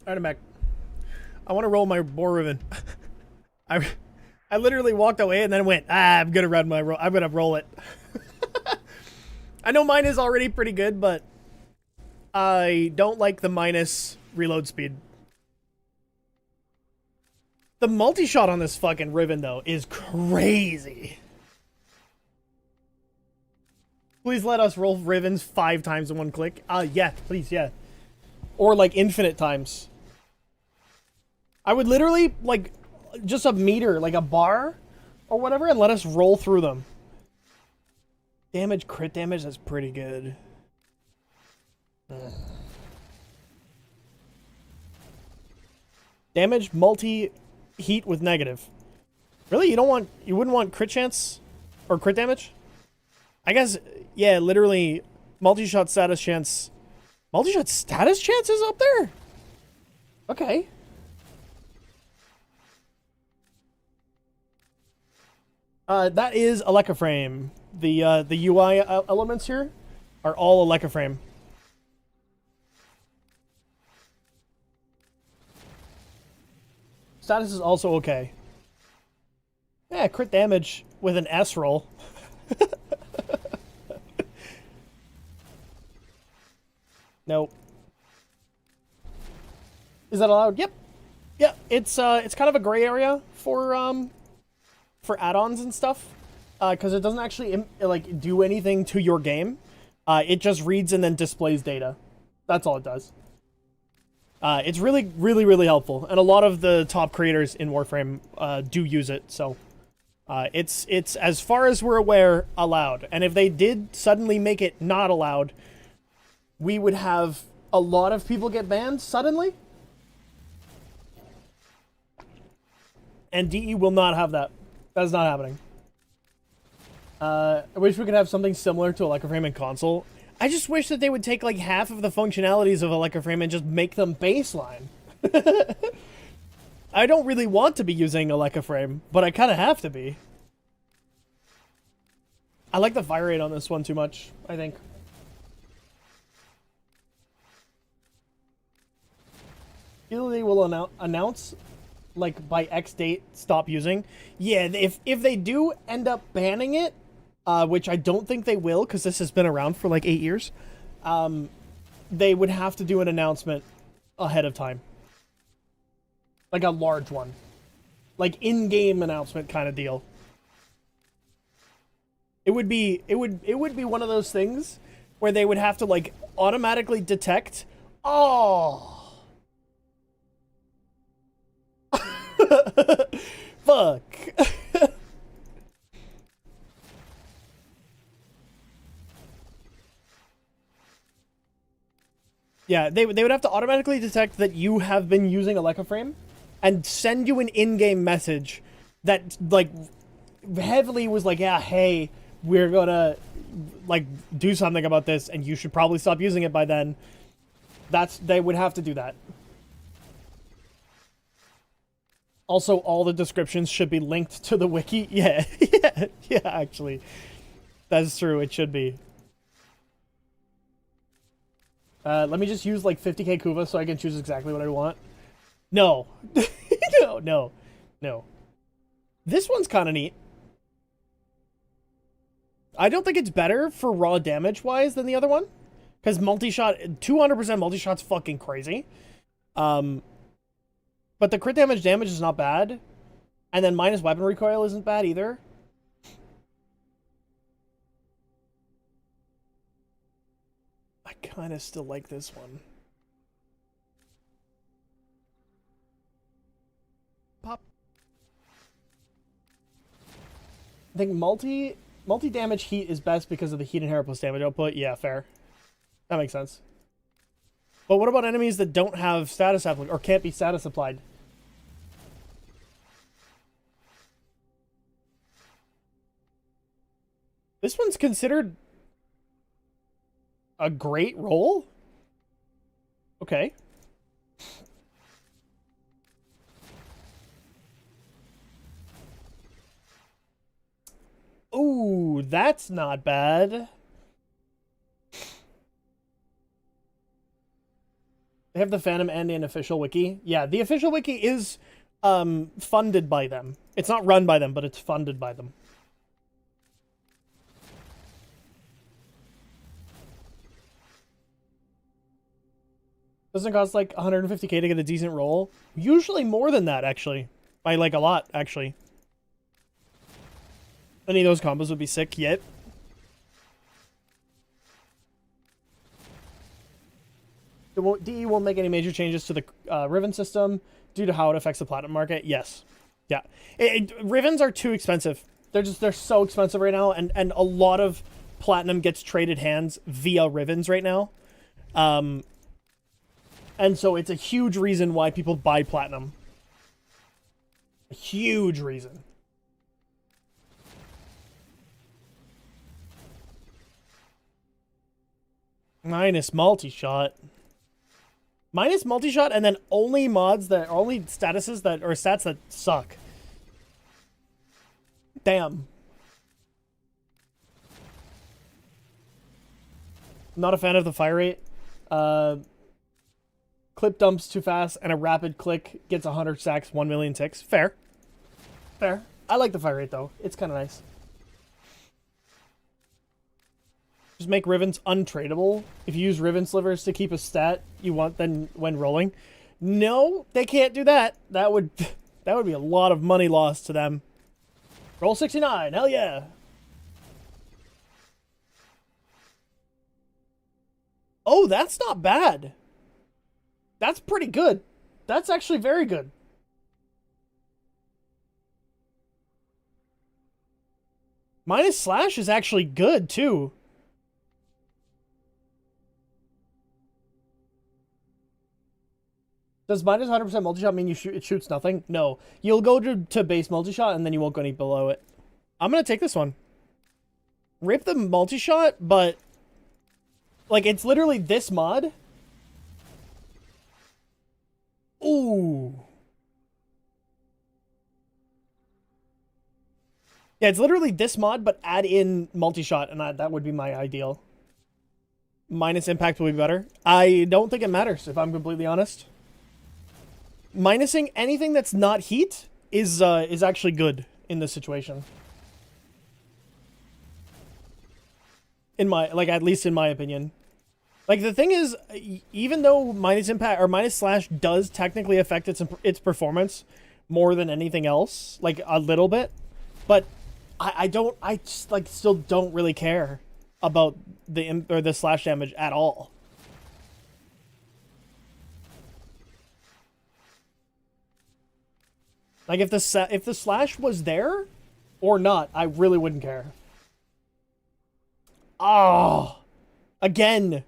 Alright, I'm back. I want to roll my boar ribbon. I literally walked away and then went, I'm gonna run my roll. I'm gonna roll it. I know mine is already pretty good, but I don't like the minus reload speed. The multi-shot on this fucking ribbon, though, is crazy. Please let us roll ribbons 5 times in one click. Yeah, please, yeah. Or, like, infinite times. I would literally, like, just a meter, like a bar or whatever, and let us roll through them. Damage, crit damage, that's pretty good. Damage, multi-heat with negative. Really? You wouldn't want crit chance? Or crit damage? I guess, yeah, literally, multi-shot status chance. Multi-shot status chance is up there? Okay. That is Electroframe. The UI elements here are all Electroframe. Status is also okay. Yeah, crit damage with an S roll. Nope. Is that allowed? Yep. Yeah, it's kind of a gray area for add-ons and stuff, because it doesn't actually like do anything to your game. It just reads and then displays data. That's all it does. It's really, really, really helpful, and a lot of the top creators in Warframe do use it. So it's as far as we're aware allowed. And if they did suddenly make it not allowed, we would have a lot of people get banned suddenly. And DE will not have that. That's not happening. I wish we could have something similar to Electroframe in console. I just wish that they would take like half of the functionalities of Electroframe and just make them baseline. I don't really want to be using Electroframe, but I kind of have to be. I like the fire rate on this one too much, I think. Either they will announce, like, by X date, stop using. Yeah, if they do end up banning it, which I don't think they will, because this has been around for, like, 8 years, they would have to do an announcement ahead of time. Like a large one. Like, in-game announcement kind of deal. It would be one of those things where they would have to, like, automatically detect, oh... Fuck. Yeah, they would have to automatically detect that you have been using Electroframe and send you an in-game message that, like, heavily was like, yeah, hey, we're gonna, like, do something about this and you should probably stop using it by then. They would have to do that. Also, all the descriptions should be linked to the wiki. Yeah, yeah, actually. That's true, it should be. Let me just use, like, 50k Kuva so I can choose exactly what I want. No. No. This one's kind of neat. I don't think it's better for raw damage-wise than the other one. Because multi-shot, 200% multi-shot's fucking crazy. But the crit damage is not bad. And then minus weapon recoil isn't bad either. I kind of still like this one. Pop. I think multi-damage heat is best because of the heat inherent plus damage output. Yeah, fair. That makes sense. But what about enemies that don't have status applied or can't be status applied? This one's considered a great roll? Okay. Ooh, that's not bad. They have the Phantom and an official wiki. Yeah, the official wiki is funded by them. It's not run by them, but it's funded by them. Doesn't it cost like 150k to get a decent roll? Usually more than that, actually. By like a lot, actually. Any of those combos would be sick yet. DE won't make any major changes to the Riven system due to how it affects the platinum market. Yes. Yeah. Rivens are too expensive. They're so expensive right now, and a lot of platinum gets traded hands via Rivens right now. And so it's a huge reason why people buy platinum. A huge reason. Minus multi-shot. Minus multi-shot, and then only mods that are only statuses that, or stats that suck. Damn. Not a fan of the fire rate. Clip dumps too fast, and a rapid click gets 100 stacks, 1 million ticks. Fair. Fair. I like the fire rate, though. It's kind of nice. Just make Rivens untradeable. If you use Riven slivers to keep a stat you want then when rolling. No, they can't do that. That would be a lot of money lost to them. Roll 69. Hell yeah. Oh, that's not bad. That's pretty good. That's actually very good. Minus slash is actually good, too. Does minus 100% multi-shot mean it shoots nothing? No. You'll go to base multi-shot, and then you won't go any below it. I'm going to take this one. Rip the multi-shot, but... like, it's literally this mod... Ooh. Yeah, it's literally this mod, but add in multi-shot, and that would be my ideal. Minus impact will be better. I don't think it matters, if I'm completely honest. Minusing anything that's not heat is actually good in this situation. At least in my opinion. Like, the thing is, even though minus impact or minus slash does technically affect its performance more than anything else, like a little bit, but I just like still don't really care about the slash damage at all. Like, if the slash was there or not, I really wouldn't care. Oh, again.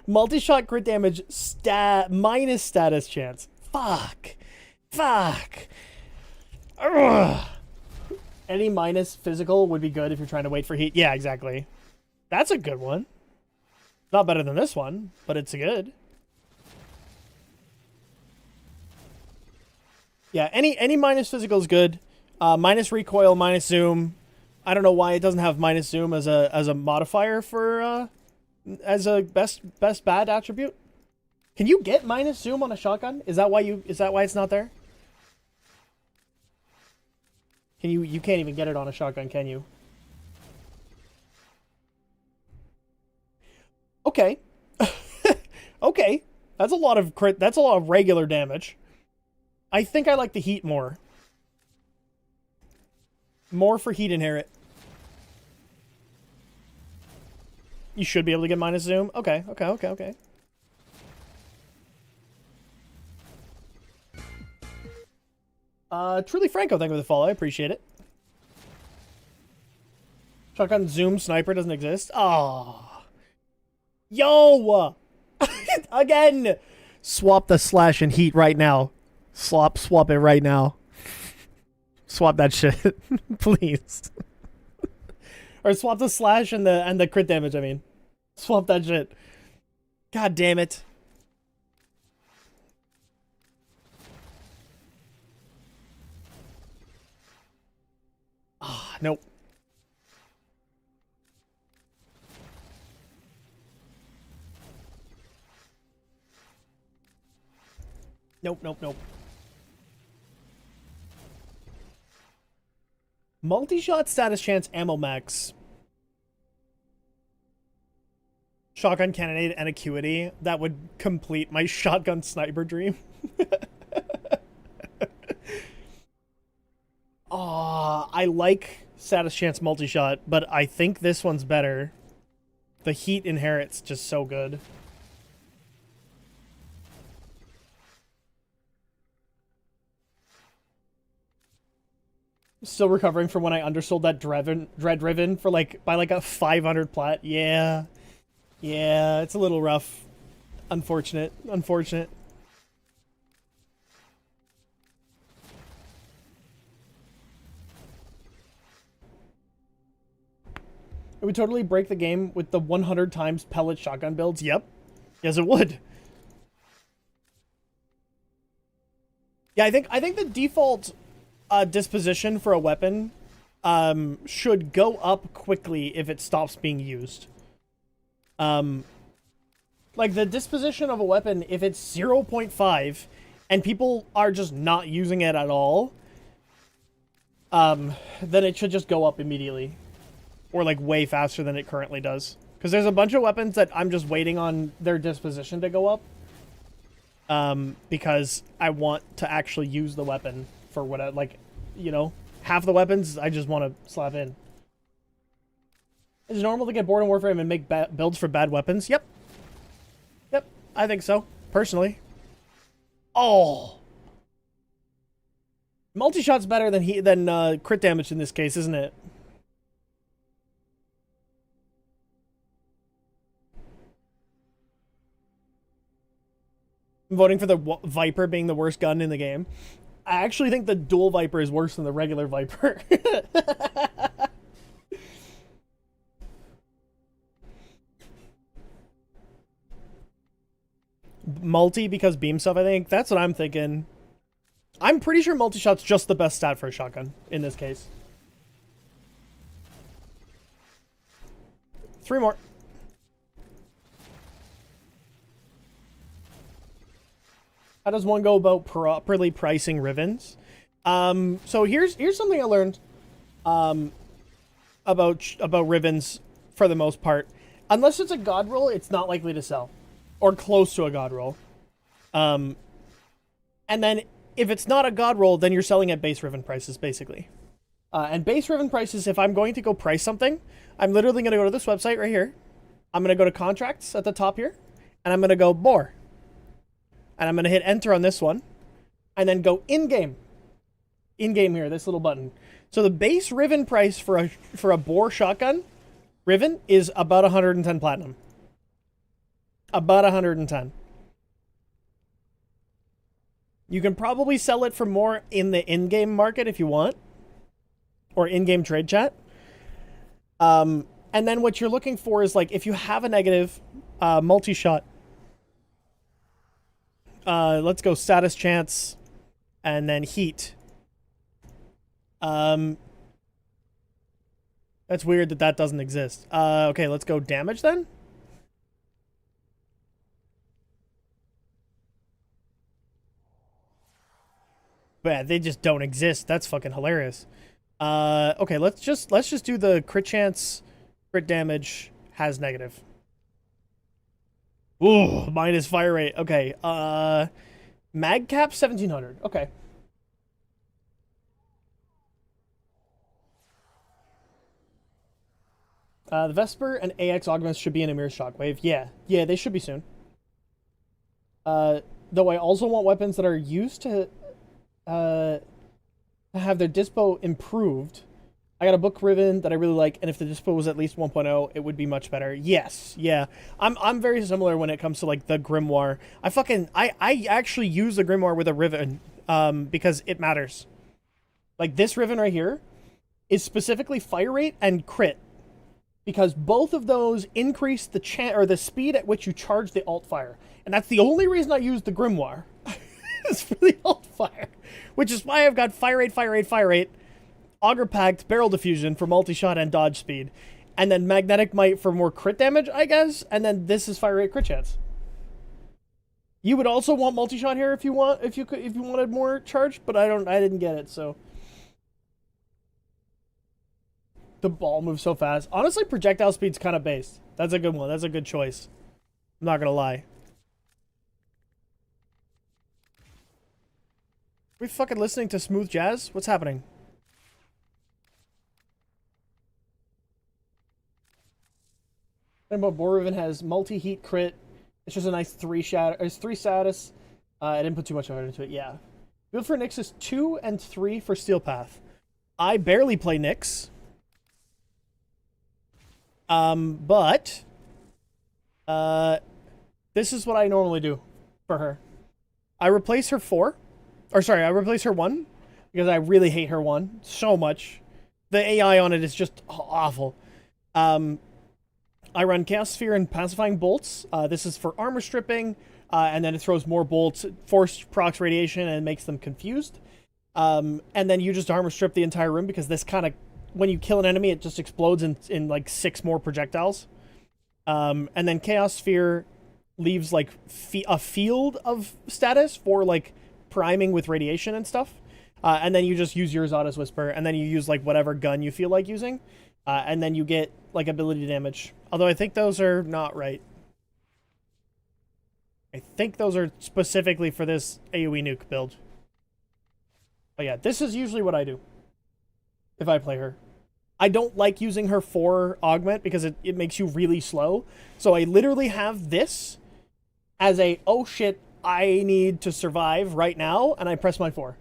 Multi-shot crit damage minus status chance. Fuck. Ugh. Any minus physical would be good if you're trying to wait for heat. Yeah, exactly. That's a good one. Not better than this one, but it's good. Yeah, any minus physical is good. Minus recoil, minus zoom. I don't know why it doesn't have minus zoom as a modifier for as a best bad attribute. Can you get minus zoom on a shotgun? Is that why it's not there? You can't even get it on a shotgun, can you? Okay. Okay. That's a lot of crit. That's a lot of regular damage. I think I like the heat more. More for heat inherit. You should be able to get minus zoom. Okay. Truly Franco, thank you for the follow. I appreciate it. Shotgun zoom sniper doesn't exist. Ah, yo, again. Swap the slash and heat right now. Swap it right now. Swap that shit, please. Or swap the slash and the crit damage. I mean, swap that shit. God damn it. Ah, nope. Nope, nope, nope. Multi-shot status chance ammo max. Shotgun cannonade and acuity. That would complete my shotgun sniper dream. I like status chance multi-shot, but I think this one's better. The heat inherit's just so good. Still recovering from when I undersold that Dread Riven for by a 500 plat. Yeah. Yeah, it's a little rough. Unfortunate. Unfortunate. It would totally break the game with the 100 times pellet shotgun builds. Yep. Yes, it would. Yeah, I think the default disposition for a weapon should go up quickly if it stops being used. Like the disposition of a weapon, if it's 0.5 and people are just not using it at all, then it should just go up immediately. Or like way faster than it currently does. Because there's a bunch of weapons that I'm just waiting on their disposition to go up. Because I want to actually use the weapon for what I, like, you know, half the weapons I just want to slap in. Is it normal to get bored in Warframe and make builds for bad weapons? Yep. Yep, I think so, personally. Oh! Multi-shot's better than crit damage in this case, isn't it? I'm voting for the Viper being the worst gun in the game. I actually think the dual Viper is worse than the regular Viper. Multi because beam stuff, I think. That's what I'm thinking. I'm pretty sure multi-shot's just the best stat for a shotgun in this case. 3 more. How does one go about properly pricing Rivens? So here's something I learned about Rivens for the most part. Unless it's a god roll, it's not likely to sell. Or close to a god roll. And then if it's not a god roll, then you're selling at base Riven prices, basically. And base Riven prices, if I'm going to go price something, I'm literally going to go to this website right here. I'm going to go to contracts at the top here. And I'm going to go more. And I'm going to hit enter on this one. And then go in-game. In-game here, this little button. So the base Riven price for a bore shotgun, Riven, is about 110 platinum. About 110. You can probably sell it for more in the in-game market if you want. Or in-game trade chat. And then what you're looking for is, like, if you have a negative multi-shot, let's go status chance and then heat. That's weird that doesn't exist. Okay, let's go damage then. But they just don't exist. That's fucking hilarious. Okay, let's just do the crit chance, crit damage has negative. Ooh, minus fire rate. Okay. Mag cap 1700. Okay. The Vesper and AX augments should be in Emir's Shockwave. Yeah, they should be soon. Though I also want weapons that are used to have their dispo improved. I got a book Riven that I really like, and if the dispo was at least 1.0, it would be much better. Yes, yeah. I'm very similar when it comes to, like, the Grimoire. I actually use the Grimoire with a Riven, because it matters. Like, this Riven right here is specifically fire rate and crit, because both of those increase the speed at which you charge the alt fire. And that's the only reason I use the Grimoire. It's for the alt fire. Which is why I've got fire rate, fire rate, fire rate, Auger Pact, Barrel Diffusion for multi-shot and dodge speed. And then Magnetic Might for more crit damage, I guess. And then this is fire rate crit chance. You would also want multi-shot here if you wanted more charge, but I didn't get it, so. The ball moves so fast. Honestly, projectile speed's kind of based. That's a good one. That's a good choice. I'm not gonna lie. Are we fucking listening to smooth jazz? What's happening? Rainbow Borriven has multi-heat crit. It's just a nice 3 status. I didn't put too much effort into it. Yeah. Build for Nyx is 2 and 3 for Steel Path. I barely play Nyx. But this is what I normally do for her. I replace her 4. Or sorry, I replace her 1 because I really hate her 1 so much. The AI on it is just awful. I run Chaos Sphere and Pacifying Bolts. This is for armor stripping, and then it throws more bolts, force procs radiation, and makes them confused. And then you just armor strip the entire room because this kind of, when you kill an enemy, it just explodes in like 6 more projectiles. And then Chaos Sphere leaves like a field of status for like priming with radiation and stuff. And then you just use your Zada's Whisper, and then you use like whatever gun you feel like using. And then you get like ability damage. Although I think those are not right. I think those are specifically for this AoE nuke build. But yeah, this is usually what I do if I play her. I don't like using her for augment because it makes you really slow. So I literally have this as a, oh shit, I need to survive right now, and I press my 4.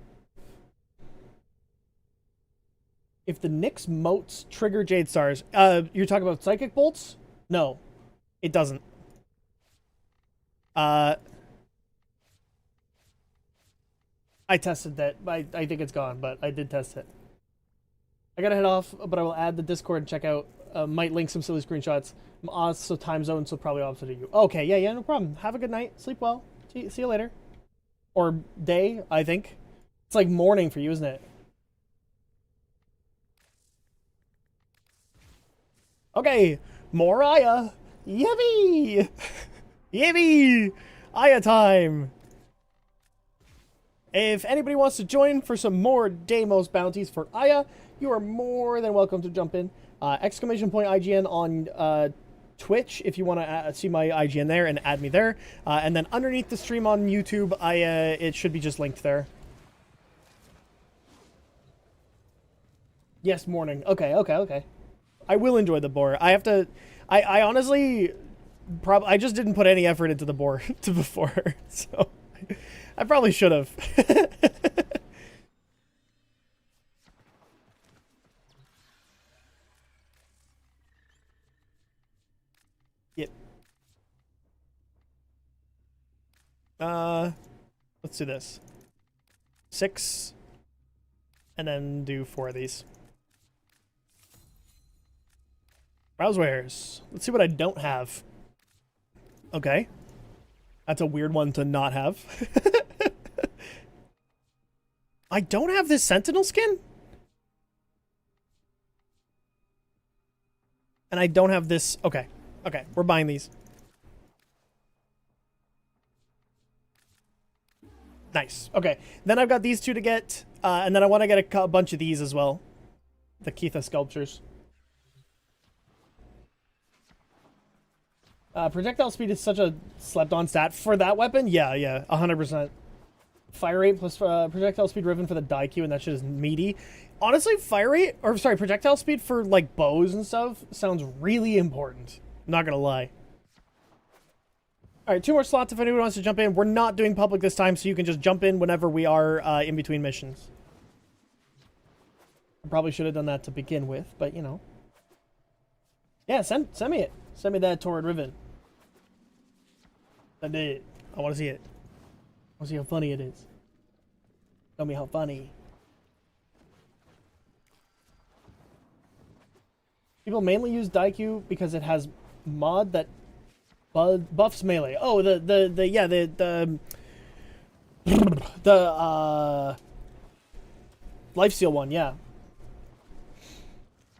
If the Nyx motes trigger Jade Stars, you're talking about Psychic Bolts? No, it doesn't. I tested that. I think it's gone, but I did test it. I gotta head off, but I will add the Discord and check out. Might link some silly screenshots. I'm also time zone, so probably opposite of you. Okay, yeah, no problem. Have a good night. Sleep well. See you later. Or day, I think. It's like morning for you, isn't it? Okay, more Aya. Yippee! Yippee! Aya time! If anybody wants to join for some more Deimos bounties for Aya, you are more than welcome to jump in. Exclamation point IGN on Twitch if you want to see my IGN there and add me there. And then underneath the stream on YouTube, it should be just linked there. Yes, morning. Okay. I will enjoy the boar. I have to... I honestly... I just didn't put any effort into the boar before, so... I probably should have. Yep. Let's do this. 6. And then do 4 of these. Browsewares. Let's see what I don't have. Okay. That's a weird one to not have. I don't have this Sentinel skin? And I don't have this... Okay, we're buying these. Nice. Okay, then I've got these 2 to get, and then I want to get a bunch of these as well. The Keitha sculptures. Projectile speed is such a slept-on stat for that weapon. Yeah, 100%. Fire rate plus projectile speed driven for the die queue, and that shit is meaty. Honestly, projectile speed for like bows and stuff sounds really important. I'm not gonna lie. All right, 2 more slots if anyone wants to jump in. We're not doing public this time, so you can just jump in whenever we are in between missions. I probably should have done that to begin with, but you know. Yeah, send me it. Send me that Torrid Riven. I did. I want to see it. I want to see how funny it is. Tell me how funny. People mainly use Daikyu because it has mod that buffs melee. Oh, the lifesteal one, yeah.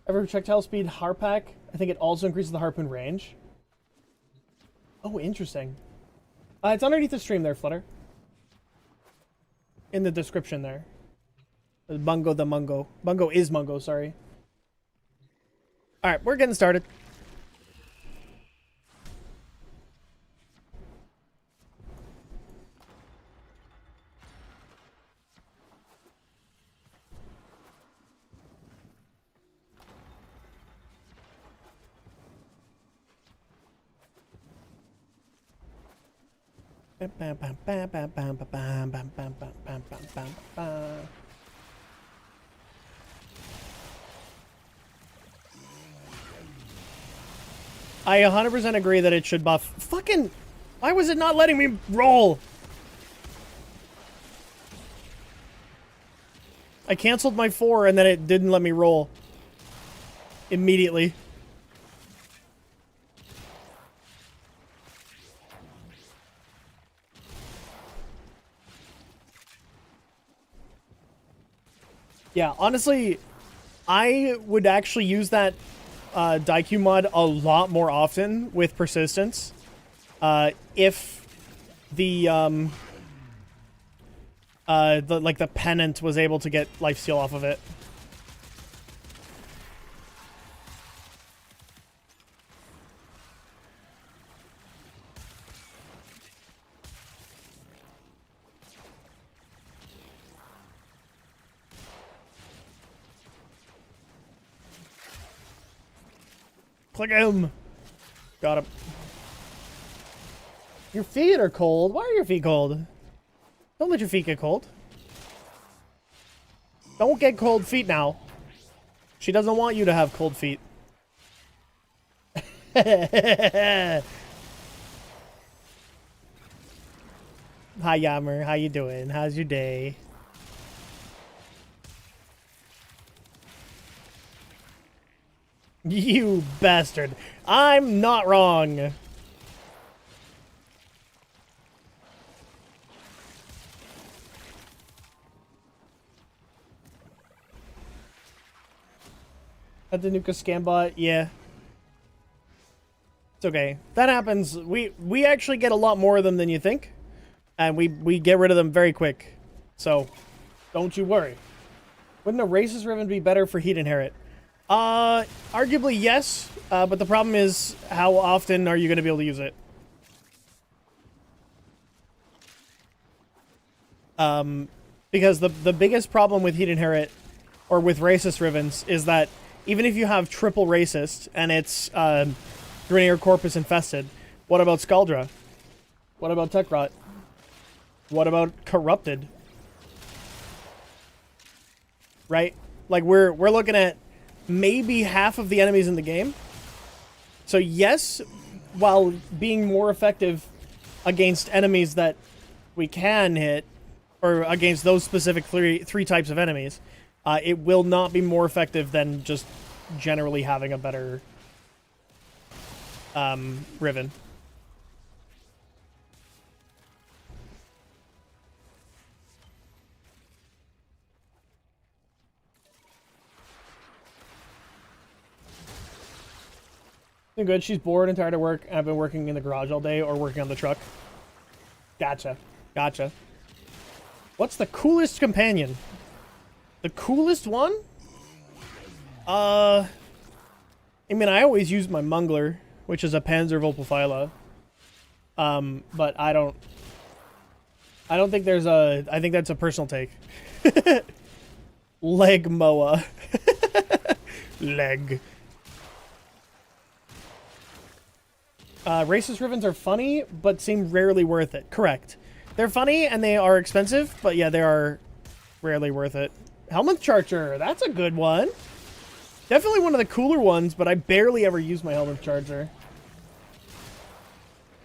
Every projectile speed harpack, I think it also increases the harpoon range. Oh, interesting. It's underneath the stream there, Flutter. In the description there. Bungo the Mungo. BungoIsMungo, sorry. Alright, we're getting started. I 100% agree that it should buff. Fucking, why was it not letting me roll? I canceled my 4 and then it didn't let me roll immediately. Yeah, honestly, I would actually use that Daikyu mod a lot more often with persistence. If the pennant was able to get lifesteal off of it. Click him! Got him. Your feet are cold. Why are your feet cold? Don't let your feet get cold. Don't get cold feet now. She doesn't want you to have cold feet. Hi, Yammer. How you doing? How's your day? You bastard. I'm not wrong. At the Nuka scam bot, yeah. It's okay. That happens. We actually get a lot more of them than you think. And we get rid of them very quick. So, don't you worry. Wouldn't a racist ribbon be better for Heat Inherit? Arguably yes, but the problem is how often are you going to be able to use it? Because the biggest problem with Heat Inherit, or with racist ribbons, is that even if you have triple racist and it's Grenier Corpus infested, what about Scaldra? What about Tech Rot? What about Corrupted? Right? Like we're looking at maybe half of the enemies in the game. So yes, while being more effective against enemies that we can hit, or against those specific three types of enemies, it will not be more effective than just generally having a better Riven. Good. She's bored and tired of work. I've been working in the garage all day or working on the truck. Gotcha. Gotcha. What's the coolest companion? The coolest one? I mean, I always use my Mungler, which is a Panzer Volpophyla. But I don't think there's a... I think that's a personal take. Leg Moa. Leg. Racist Rivens are funny, but seem rarely worth it. Correct. They're funny, and they are expensive, but yeah, they are rarely worth it. Helmet Charger, that's a good one. Definitely one of the cooler ones, but I barely ever use my Helmet Charger.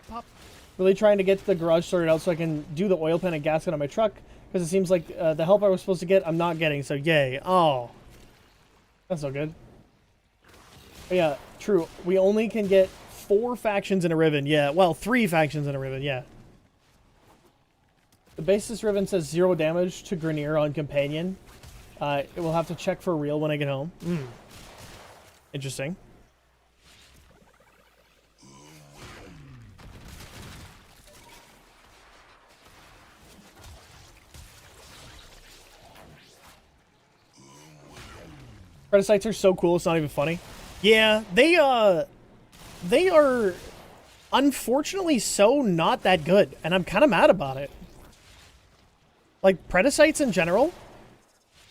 Pop. Really trying to get the garage sorted out so I can do the oil pan and gasket on my truck, because it seems like the help I was supposed to get, I'm not getting, so yay. Oh. That's so good. But yeah, true. We only can get 4 factions in a Riven, yeah. Well, 3 factions in a Riven, yeah. The basis Riven says 0 damage to Grenier on Companion. It will have to check for real when I get home. Interesting. Predicites are so cool, it's not even funny. Yeah, they are unfortunately so not that good, and I'm kind of mad about it. Like, Predicites in general,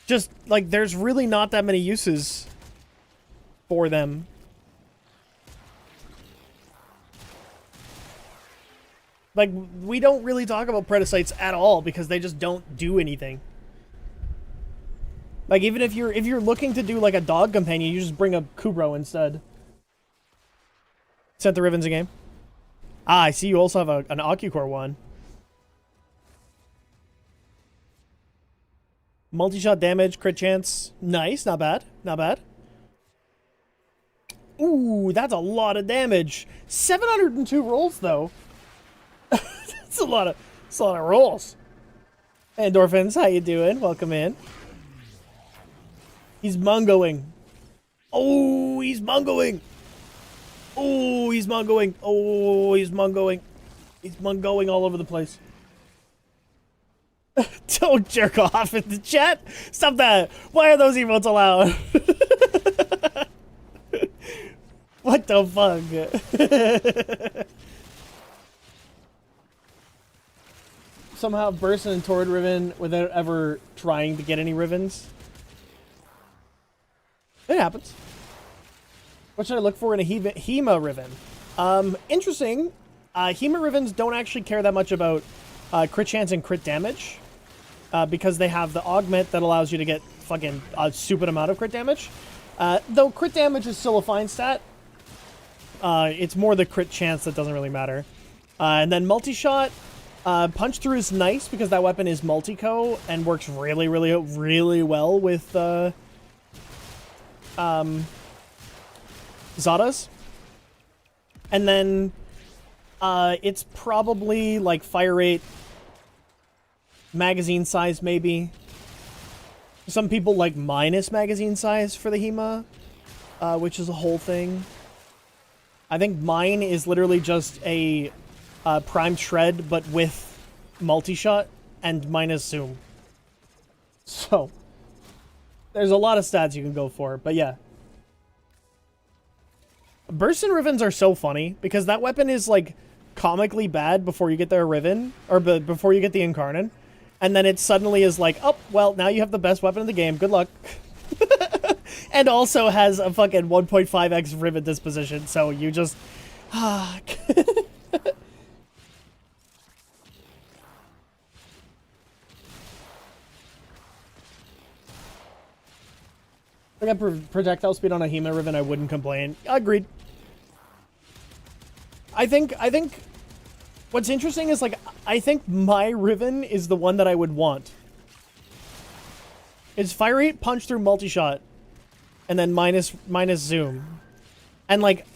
just, like, there's really not that many uses for them. Like, we don't really talk about Predicites at all because they just don't do anything. Like, even if you're looking to do, like, a dog companion, you just bring a Kubro instead. Sent the Riven's a game. Ah, I see you also have an Ocucore one. Multi-shot damage, crit chance. Nice, not bad, not bad. Ooh, that's a lot of damage. 702 rolls, though. That's a lot of rolls. Endorphins, how you doing? Welcome in. He's mungoing. Oh, he's mungoing. Oh, he's mungoing. Oh, he's mungoing. He's mungoing all over the place. Don't jerk off in the chat. Stop that. Why are those emotes allowed? What the fuck? Somehow bursting toward Riven without ever trying to get any Rivens. It happens. What should I look for in a Hema Riven? Interesting. Hema Rivens don't actually care that much about crit chance and crit damage. Because they have the augment that allows you to get fucking a stupid amount of crit damage. Though crit damage is still a fine stat. It's more the crit chance that doesn't really matter. And then multi-shot. Punch through is nice because that weapon is multi-co and works really, really, really well with Zadas. And then it's probably like fire rate, magazine size maybe. Some people like minus magazine size for the Hema, which is a whole thing. I think mine is literally just a prime shred, but with multi-shot and minus zoom. So, there's a lot of stats you can go for, but yeah. Burst and Rivens are so funny, because that weapon is, like, comically bad before you get their Riven, or before you get the Incarnate, and then it suddenly is like, oh, well, now you have the best weapon in the game, good luck. And also has a fucking 1.5x Riven disposition, so you just... I got projectile speed on a Hema Riven, I wouldn't complain. Agreed. I think what's interesting is, like, I think my Riven is the one that I would want. It's fire rate, punch through multi-shot, and then minus zoom. And, like,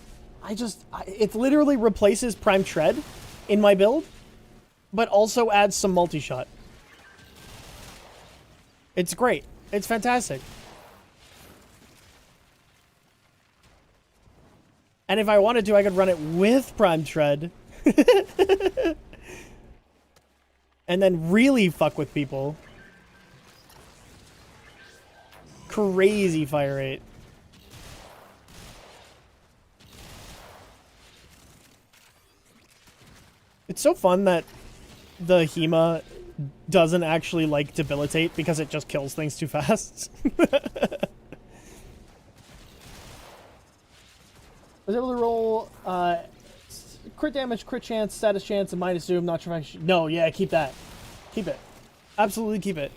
it literally replaces Prime Tread in my build, but also adds some multi-shot. It's great. It's fantastic. And if I wanted to, I could run it with Prime Tread. And then really fuck with people. Crazy fire rate. It's so fun that the Hema doesn't actually, like, debilitate because it just kills things too fast. I was able to roll crit damage, crit chance, status chance, and minus zoom. Not sure if I should... No, yeah, keep that. Keep it. Absolutely keep it.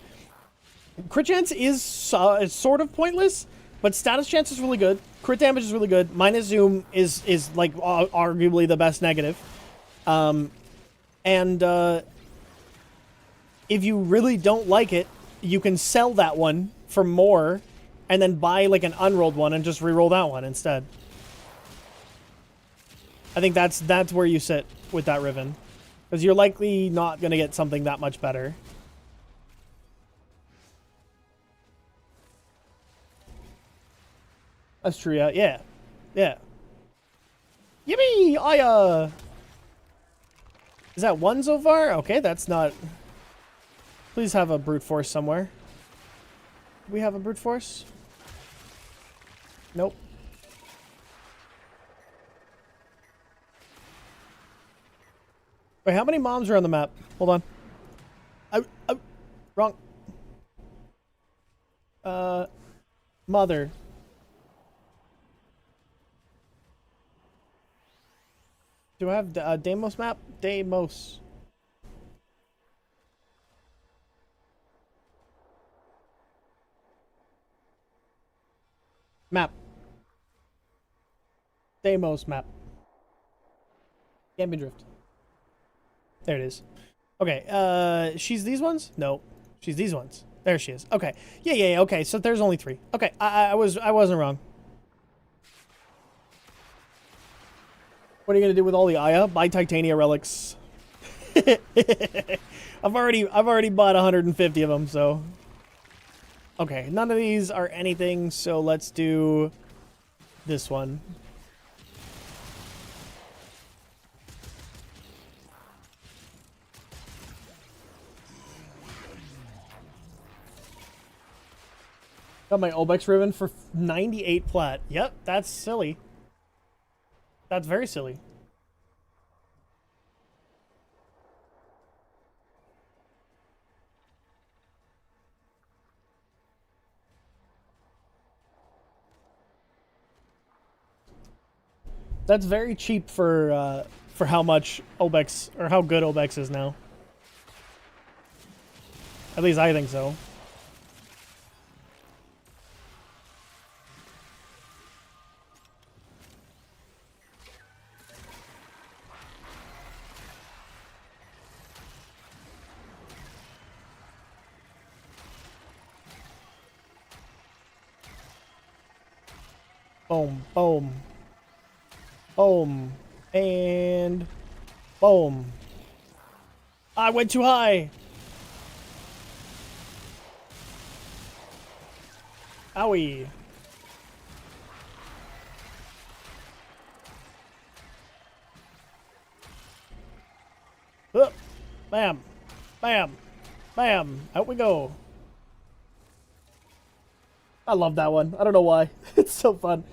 Crit chance is sort of pointless, but status chance is really good. Crit damage is really good. Minus zoom is like, arguably the best negative. If you really don't like it, you can sell that one for more, and then buy, like, an unrolled one and just re-roll that one instead. I think that's where you sit with that Riven. Because you're likely not going to get something that much better. That's true, yeah. Yeah. Yeah. Yippee! Is that one so far? Okay, that's not... Please have a brute force somewhere. Do we have a brute force? Nope. Wait, how many moms are on the map? Hold on. Wrong. Mother. Do I have the Deimos map? Deimos. Map. Deimos map. Gambit Drift. There it is. Okay, she's these ones? No. She's these ones. There she is. Okay. Yeah, okay, so there's only 3. Okay, I wasn't wrong. What are you gonna do with all the Aya? Buy Titania relics. I've already bought 150 of them, so. Okay, none of these are anything, so let's do this one. Got my Obex ribbon for 98 plat. Yep, that's silly. That's very silly. That's very cheap for how much Obex, or how good Obex is now. At least I think so. Boom, boom. Boom. And boom. I went too high. Owie. Bam. Bam. Bam. Out we go. I love that one. I don't know why. It's so fun.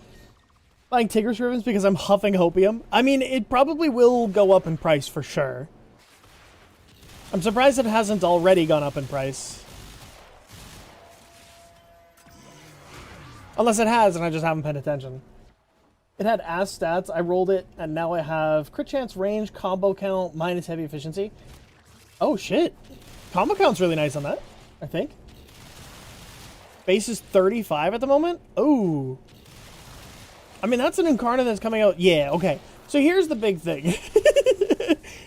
Buying Tigris ribbons because I'm huffing hopium. I mean, it probably will go up in price for sure. I'm surprised it hasn't already gone up in price. Unless it has and I just haven't paid attention. It had ass stats, I rolled it, and now I have crit chance, range, combo count, minus heavy efficiency. Oh shit. Combo count's really nice on that, I think. Base is 35 at the moment? Ooh. I mean, that's an Incarnate that's coming out. Yeah, okay. So here's the big thing.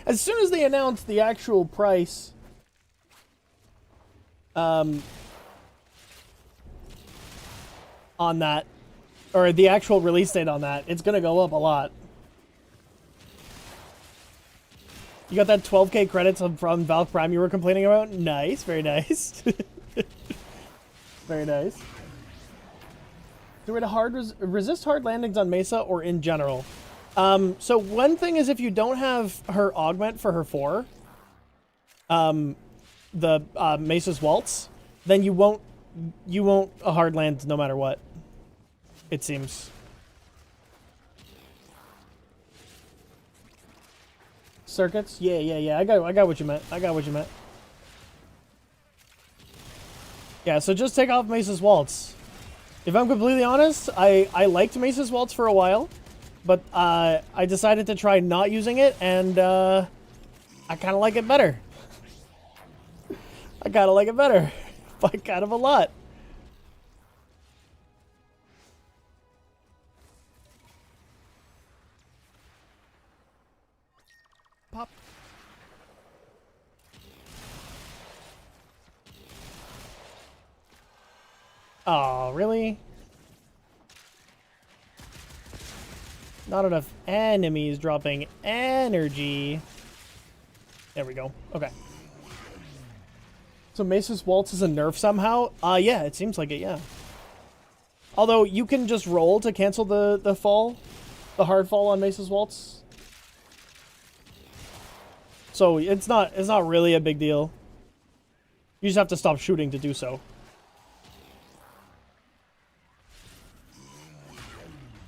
As soon as they announced the actual price, on that, or the actual release date on that, it's gonna go up a lot. You got that 12k credits from Valk Prime you were complaining about? Nice, very nice. Very nice. Do it resist hard landings on Mesa or in general? So one thing is if you don't have her augment for her 4, the Mesa's Waltz, then you won't a hard land no matter what. It seems. Circuits? Yeah. I got what you meant. Yeah, so just take off Mesa's Waltz. If I'm completely honest, I liked Mesa's Waltz for a while, but I decided to try not using it, and I kind of like it better. I kind of like it better. By kind of a lot. Pop. Oh, really? Not enough enemies dropping energy. There we go. Okay. So Mesa's Waltz is a nerf somehow? Yeah, it seems like it, yeah. Although you can just roll to cancel the fall, the hard fall on Mesa's Waltz. So it's not really a big deal. You just have to stop shooting to do so.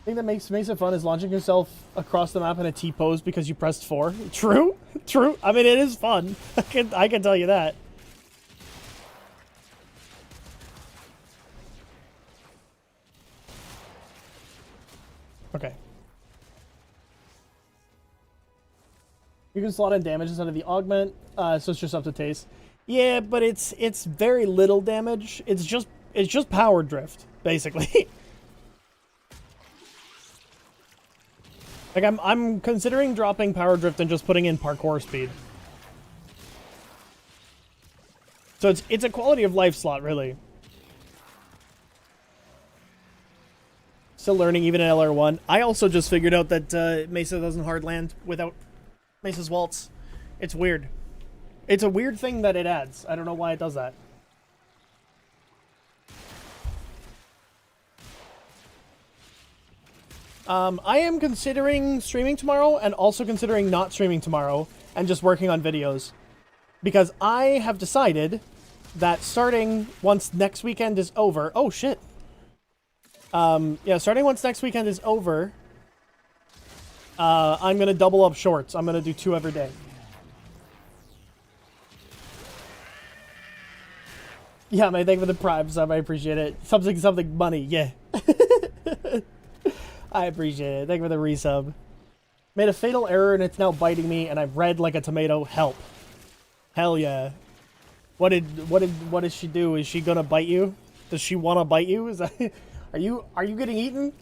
thing that makes it fun is launching yourself across the map in a T-pose because you pressed 4. True, true. I mean, it is fun. I can tell you that. Okay. You can slot in damage instead of the augment, so it's just up to taste. Yeah, but it's very little damage. It's just power drift, basically. Like I'm considering dropping power drift and just putting in parkour speed. So it's a quality of life slot, really. Still learning even in LR1. I also just figured out that Mesa doesn't hard land without Mesa's Waltz. It's weird. It's a weird thing that it adds. I don't know why it does that. I am considering streaming tomorrow and also considering not streaming tomorrow and just working on videos. Because I have decided that starting once next weekend is over... Oh, shit. Yeah, starting once next weekend is over, I'm gonna double up shorts. I'm gonna do 2 every day. Yeah, man, thank you for the Prime sub. I appreciate it. Something money. Yeah. I appreciate it. Thank you for the resub. Made a fatal error and it's now biting me and I'm red like a tomato. Help. Hell yeah. What does she do? Is she gonna bite you? Does she want to bite you? Is that... Are you getting eaten?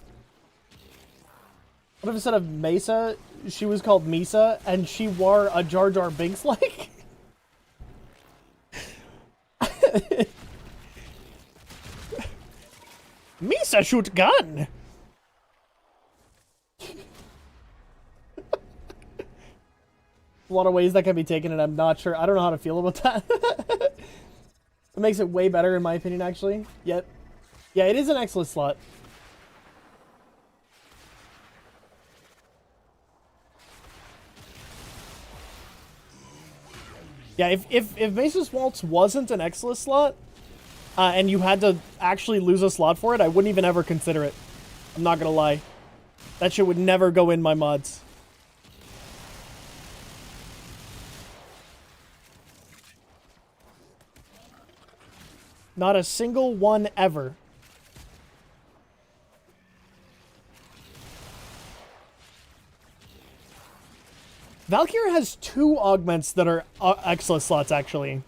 What if instead of Mesa, she was called Misa, and she wore a Jar Jar Binks like? Misa shoot gun! A lot of ways that can be taken, and I'm not sure. I don't know how to feel about that. It makes it way better, in my opinion, actually. Yep. Yeah, it is an excellent slot. Yeah, if Mesa's Waltz wasn't an excellent slot, and you had to actually lose a slot for it, I wouldn't even ever consider it. I'm not gonna lie. That shit would never go in my mods. Not a single one ever. Valkyrie has 2 augments that are excellent slots, actually.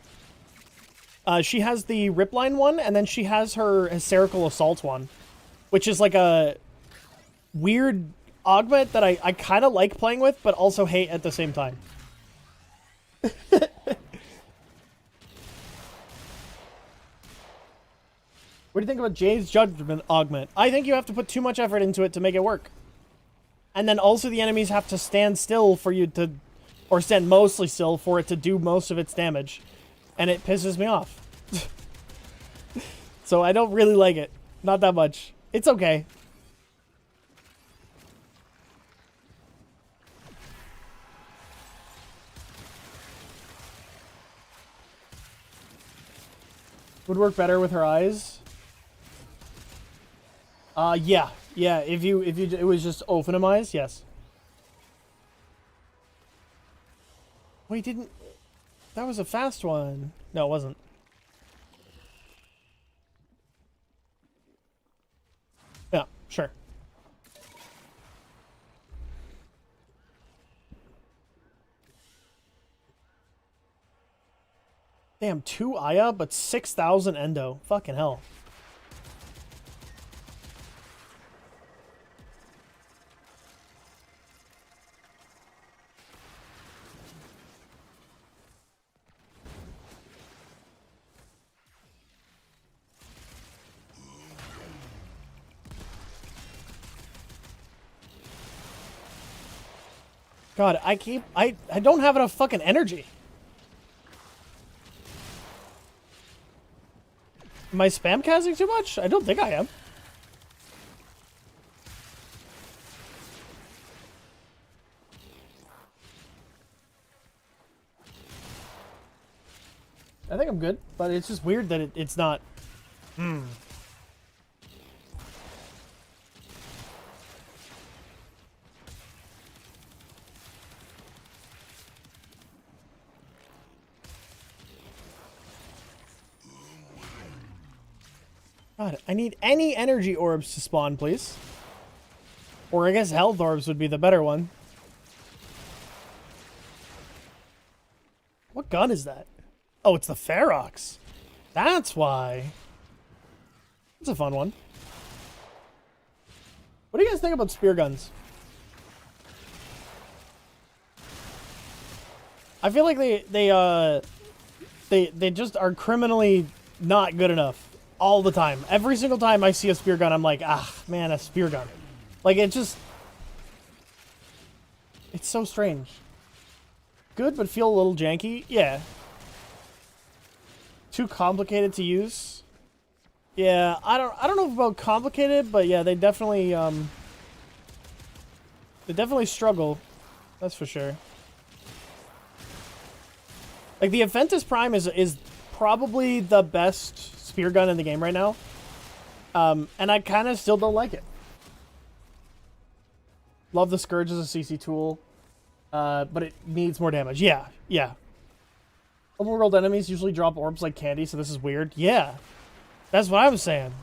She has the Ripline one, and then she has her Hysterical Assault one, which is like a weird augment that I kind of like playing with, but also hate at the same time. What do you think about Jay's Judgment augment? I think you have to put too much effort into it to make it work. And then also the enemies have to stand still for you to... Or stand mostly still for it to do most of its damage. And it pisses me off. So I don't really like it. Not that much. It's okay. Would work better with her eyes. Yeah. Yeah, if you it was just Ophenham, yes. Wait, didn't... That was a fast one. No, it wasn't. Yeah, sure. Damn, 2 Aya, but 6,000 Endo. Fucking hell. God, I don't have enough fucking energy. Am I spam casting too much? I don't think I am. I think I'm good, but it's just weird that it's not. God, I need any energy orbs to spawn, please. Or I guess health orbs would be the better one. What gun is that? Oh, it's the Ferox. That's why. It's a fun one. What do you guys think about spear guns? I feel like they just are criminally not good enough all the time. Every single time I see a spear gun, I'm like, ah, man, a spear gun. Like, it's so strange. Good, but feel a little janky. Yeah. Too complicated to use. Yeah, I don't know about complicated, but yeah, they definitely struggle. That's for sure. Like, the Aventus Prime is probably the best spear gun in the game right now. And I kind of still don't like it. Love the Scourge as a CC tool. But it needs more damage. Yeah, yeah. Overworld enemies usually drop orbs like candy, so this is weird. Yeah. That's what I was saying.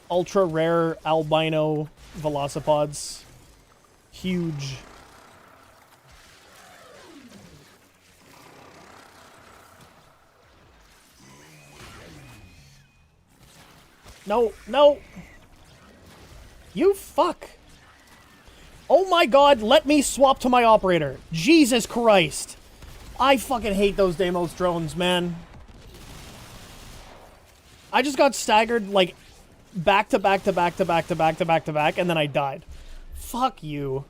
Ultra rare albino velocipods. Huge. No, no. You fuck. Oh my god, let me swap to my operator. Jesus Christ. I fucking hate those Deimos drones, man. I just got staggered, like, back to back to back to back to back to back to back, and then I died. Fuck you.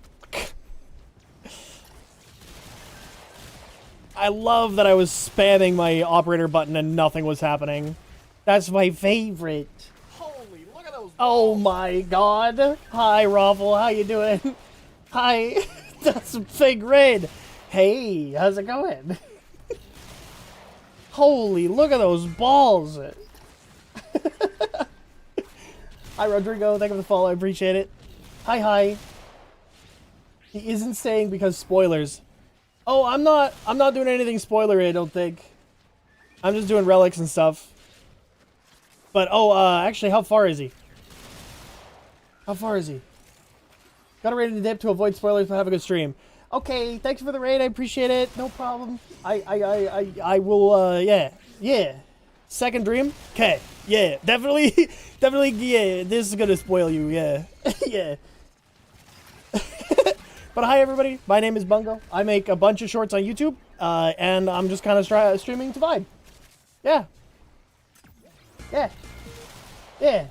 I love that I was spamming my operator button and nothing was happening. That's my favorite. Holy, look at those balls. Oh my god. Hi, Raffle. How you doing? Hi. That's a big red. Hey, how's it going? Holy, look at those balls. Hi, Rodrigo. Thank you for the follow. I appreciate it. Hi, hi. He isn't saying because spoilers. Oh, I'm not doing anything spoilery, I don't think. I'm just doing relics and stuff. But, actually, how far is he? How far is he? Got a raid in the dip to avoid spoilers, but have a good stream. Okay, thanks for the raid, I appreciate it. No problem. I will, yeah. Second dream? Okay, yeah, definitely, definitely, yeah, this is gonna spoil you, yeah. Yeah. But hi, everybody. My name is Bungo. I make a bunch of shorts on YouTube, and I'm just kind of streaming to vibe. Yeah. Yeah. Yeah.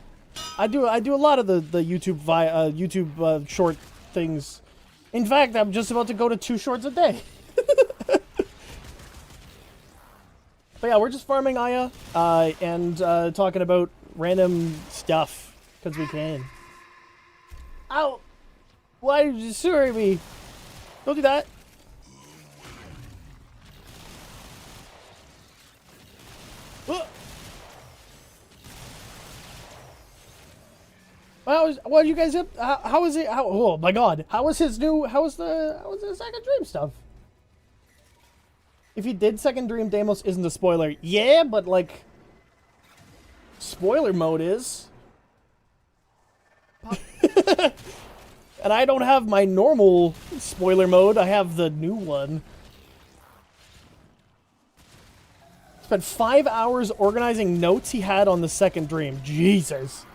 I do a lot of the YouTube short things. In fact, I'm just about to go to 2 shorts a day. But yeah, we're just farming Aya, and talking about random stuff, because we can. Ow! Why did you sorry me? Don't do that. What you guys up? How is it? Oh my god! How was his new? How was the second dream stuff? If he did second dream, Deimos isn't a spoiler. Yeah, but like, spoiler mode is. And I don't have my normal spoiler mode. I have the new one. Spent 5 hours organizing notes he had on the second dream. Jesus.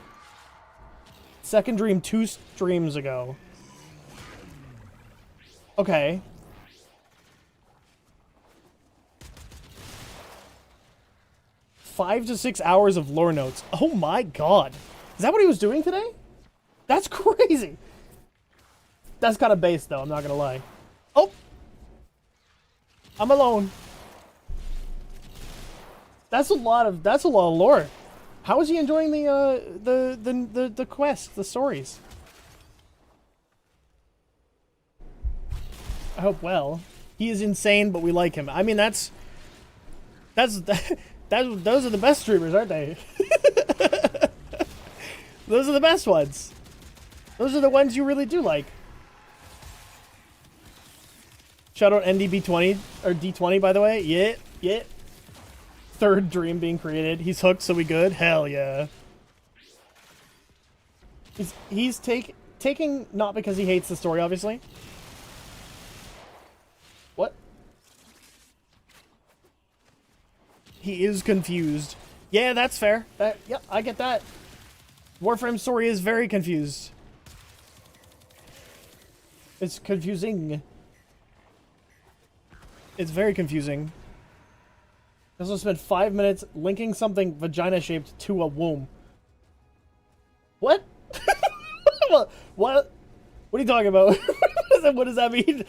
Second dream 2 streams ago. Okay. $5 to 6 hours of lore notes. Oh my god. Is that what he was doing today? That's crazy. That's kind of base, though. I'm not gonna lie. Oh, I'm alone. That's a lot of lore. How is he enjoying the quest, the stories? I hope well. He is insane, but we like him. I mean, those are the best streamers, aren't they? Those are the best ones. Those are the ones you really do like. Shout out NDB20 or D20, by the way. Yeah, Yeah. Third dream being created. He's hooked, so we good? Hell yeah. He's taking, not because he hates the story, obviously. What? He is confused. Yeah, that's fair. Yep, I get that. Warframe's story is very confused. It's confusing. It's very confusing. I also spent 5 minutes linking something vagina-shaped to a womb. What? What? What are you talking about? What does that mean?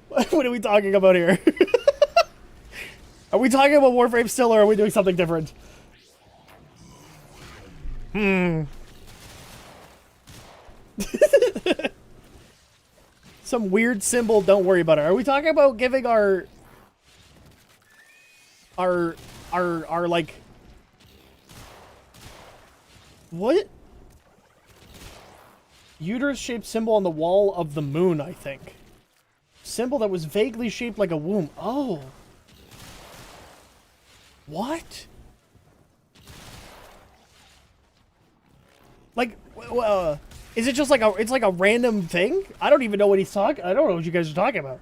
What are we talking about here? Are we talking about Warframe still, or are we doing something different? Some weird symbol, don't worry about it. Are we talking about giving our like... What? Uterus-shaped symbol on the wall of the moon, I think. Symbol that was vaguely shaped like a womb. Oh. What? Like, is it just like it's like a random thing? I don't even know what he's talking. I don't know what you guys are talking about.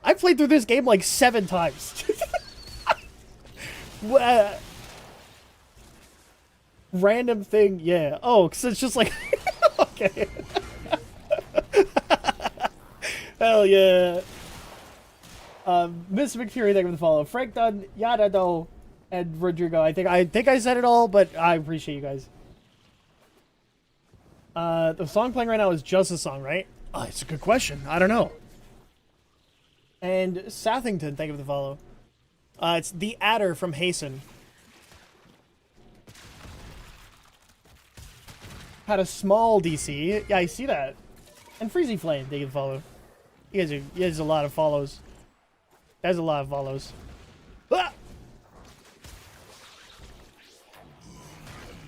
I played through this game like 7 times. Random thing, yeah. Oh, because it's just like, okay. Hell yeah. Miss McFury, thank you for the follow. Frank Dunn, Yadado, and Rodrigo. I think I said it all, but I appreciate you guys. The song playing right now is just a song, right? Oh, it's a good question. I don't know. And Sathington, thank you for the follow. It's the Adder from Hasten. Had a small DC. Yeah, I see that. And Freezy Flame, thank you for the follow. You guys a lot of follows. That's a lot of follows. Ah!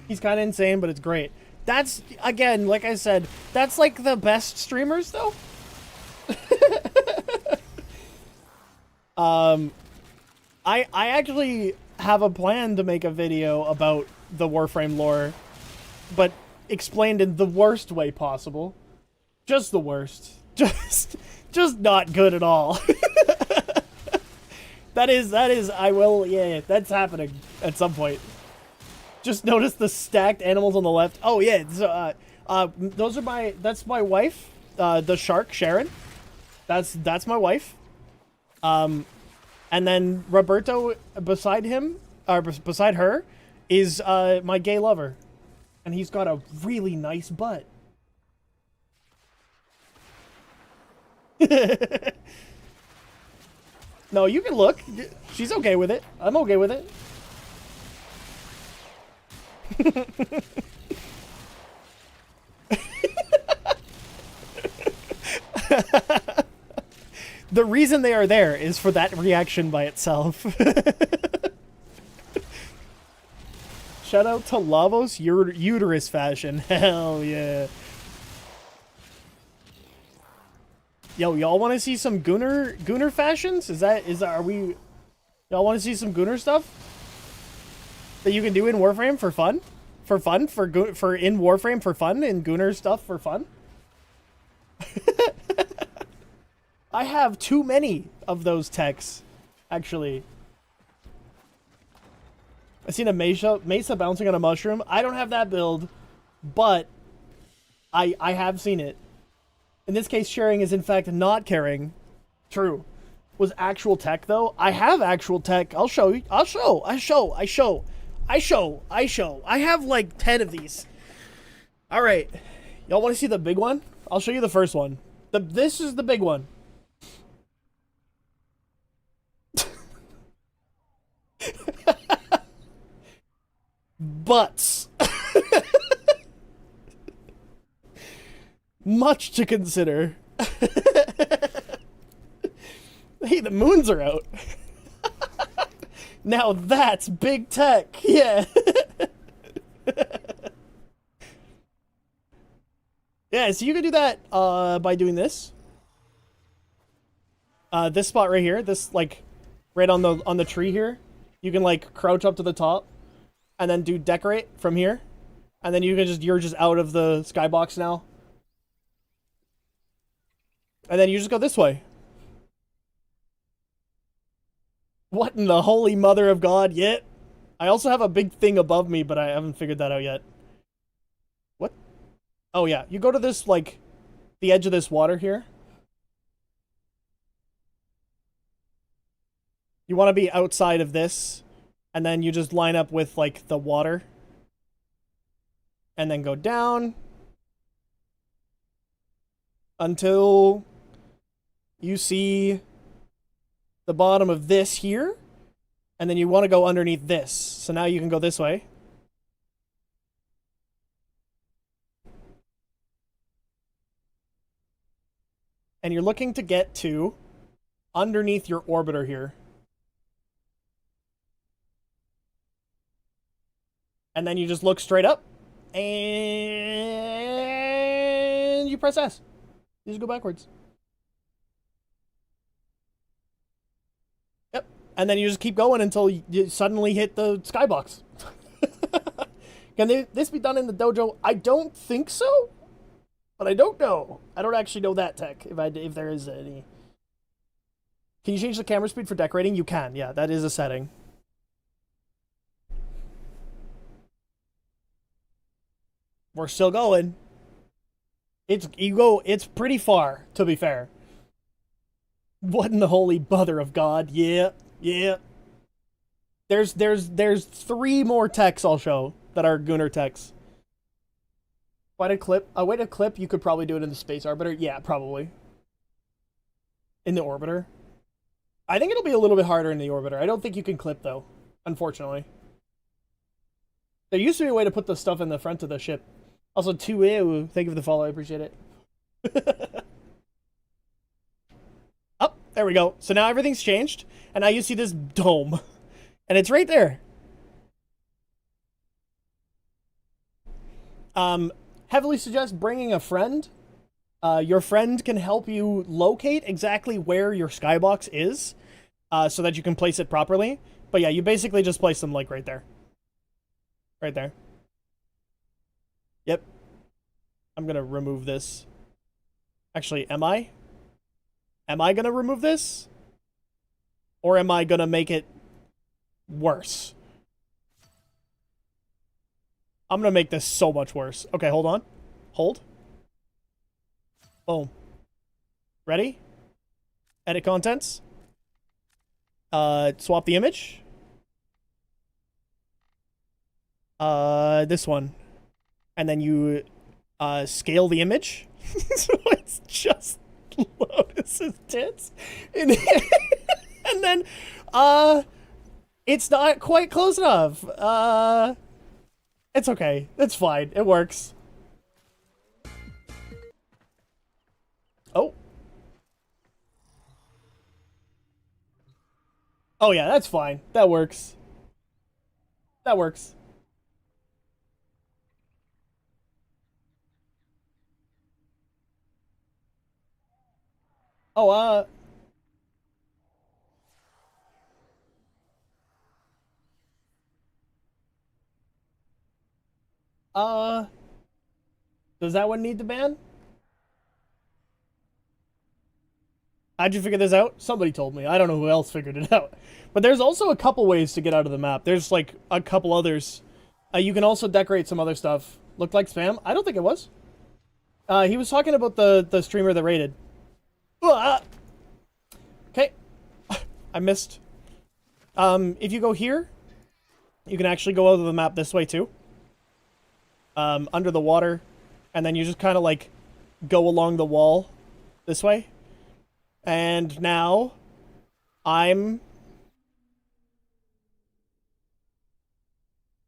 He's kind of insane, but it's great. That's, again, like I said, that's like the best streamers, though. I actually have a plan to make a video about the Warframe lore, but explained in the worst way possible. Just the worst. Just not good at all. That is, yeah, that's happening at some point. Just notice the stacked animals on the left. Oh yeah, so, that's my wife, the shark, Sharon. That's my wife. And then Roberto beside him, or beside her, is my gay lover. And he's got a really nice butt. No, you can look. She's okay with it. I'm okay with it. The reason they are there is for that reaction by itself. Shout out to Lavos uterus fashion. Hell yeah. Yo, y'all want to see some Gunner fashions? Are we... Y'all want to see some Gunner stuff? That you can do in Warframe for fun? For fun? For in Warframe for fun? In Gunner stuff for fun? I have too many of those techs, actually. I seen a Mesa bouncing on a mushroom. I don't have that build, but I have seen it. In this case, sharing is in fact not caring. True. Was actual tech though? I have actual tech. I'll show you. I have like 10 of these. All right. Y'all want to see the big one? I'll show you the first one. This is the big one. Butts. Much to consider. Hey, the moons are out. Now that's big tech. Yeah. Yeah, so you can do that by doing this. This spot right here, this like right on the tree here. You can like crouch up to the top and then do decorate from here. And then you're just out of the skybox now. And then you just go this way. What in the holy mother of God yet? I also have a big thing above me, but I haven't figured that out yet. What? Oh yeah, you go to this, like, the edge of this water here. You want to be outside of this, and then you just line up with, like, the water. And then go down until you see the bottom of this here, and then you want to go underneath this. So now you can go this way. And you're looking to get to underneath your orbiter here. And then you just look straight up, and you press S. You just go backwards. Yep. And then you just keep going until you suddenly hit the skybox. Can this be done in the dojo? I don't think so, but I don't know. I don't actually know that tech, if there is any. Can you change the camera speed for decorating? You can, yeah, that is a setting. We're still going. It's pretty far, to be fair. What in the holy mother of God? Yeah, yeah. There's 3 more techs I'll show that are Gunner techs. Weighted clip. A weighted clip, you could probably do it in the space arbiter. Yeah, probably. In the orbiter. I think it'll be a little bit harder in the orbiter. I don't think you can clip, though, unfortunately. There used to be a way to put the stuff in the front of the ship. Also, 2 thank you for the follow. I appreciate it. Oh, there we go. So now everything's changed, and now you see this dome, and it's right there. Heavily suggest bringing a friend. Your friend can help you locate exactly where your skybox is, so that you can place it properly. But yeah, you basically just place them like right there. Right there. Yep. I'm gonna remove this. Actually, am I? Am I gonna remove this? Or am I gonna make it worse? I'm gonna make this so much worse. Okay, hold on. Hold. Boom. Ready? Edit contents. Swap the image. This one. And then you scale the image. So it's just Lotus's tits. And then it's not quite close enough. It's okay. It's fine. It works. Oh. Oh yeah, that's fine. That works. That works. Oh, does that one need to ban? How'd you figure this out? Somebody told me. I don't know who else figured it out. But there's also a couple ways to get out of the map. There's like a couple others. You can also decorate some other stuff. Looked like spam? I don't think it was. He was talking about the streamer that raided. Okay. I missed. If you go here, you can actually go out of the map this way too. Under the water. And then you just kind of like go along the wall this way. And now I'm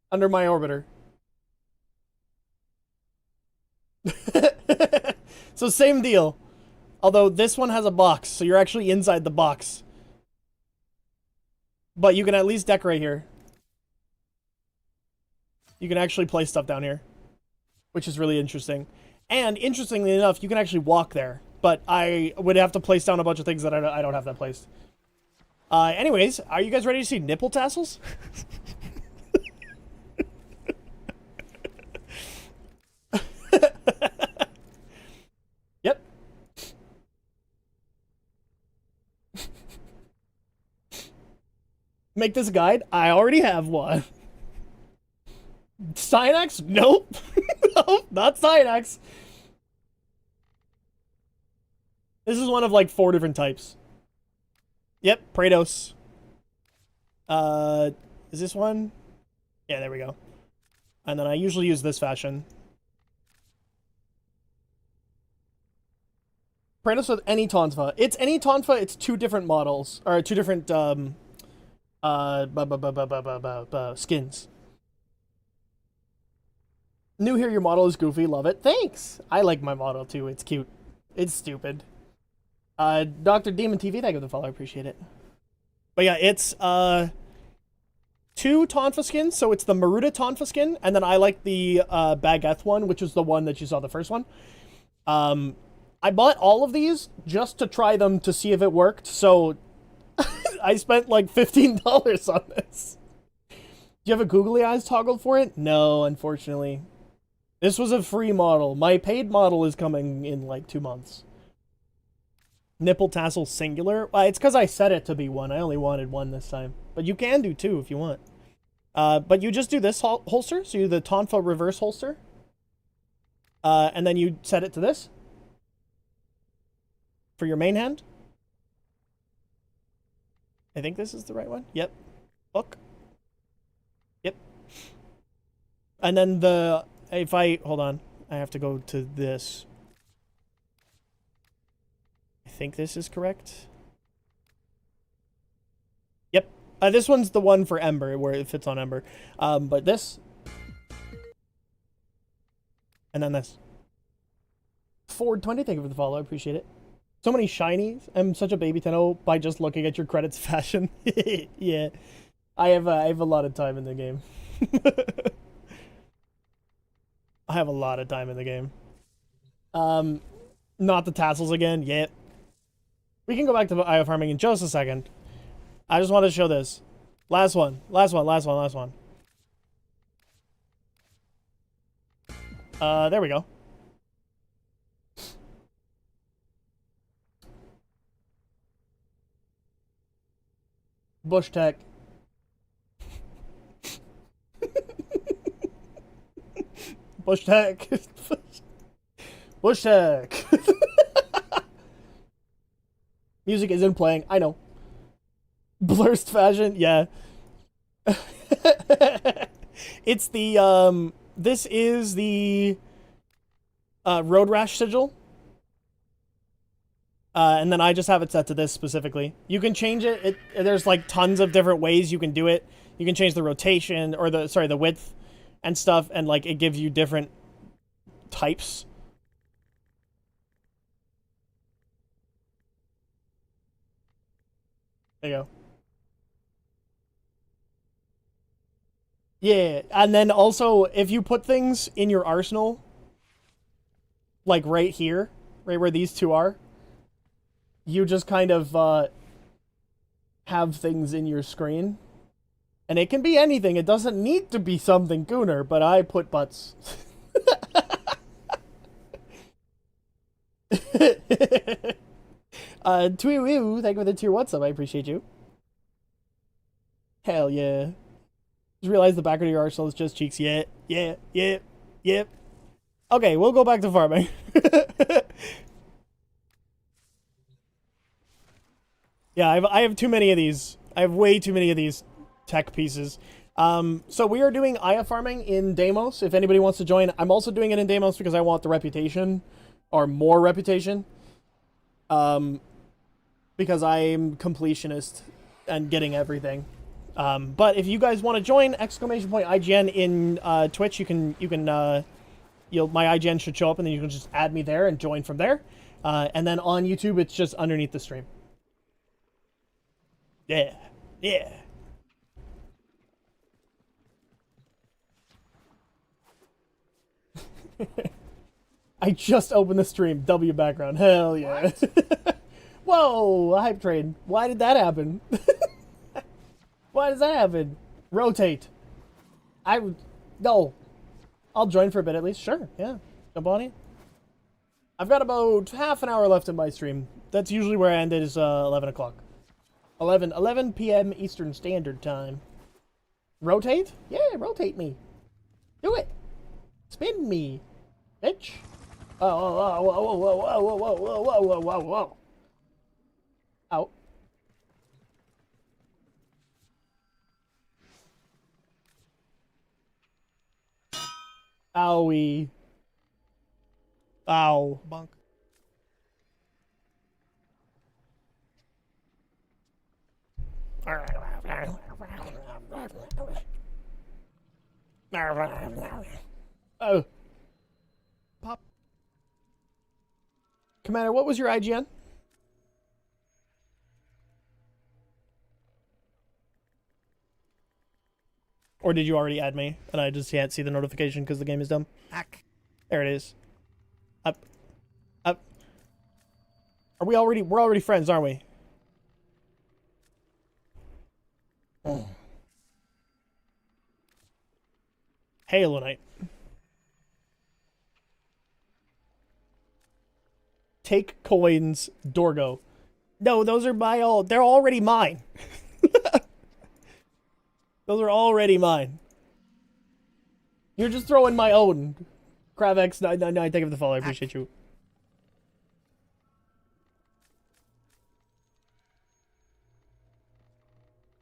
under my orbiter. So same deal. Although this one has a box, so you're actually inside the box. But you can at least decorate here. You can actually place stuff down here, which is really interesting. And interestingly enough, you can actually walk there. But I would have to place down a bunch of things that I don't have that placed. Anyways, are you guys ready to see nipple tassels? Yep. Make this guide? I already have one. Cyanax? Nope. Nope, not Cyanax. This is one of like 4 different types. Yep, Praetos. Is this one? Yeah, there we go. And then I usually use this fashion. Praetos with any tonfa. It's any tonfa, it's 2 different models. Or 2 different, skins. New here, your model is goofy. Love it. Thanks! I like my model too. It's cute. It's stupid. Dr. Demon TV, thank you for the follow. I appreciate it. But yeah, it's 2 Tonfa skins. So it's the Maruta Tonfa skin, and then I like the Baguette one, which is the one that you saw the first one. I bought all of these just to try them to see if it worked. So I spent like $15 on this. Do you have a googly eyes toggle for it? No, unfortunately. This was a free model. My paid model is coming in like 2 months. Nipple tassel singular? It's because I set it to be 1. I only wanted 1 this time. But you can do 2 if you want. But you just do this holster. So you do the Tonfa reverse holster. And then you set it to this. For your main hand. I think this is the right one. Yep. Look. Yep. And then hold on. I have to go to this. I think this is correct. Yep. This one's the one for Ember, where it fits on Ember. But this. And then this. Ford20, thank you for the follow. I appreciate it. So many shinies. I'm such a baby to know by just looking at your credits fashion. Yeah. I have a lot of time in the game. I have a lot of time in the game. Not the tassels again. Yep. We can go back to IO farming in just a second. I just want to show this. Last one. There we go. Bush Tech. Bush Tech. Bush Tech. Music isn't playing. I know. Blurst fashion. Yeah. It's the, this is the, Road Rash sigil. And then I just have it set to this specifically. You can change it. There's like tons of different ways you can do it. You can change the rotation or the width and stuff, and like it gives you different types. There you go. Yeah, and then also if you put things in your arsenal, like right here, right where these 2 are, you just kind of have things in your screen. And it can be anything. It doesn't need to be something Gooner, but I put butts. Tweewoo, thank you for the tier 1 sub. I appreciate you. Hell yeah. Just realize the back of your arsenal is just cheeks. Yeah. Okay, we'll go back to farming. Yeah, I have too many of these. I have way too many of these tech pieces. So we are doing Aya farming in Deimos. If anybody wants to join, I'm also doing it in Deimos because I want the reputation, or more reputation. Because I'm completionist and getting everything. But if you guys want to join, !IGN in Twitch, you can my IGN should show up, and then you can just add me there and join from there. And then on YouTube, it's just underneath the stream. Yeah. I just opened the stream. W background. Hell yeah. Whoa, a hype train. Why did that happen? Why does that happen? Rotate. No. I'll join for a bit at least. Sure, yeah. Jump on it. I've got about half an hour left in my stream. That's usually where I end it, is 11 o'clock. 11 p.m. Eastern Standard Time. Rotate? Yeah, rotate me. Do it. Spin me. Bitch. Oh, whoa, whoa, whoa, whoa, whoa, whoa, whoa, whoa, whoa, whoa, whoa. Out. Owie. Ow. Bunk. Oh. Pop. Commander, what was your IGN? Or did you already add me and I just can't see the notification because the game is dumb? Hack. There it is. Up. Up. We're already friends, aren't we? Oh. Halo Knight. Take coins, Dorgo. No, those are they're already mine. Those are already mine. You're just throwing my own. Cravx999, thank you for the follow, I appreciate you.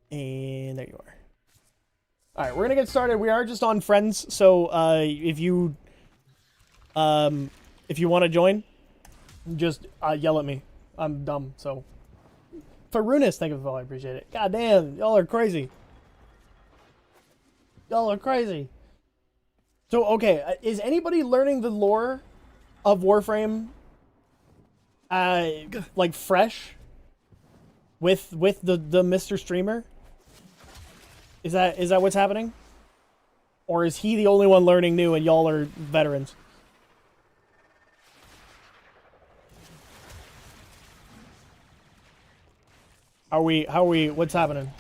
And there you are. Alright, we're gonna get started. We are just on friends, so if you want to join, just yell at me. I'm dumb, so. Farunas, thank you for the follow, I appreciate it. God damn, y'all are crazy. Y'all are crazy. So, okay, is anybody learning the lore of Warframe, like, fresh? With the Mr. Streamer? Is that what's happening? Or is he the only one learning new and y'all are veterans? How are we, what's happening?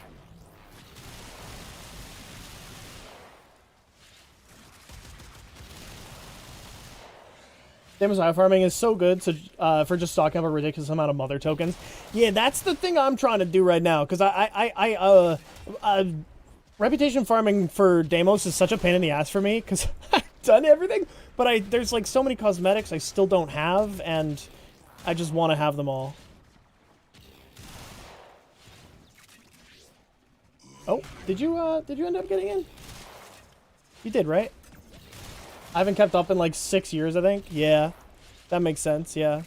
Damage farming is so good for just stocking up a ridiculous amount of mother tokens. Yeah, that's the thing I'm trying to do right now, because reputation farming for Deimos is such a pain in the ass for me, because I've done everything, but there's like so many cosmetics I still don't have, and I just want to have them all. Oh, did you end up getting in? You did, right? I haven't kept up in like 6 years, I think. Yeah, that makes sense, yeah.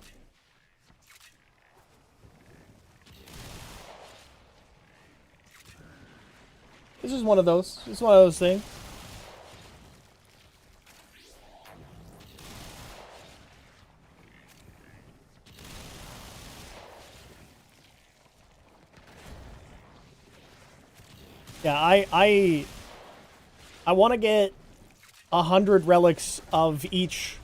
This is one of those. It's one of those things. Yeah, I want to get 100 relics of each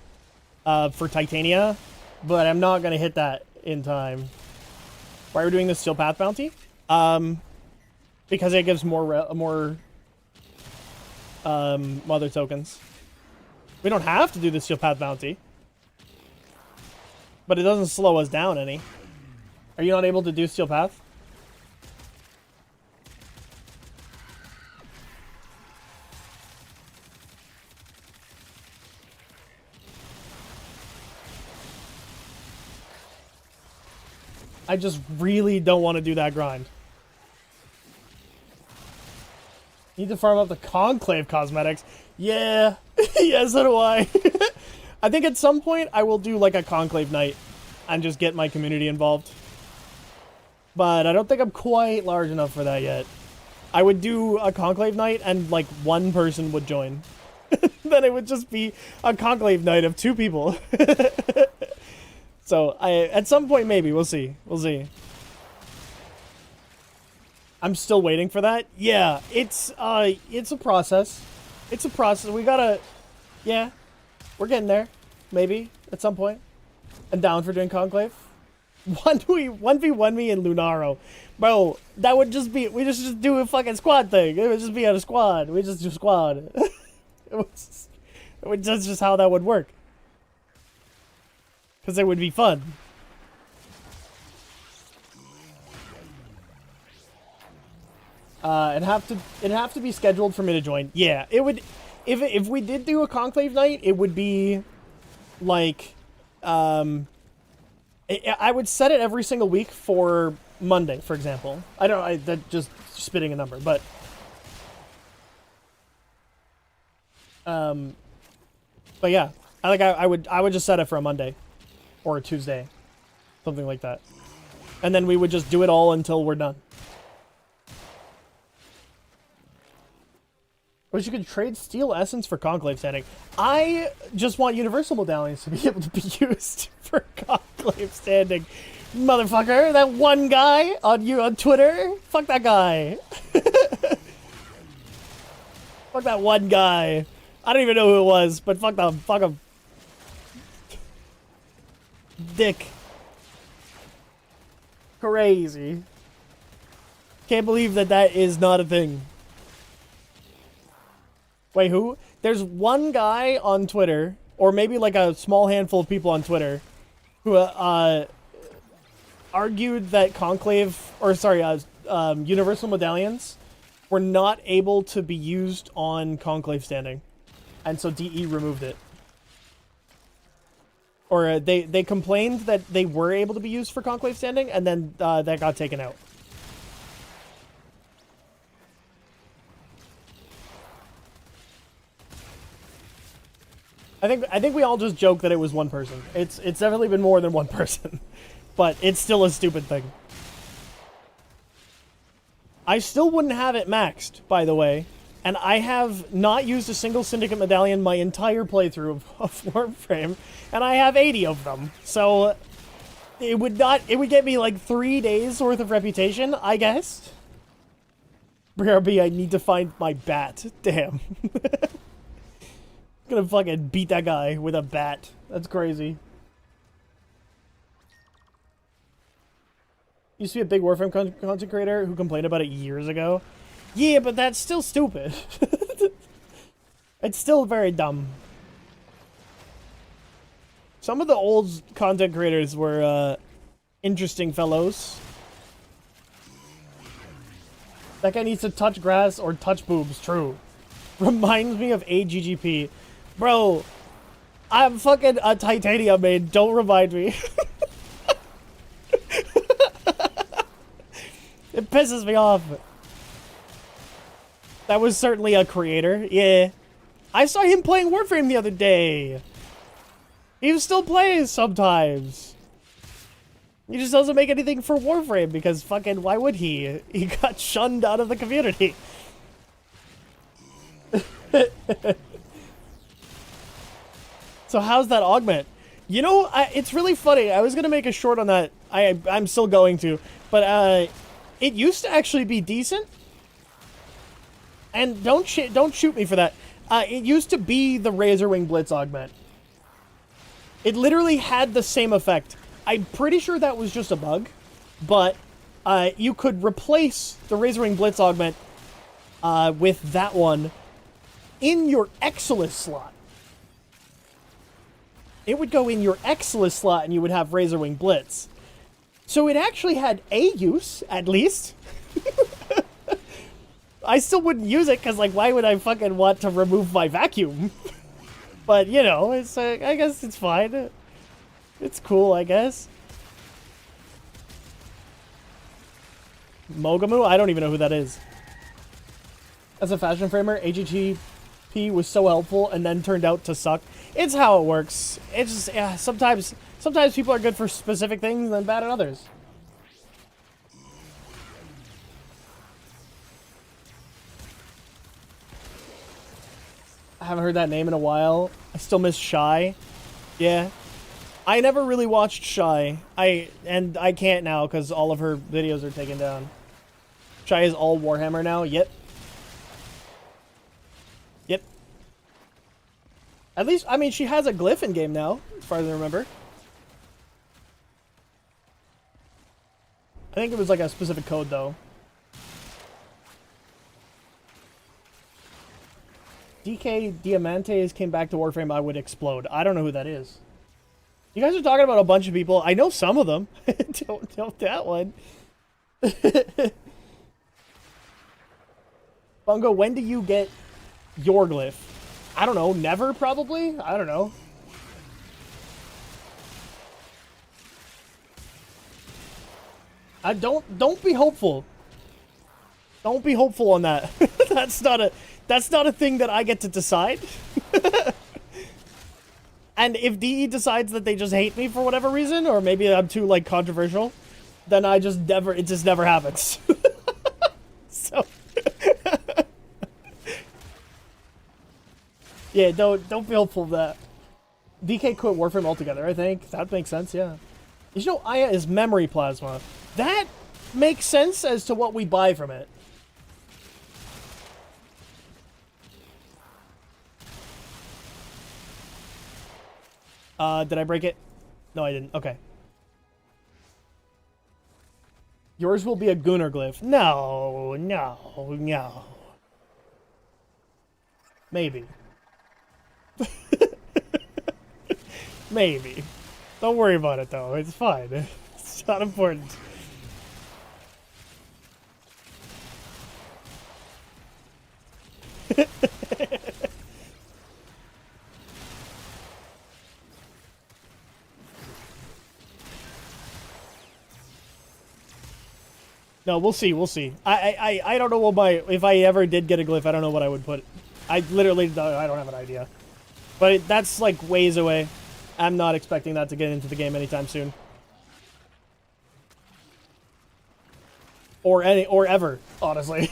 for Titania, but I'm not gonna hit that in time. Why are we doing the Steel Path bounty? Because it gives more mother tokens. We don't have to do the Steel Path bounty, but it doesn't slow us down any. Are you not able to do Steel Path? I just really don't want to do that grind. Need to farm up the Conclave cosmetics. Yeah. Yeah, so do I. I think at some point I will do like a Conclave night and just get my community involved. But I don't think I'm quite large enough for that yet. I would do a Conclave night and like one person would join. Then it would just be a Conclave night of 2 people. So at some point maybe we'll see. We'll see. I'm still waiting for that. Yeah, it's a process. It's a process. We gotta, yeah, we're getting there. Maybe at some point. And down for doing Conclave. 1v1 me and Lunaro. Bro, that would just be, we just do a fucking squad thing. It would just be on a squad. We just do squad. That's just how that would work. Because it would be fun. It'd have to be scheduled for me to join. Yeah, it would. If we did do a conclave night, it would be like, I would set it every single week for Monday, for example. That just spitting a number, but yeah, I would just set it for a Monday or a Tuesday, something like that, and then we would just do it all until we're done. Wish you could trade steel essence for conclave standing. I just want universal medallions to be able to be used for conclave standing. Motherfucker, that one guy on Twitter? Fuck that guy. Fuck that one guy. I don't even know who it was, but fuck him. Dick. Crazy. Can't believe that is not a thing. Wait, who? There's one guy on Twitter, or maybe like a small handful of people on Twitter, who argued that universal medallions were not able to be used on conclave standing, and so DE removed it. Or they complained that they were able to be used for conclave standing, and then that got taken out. I think we all just joke that it was one person. It's definitely been more than one person, but it's still a stupid thing. I still wouldn't have it maxed, by the way, and I have not used a single Syndicate medallion my entire playthrough of Warframe, and I have 80 of them. So it would get me like 3 days worth of reputation, I guess. BRB, I need to find my bat. Damn. Gonna fucking beat that guy with a bat. That's crazy. Used to be a big Warframe content creator who complained about it years ago. Yeah, but that's still stupid. It's still very dumb. Some of the old content creators were interesting fellows. That guy needs to touch grass or touch boobs. True. Reminds me of AGGP. Bro, I'm fucking a titanium main. Don't remind me. It pisses me off. That was certainly a creator. Yeah. I saw him playing Warframe the other day. He still plays sometimes. He just doesn't make anything for Warframe because fucking why would he? He got shunned out of the community. So how's that augment? You know, it's really funny. I was gonna make a short on that. I'm still going to, but it used to actually be decent. And don't shoot me for that. It used to be the Razorwing Blitz augment. It literally had the same effect. I'm pretty sure that was just a bug, but you could replace the Razorwing Blitz augment with that one in your Exilus slot. It would go in your Exilus slot and you would have Razorwing Blitz. So it actually had a use, at least. I still wouldn't use it because, like, why would I fucking want to remove my vacuum? But, you know, it's I guess it's fine. It's cool, I guess. Mogamu? I don't even know who that is. As a fashion framer, AGTP was so helpful and then turned out to suck. It's how it works. It's just, yeah, sometimes people are good for specific things and then bad at others. I haven't heard that name in a while. I still miss Shy. Yeah. I never really watched Shy. I can't now because all of her videos are taken down. Shy is all Warhammer now. Yep. Yep. At least, I mean, she has a glyph in game now, as far as I remember. I think it was like a specific code, though. DK Diamantes came back to Warframe, I would explode. I don't know who that is. You guys are talking about a bunch of people. I know some of them. Don't that one. Bungo, when do you get your glyph? I don't know. Never, probably? I don't know. Don't be hopeful. Don't be hopeful on that. That's not a thing that I get to decide. And if DE decides that they just hate me for whatever reason, or maybe I'm too like controversial, then it just never happens. So yeah, don't be hopeful of that. DK quit Warframe altogether, I think. That makes sense, yeah. You know, Aya is memory plasma. That makes sense as to what we buy from it. Did I break it? No, I didn't. Okay. Yours will be a Gunnar glyph. No. Maybe. Maybe. Don't worry about it, though. It's fine. It's not important. No, we'll see. We'll see. I don't know what if I ever did get a glyph, I don't know what I would put. I literally I don't have an idea. But that's like ways away. I'm not expecting that to get into the game anytime soon. Or ever, honestly.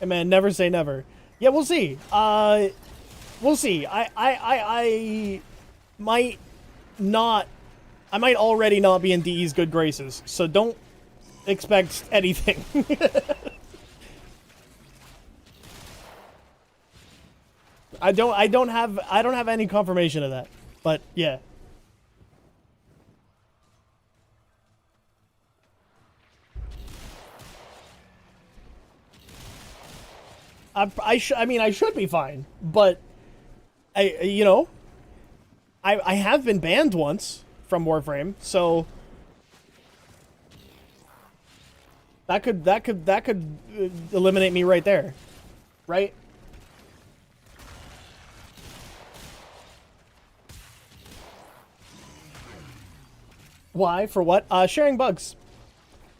Hey man, never say never. Yeah, we'll see. We'll see. I might not. I might already not be in DE's good graces, so don't expect anything. I don't have any confirmation of that, but yeah. I mean, I should be fine, but you know, I have been banned once from Warframe, so that could eliminate me right there, right? Why? For what? Sharing bugs.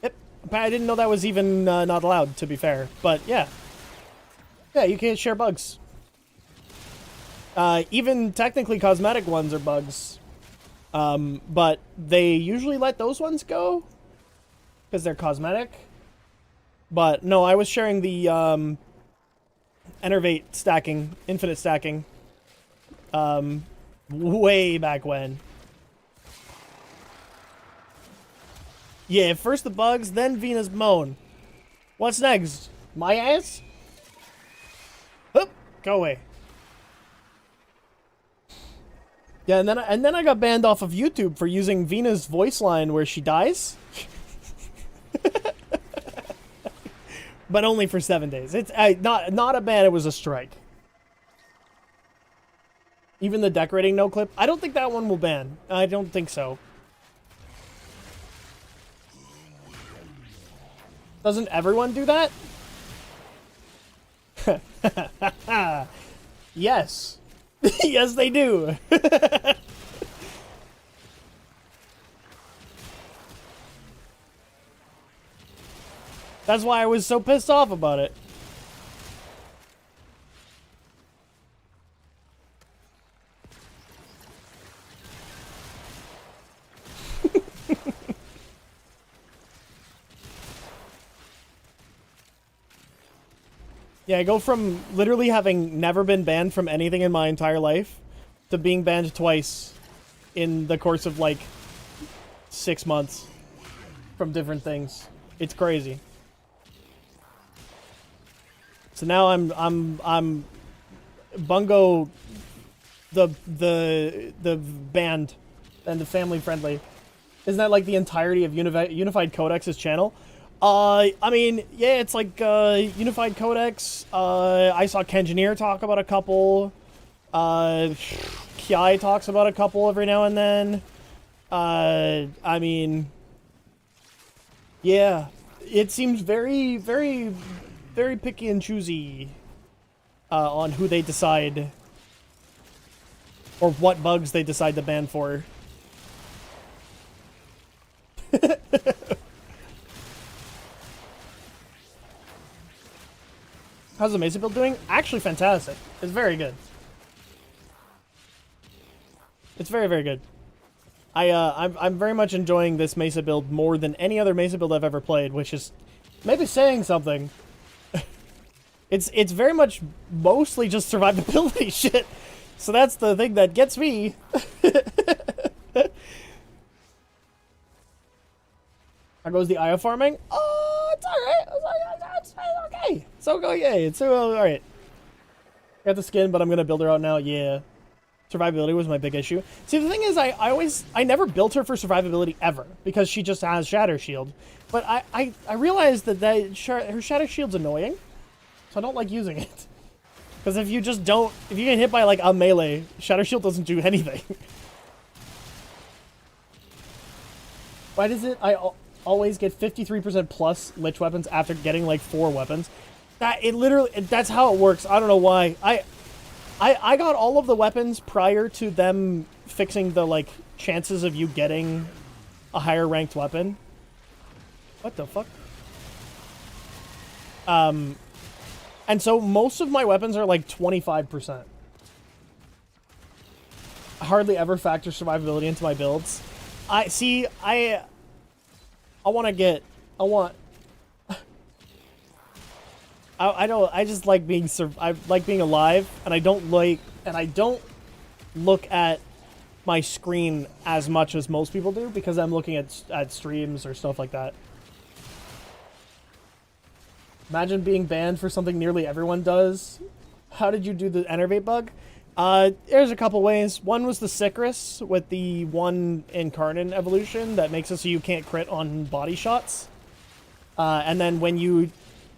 Yep. I didn't know that was even not allowed, to be fair, but yeah. Yeah, you can't share bugs. Even technically cosmetic ones are bugs. But they usually let those ones go because they're cosmetic. But no, I was sharing the Enervate stacking, infinite stacking, way back when. Yeah, first the bugs, then Venus Moan. What's next? My ass? Oop, go away. Yeah, and then I got banned off of YouTube for using Vena's voice line where she dies. But only for 7 days. It's not a ban, it was a strike. Even the decorating no clip. I don't think that one will ban. I don't think so. Doesn't everyone do that? Yes. Yes, they do. That's why I was so pissed off about it. Yeah, I go from literally having never been banned from anything in my entire life to being banned twice in the course of like 6 months from different things. It's crazy. So now I'm Bungo, the band, and the family friendly. Isn't that like the entirety of Unified Codex's channel? I mean, yeah, it's like Unified Codex. I saw Kengineer talk about a couple. Kiai talks about a couple every now and then. I mean, yeah, it seems very, very, very picky and choosy on who they decide or what bugs they decide to ban for. How's the Mesa build doing? Actually fantastic. It's very good. It's very, very good. I'm very much enjoying this Mesa build more than any other Mesa build I've ever played, which is maybe saying something. It's very much mostly just survivability shit. So that's the thing that gets me. How goes the Aya farming? Oh, it's alright. It's okay. It's okay. It's alright. Got the skin, but I'm gonna build her out now. Yeah. Survivability was my big issue. See, the thing is, I never built her for survivability ever, because she just has Shatter Shield. But I realized that her Shatter Shield's annoying, so I don't like using it. Because if you get hit by like a melee, Shatter Shield doesn't do anything. Why does it, I always get 53% plus Lich weapons after getting like 4 weapons? That's how it works. I don't know why. I got all of the weapons prior to them fixing the, like, chances of you getting a higher ranked weapon. What the fuck? And so most of my weapons are, like, 25%. I hardly ever factor survivability into my builds. I just like being I like being alive, and I don't look at my screen as much as most people do, because I'm looking at streams or stuff like that. Imagine being banned for something nearly everyone does. How did you do the enervate bug? There's a couple ways. One was the Sycris with the 1 Incarnate evolution that makes it so you can't crit on body shots. And then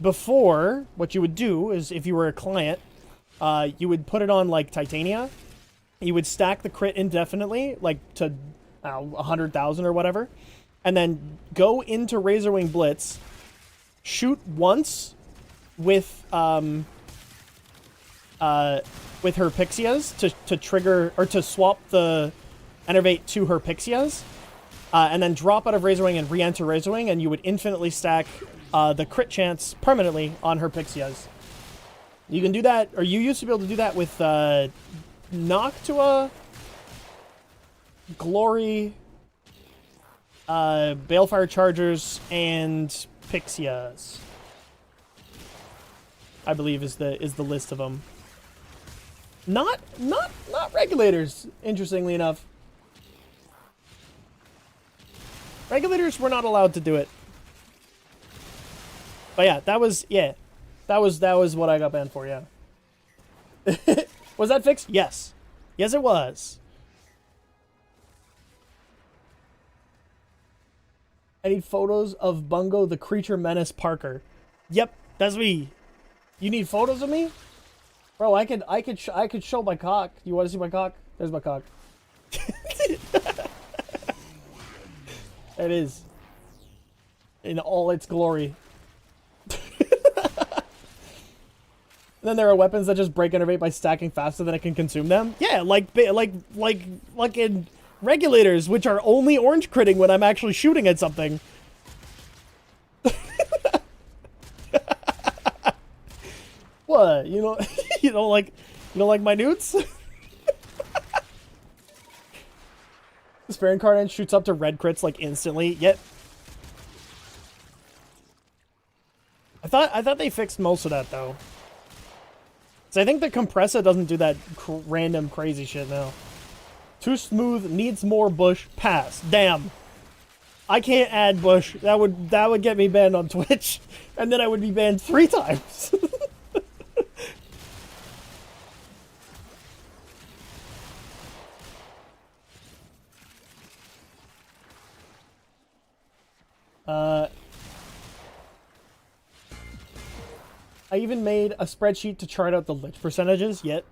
before, what you would do is, if you were a client, you would put it on, like, Titania. You would stack the crit indefinitely, like, to 100,000 or whatever. And then go into Razorwing Blitz, shoot once with her Pixias to trigger, or to swap the Enervate to her Pixias. And then drop out of Razorwing and re-enter Razorwing, and you would infinitely stack the crit chance permanently on her Pixias. You can do that, or you used to be able to do that with Noctua, Glory, Balefire Chargers, and Pixias. I believe is the list of them. Not Regulators, interestingly enough. Regulators were not allowed to do it. But yeah, that was what I got banned for, yeah. Was that fixed? Yes. Yes, it was. I need photos of Bungo the Creature Menace Parker. Yep, that's me. You need photos of me? Bro, I could show my cock. You want to see my cock? There's my cock. There it is. In all its glory. Then there are weapons that just break Enervate by stacking faster than it can consume them. Yeah, like in Regulators, which are only orange critting when I'm actually shooting at something. What? You know, you don't like my nudes? The Spare Incarnate shoots up to red crits like instantly. Yet I thought they fixed most of that though. So I think the compressor doesn't do that random crazy shit now. Too smooth, needs more bush, pass. Damn. I can't add bush. That would get me banned on Twitch. And then I would be banned 3 times. I even made a spreadsheet to chart out the lich percentages. Yet.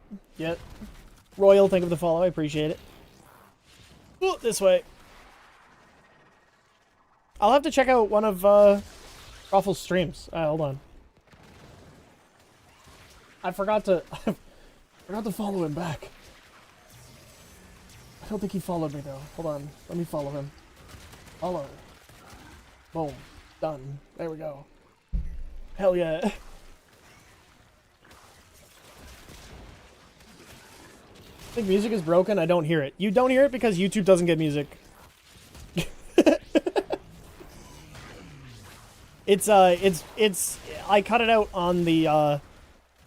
Royal, think of the follow. I appreciate it. Ooh, this way. I'll have to check out one of Ruffle's streams. Hold on. I forgot to follow him back. I don't think he followed me though. Hold on. Let me follow him. Follow. Boom. Done. There we go. Hell yeah. I think music is broken. I don't hear it. You don't hear it because YouTube doesn't get music. It's I cut it out on the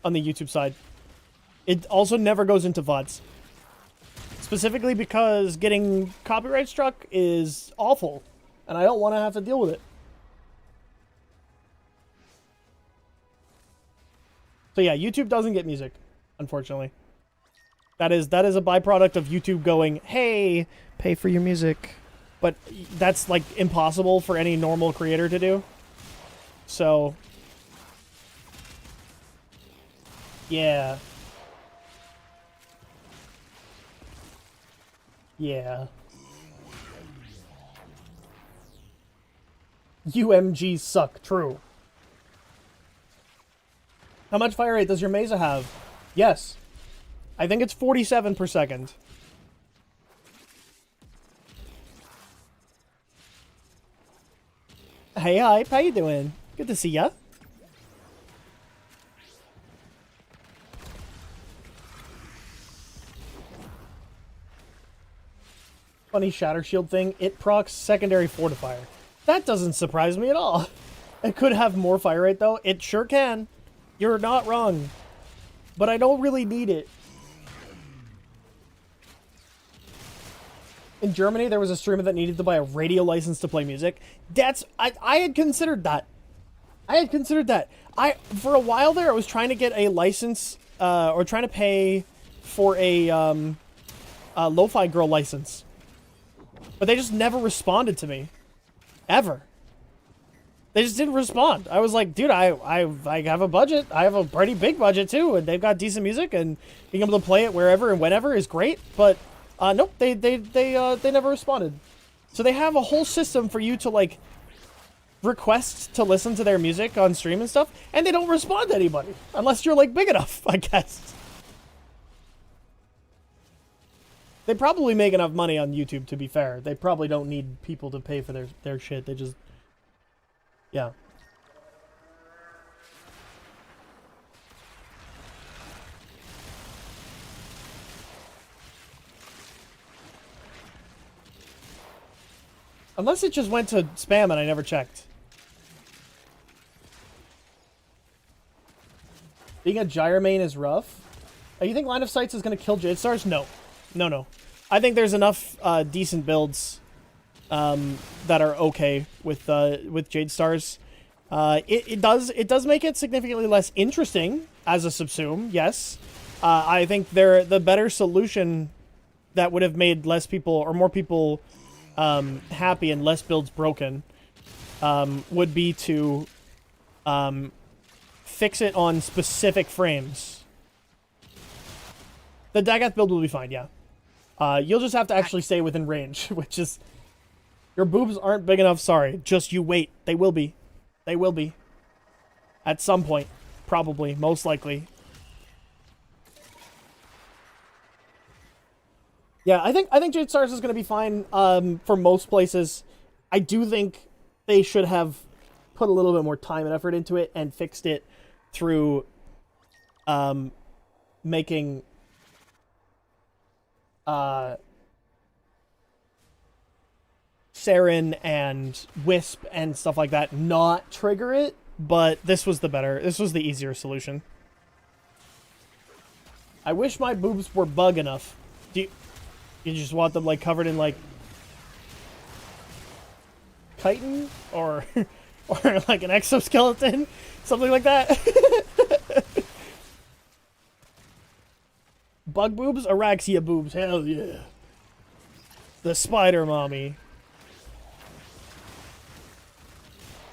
YouTube side. It also never goes into VODs. Specifically because getting copyright struck is awful, and I don't want to have to deal with it. So yeah, YouTube doesn't get music, unfortunately. That is a byproduct of YouTube going, hey, pay for your music. But that's like impossible for any normal creator to do. So yeah. Yeah. UMGs suck, true. How much fire rate does your Mesa have? Yes. I think it's 47 per second. Hey, Hype, how you doing? Good to see ya. Funny Shatter Shield thing. It procs secondary fortifier. That doesn't surprise me at all. It could have more fire rate though. It sure can. You're not wrong. But I don't really need it. In Germany, there was a streamer that needed to buy a radio license to play music. I had considered that. For a while there, I was trying to get a license, or trying to pay for a Lo-Fi Girl license. But they just never responded to me. Ever. They just didn't respond. I was like, dude, I have a budget. I have a pretty big budget too, and they've got decent music, and being able to play it wherever and whenever is great. But nope, they never responded. So they have a whole system for you to like request to listen to their music on stream and stuff, and they don't respond to anybody unless you're like big enough, I guess. They probably make enough money on YouTube, to be fair. They probably don't need people to pay for their shit. They just... Yeah. Unless it just went to spam and I never checked. Being a Gyromane is rough. You think Line of Sights is going to kill Jade Stars? No. No. I think there's enough decent builds that are okay with Jade Stars. It does make it significantly less interesting as a subsume, yes. I think the better solution that would have made less people or more people happy and less builds broken would be to fix it on specific frames. The Dagoth build will be fine, yeah. You'll just have to actually stay within range, which is... Your boobs aren't big enough, sorry. Just you wait. They will be. They will be. At some point. Probably. Most likely. Yeah, I think Jade Stars is going to be fine for most places. I do think they should have put a little bit more time and effort into it and fixed it through making... Saren and Wisp and stuff like that not trigger it, but this was the easier solution. I wish my boobs were bug enough. You just want them like covered in like chitin or like an exoskeleton, something like that. Bug boobs, Araxia boobs, hell yeah. The spider mommy.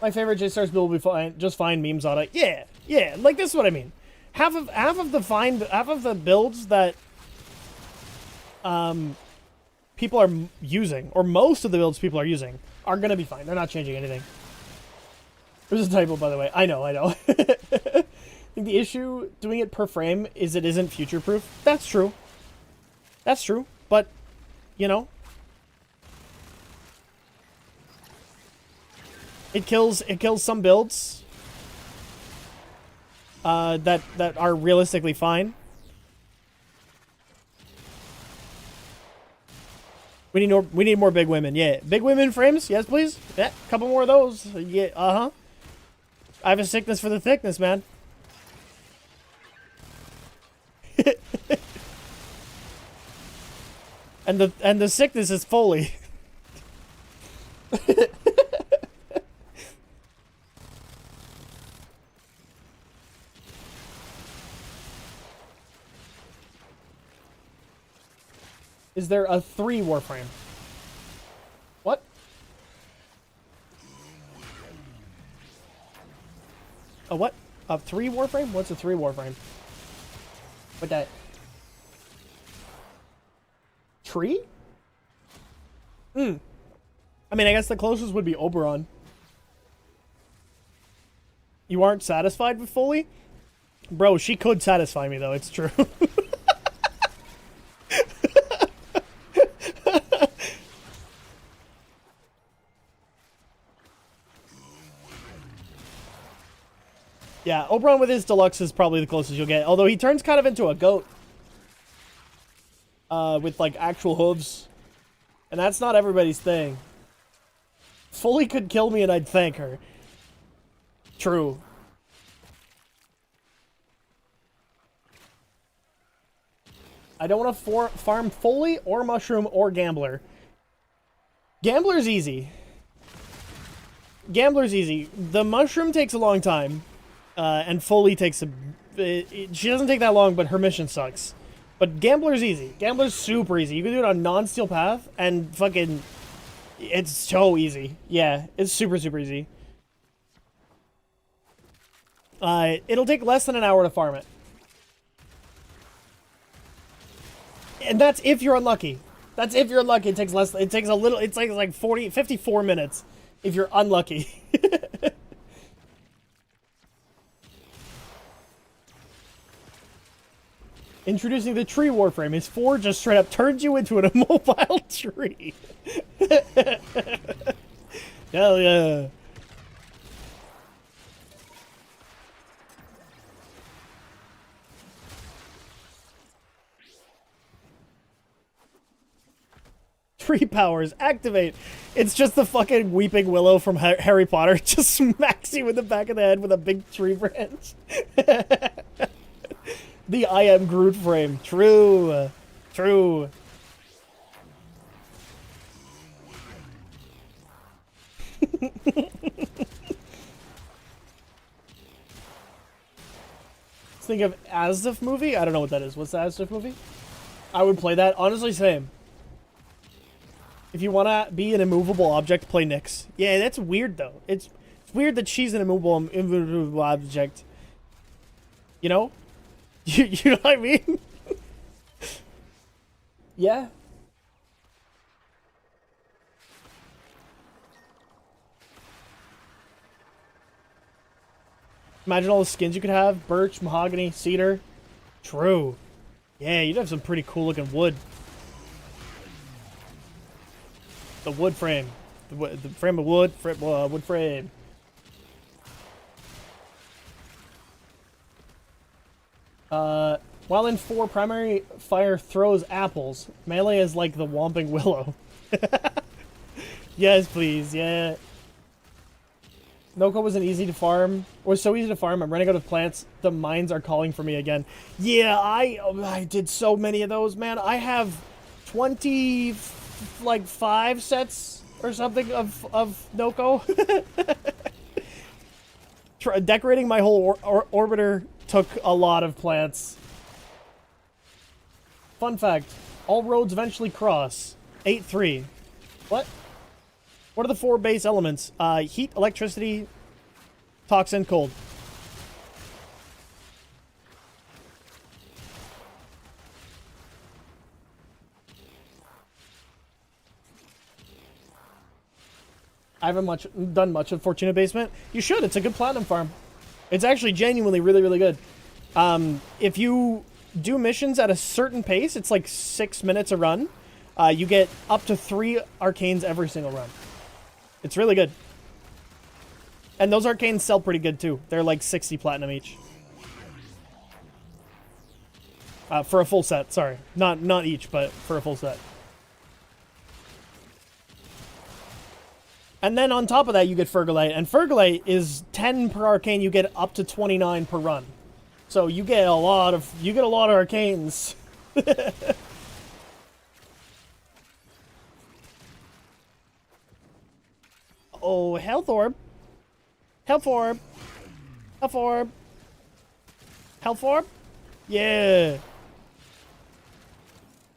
My favorite J-Stars build will be fine. Just find memes on it. Yeah, yeah. Like this is what I mean. Half of the builds that people are using, or most of the builds people are using, are gonna be fine. They're not changing anything. There's a typo, by the way. I know. I think the issue doing it per frame is it isn't future-proof. That's true. That's true. But, you know, it kills some builds that are realistically fine. We need more big women. Yeah, big women frames. Yes, please. Yeah, a couple more of those. Yeah. I have a sickness for the thickness, man. and the sickness is Foley. Is there a 3 Warframe? What? A what? A 3 Warframe? What's a 3 Warframe? What that? Tree? I mean, I guess the closest would be Oberon. You aren't satisfied with Foley? Bro, she could satisfy me, though. It's true. Yeah, Oberon with his deluxe is probably the closest you'll get. Although he turns kind of into a goat. With, like, actual hooves. And that's not everybody's thing. Foley could kill me and I'd thank her. True. I don't want to farm Foley or Mushroom or Gambler. Gambler's easy. Gambler's easy. The Mushroom takes a long time. And Foley takes a... she doesn't take that long, but her mission sucks. But Gambler's easy. Gambler's super easy. You can do it on non-steel path, and fucking... it's so easy. Yeah, it's super, super easy. It'll take less than an hour to farm it. And that's if you're unlucky. That's if you're unlucky. It takes less... it takes a little... it takes like 54 minutes if you're unlucky. Introducing the tree Warframe. His 4 just straight up turns you into an immobile tree. Hell yeah. Tree powers activate. It's just the fucking Weeping Willow from Harry Potter just smacks you in the back of the head with a big tree branch. The I am Groot frame. True. True. Think of Asdif movie? I don't know what that is. What's the Asdif movie? I would play that. Honestly, same. If you want to be an immovable object, play Nyx. Yeah, that's weird, though. It's weird that she's an immovable object. You know? You know what I mean? Yeah. Imagine all the skins you could have. Birch, mahogany, cedar. True. Yeah, you'd have some pretty cool looking wood. The wood frame. The frame of wood. Wood frame. While in 4, primary fire throws apples. Melee is like the Whomping Willow. Yes, please. Yeah. Noko wasn't easy to farm. Was so easy to farm. I'm running out of plants. The mines are calling for me again. Yeah, I did so many of those, man. I have 5 sets or something of Noko. Decorating my whole orbiter took a lot of plants. Fun fact, all roads eventually cross. 8-3. What? What are the 4 base elements? Heat, electricity, toxin, cold. I haven't done much of Fortuna Basement. You should. It's a good platinum farm. It's actually genuinely really, really good. If you do missions at a certain pace, it's like 6 minutes a run. You get up to 3 arcanes every single run. It's really good. And those arcanes sell pretty good too. They're like 60 platinum each. For a full set, sorry. Not each, but for a full set. And then on top of that, you get Fergalite. And Fergalite is 10 per arcane. You get up to 29 per run. So you get a lot of arcanes. Oh, health orb. Health orb. Health orb. Health orb? Yeah.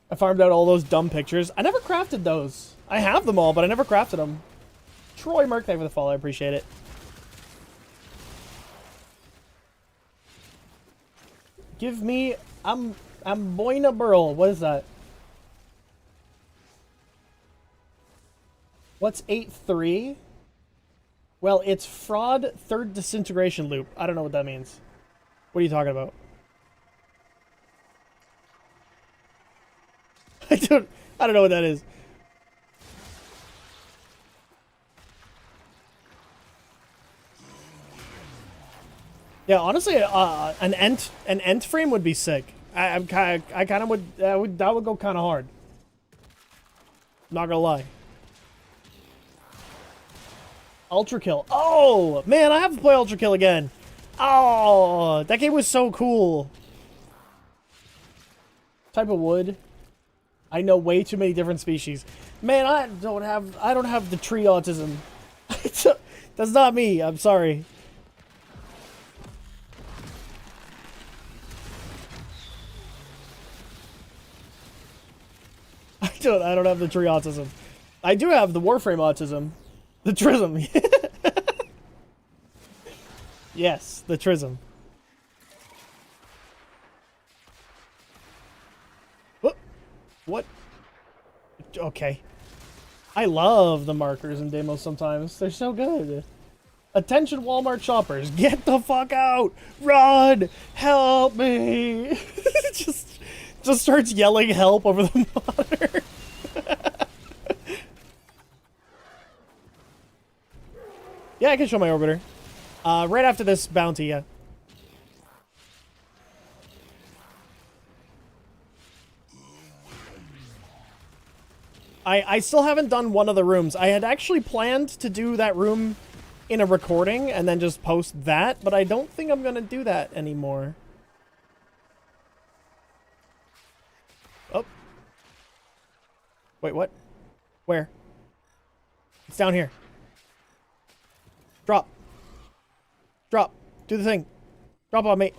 I farmed out all those dumb pictures. I never crafted those. I have them all, but I never crafted them. Troy Merc, thank you for the follow. I appreciate it. Give me... I'm Boina Burl. What is that? What's 8-3? Well, it's fraud third disintegration loop. I don't know what that means. What are you talking about? I don't know what that is. Yeah, honestly, an Ent frame would be sick. I kind of would that would go kind of hard. Not gonna lie. Ultra Kill. Oh man, I have to play Ultra Kill again. Oh, that game was so cool. Type of wood. I know way too many different species. Man, I don't have the tree autism. That's not me. I'm sorry. I don't have the tree autism. I do have the Warframe autism. The Trism. Yes, the Trism. What? Okay. I love the markers in demos sometimes. They're so good. Attention Walmart shoppers, get the fuck out! Run! Help me! just starts yelling help over the monitor. Yeah, I can show my orbiter. Right after this bounty, yeah. I still haven't done one of the rooms. I had actually planned to do that room in a recording and then just post that, but I don't think I'm gonna do that anymore. Oh. Wait, what? Where? It's down here. Drop. Drop. Do the thing. Drop on me.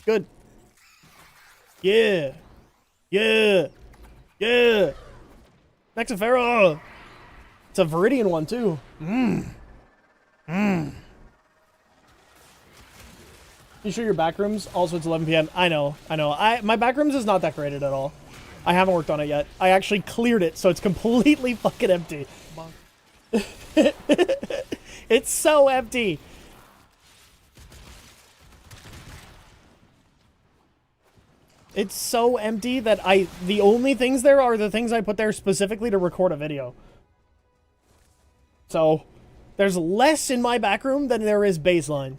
Good. Yeah. Yeah. Yeah. Nexaphera. It's a Viridian one, too. You sure your backrooms? Also, it's 11 p.m. I know. My backrooms is not decorated at all. I haven't worked on it yet. I actually cleared it, so it's completely fucking empty. It's so empty. It's so empty that the only things there are the things I put there specifically to record a video. So, there's less in my back room than there is baseline.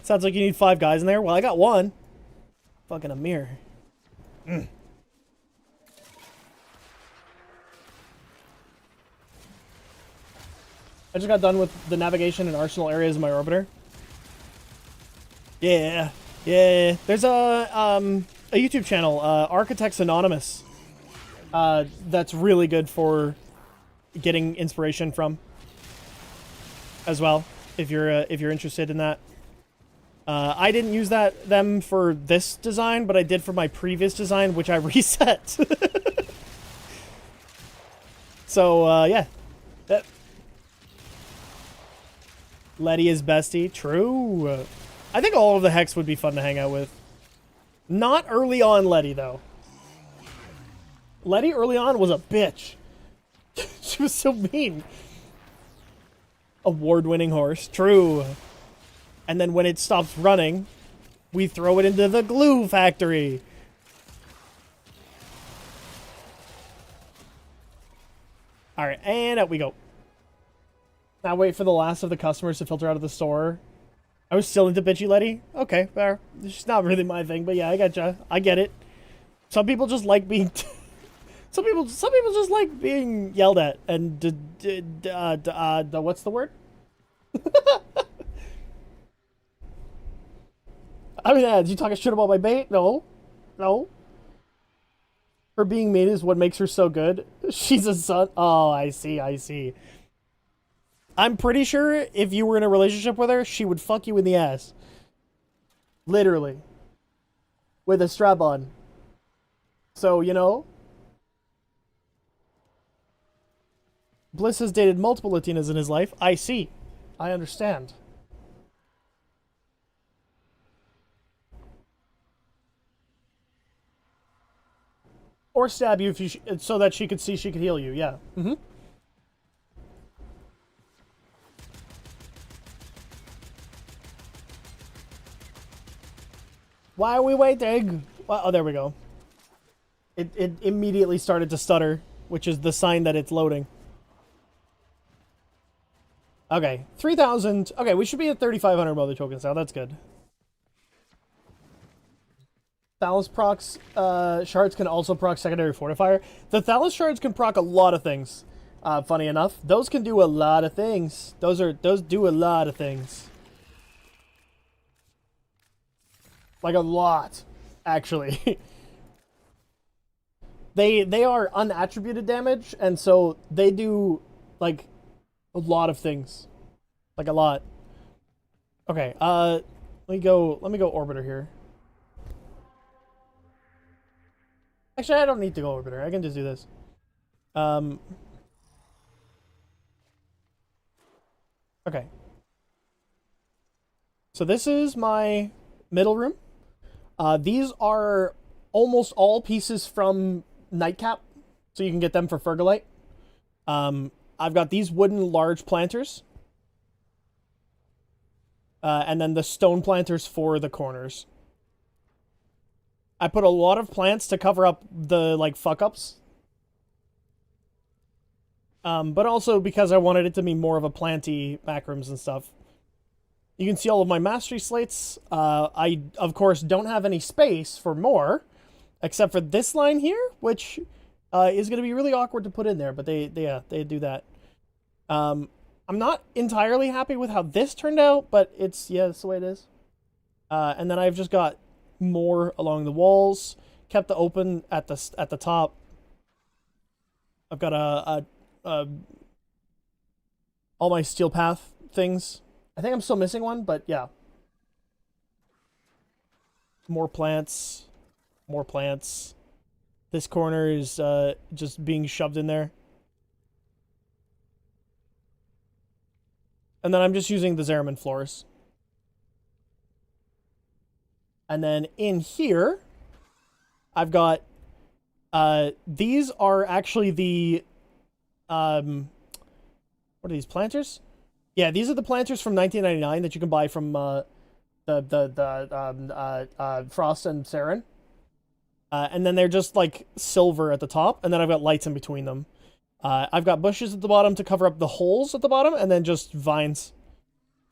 Sounds like you need 5 guys in there. Well, I got 1. Fucking a mirror. I just got done with the navigation and arsenal areas of my orbiter. Yeah. Yeah. There's a YouTube channel, Architects Anonymous. That's really good for getting inspiration from as well, if you're interested in that. I didn't use them for this design, but I did for my previous design, which I reset. So, yeah. That... Letty is bestie. True. I think all of the Hex would be fun to hang out with. Not early on Letty, though. Letty early on was a bitch. She was so mean. Award-winning horse. True. And then when it stops running, we throw it into the glue factory. Alright, and out we go. Now wait for the last of the customers to filter out of the store. I was still into bitchy Letty? Okay, fair. It's not really my thing, but yeah, I gotcha. I get it. Some people just like being... some people just like being yelled at and... what's the word? I mean, did you talk shit about my bait? No. No. Her being mean is what makes her so good. She's a son. Oh, I see, I see. I'm pretty sure if you were in a relationship with her, she would fuck you in the ass. Literally. With a strap on. So, you know. Bliss has dated multiple Latinas in his life. I see. I understand. Or stab you if you so that she could see she could heal you. Yeah. Mm-hmm. Why are we waiting? Well, oh, there we go. It immediately started to stutter, which is the sign that it's loading. Okay, 3,000. Okay, we should be at 3,500 mother tokens now. That's good. Thallus procs shards can also proc secondary fortifier. The Thallus shards can proc a lot of things. Funny enough, those can do a lot of things. Those do a lot of things. Like a lot, actually. They are unattributed damage, and so they do like a lot of things. Like a lot. Okay, let me go orbiter here. Actually, I don't need to go orbiter. I can just do this. Okay. So this is my middle room. These are almost all pieces from Nightcap, so you can get them for Fergalite. I've got these wooden large planters. And then the stone planters for the corners. I put a lot of plants to cover up the, like, fuck-ups. But also because I wanted it to be more of a planty macrams and stuff. You can see all of my mastery slates. I, of course, don't have any space for more, except for this line here, which is going to be really awkward to put in there, but they do that. I'm not entirely happy with how this turned out, but it's, yeah, that's the way it is. And then I've just got more along the walls, kept the open at the top. I've got all my steel path things. I think I'm still missing one, but yeah. More plants. More plants. This corner is just being shoved in there. And then I'm just using the Zeraman floors. And then in here, I've got, these are actually the, what are these, planters? Yeah, these are the planters from 1999 that you can buy from, Frost and Saren. And then they're just, like, silver at the top, and then I've got lights in between them. I've got bushes at the bottom to cover up the holes at the bottom, and then just vines.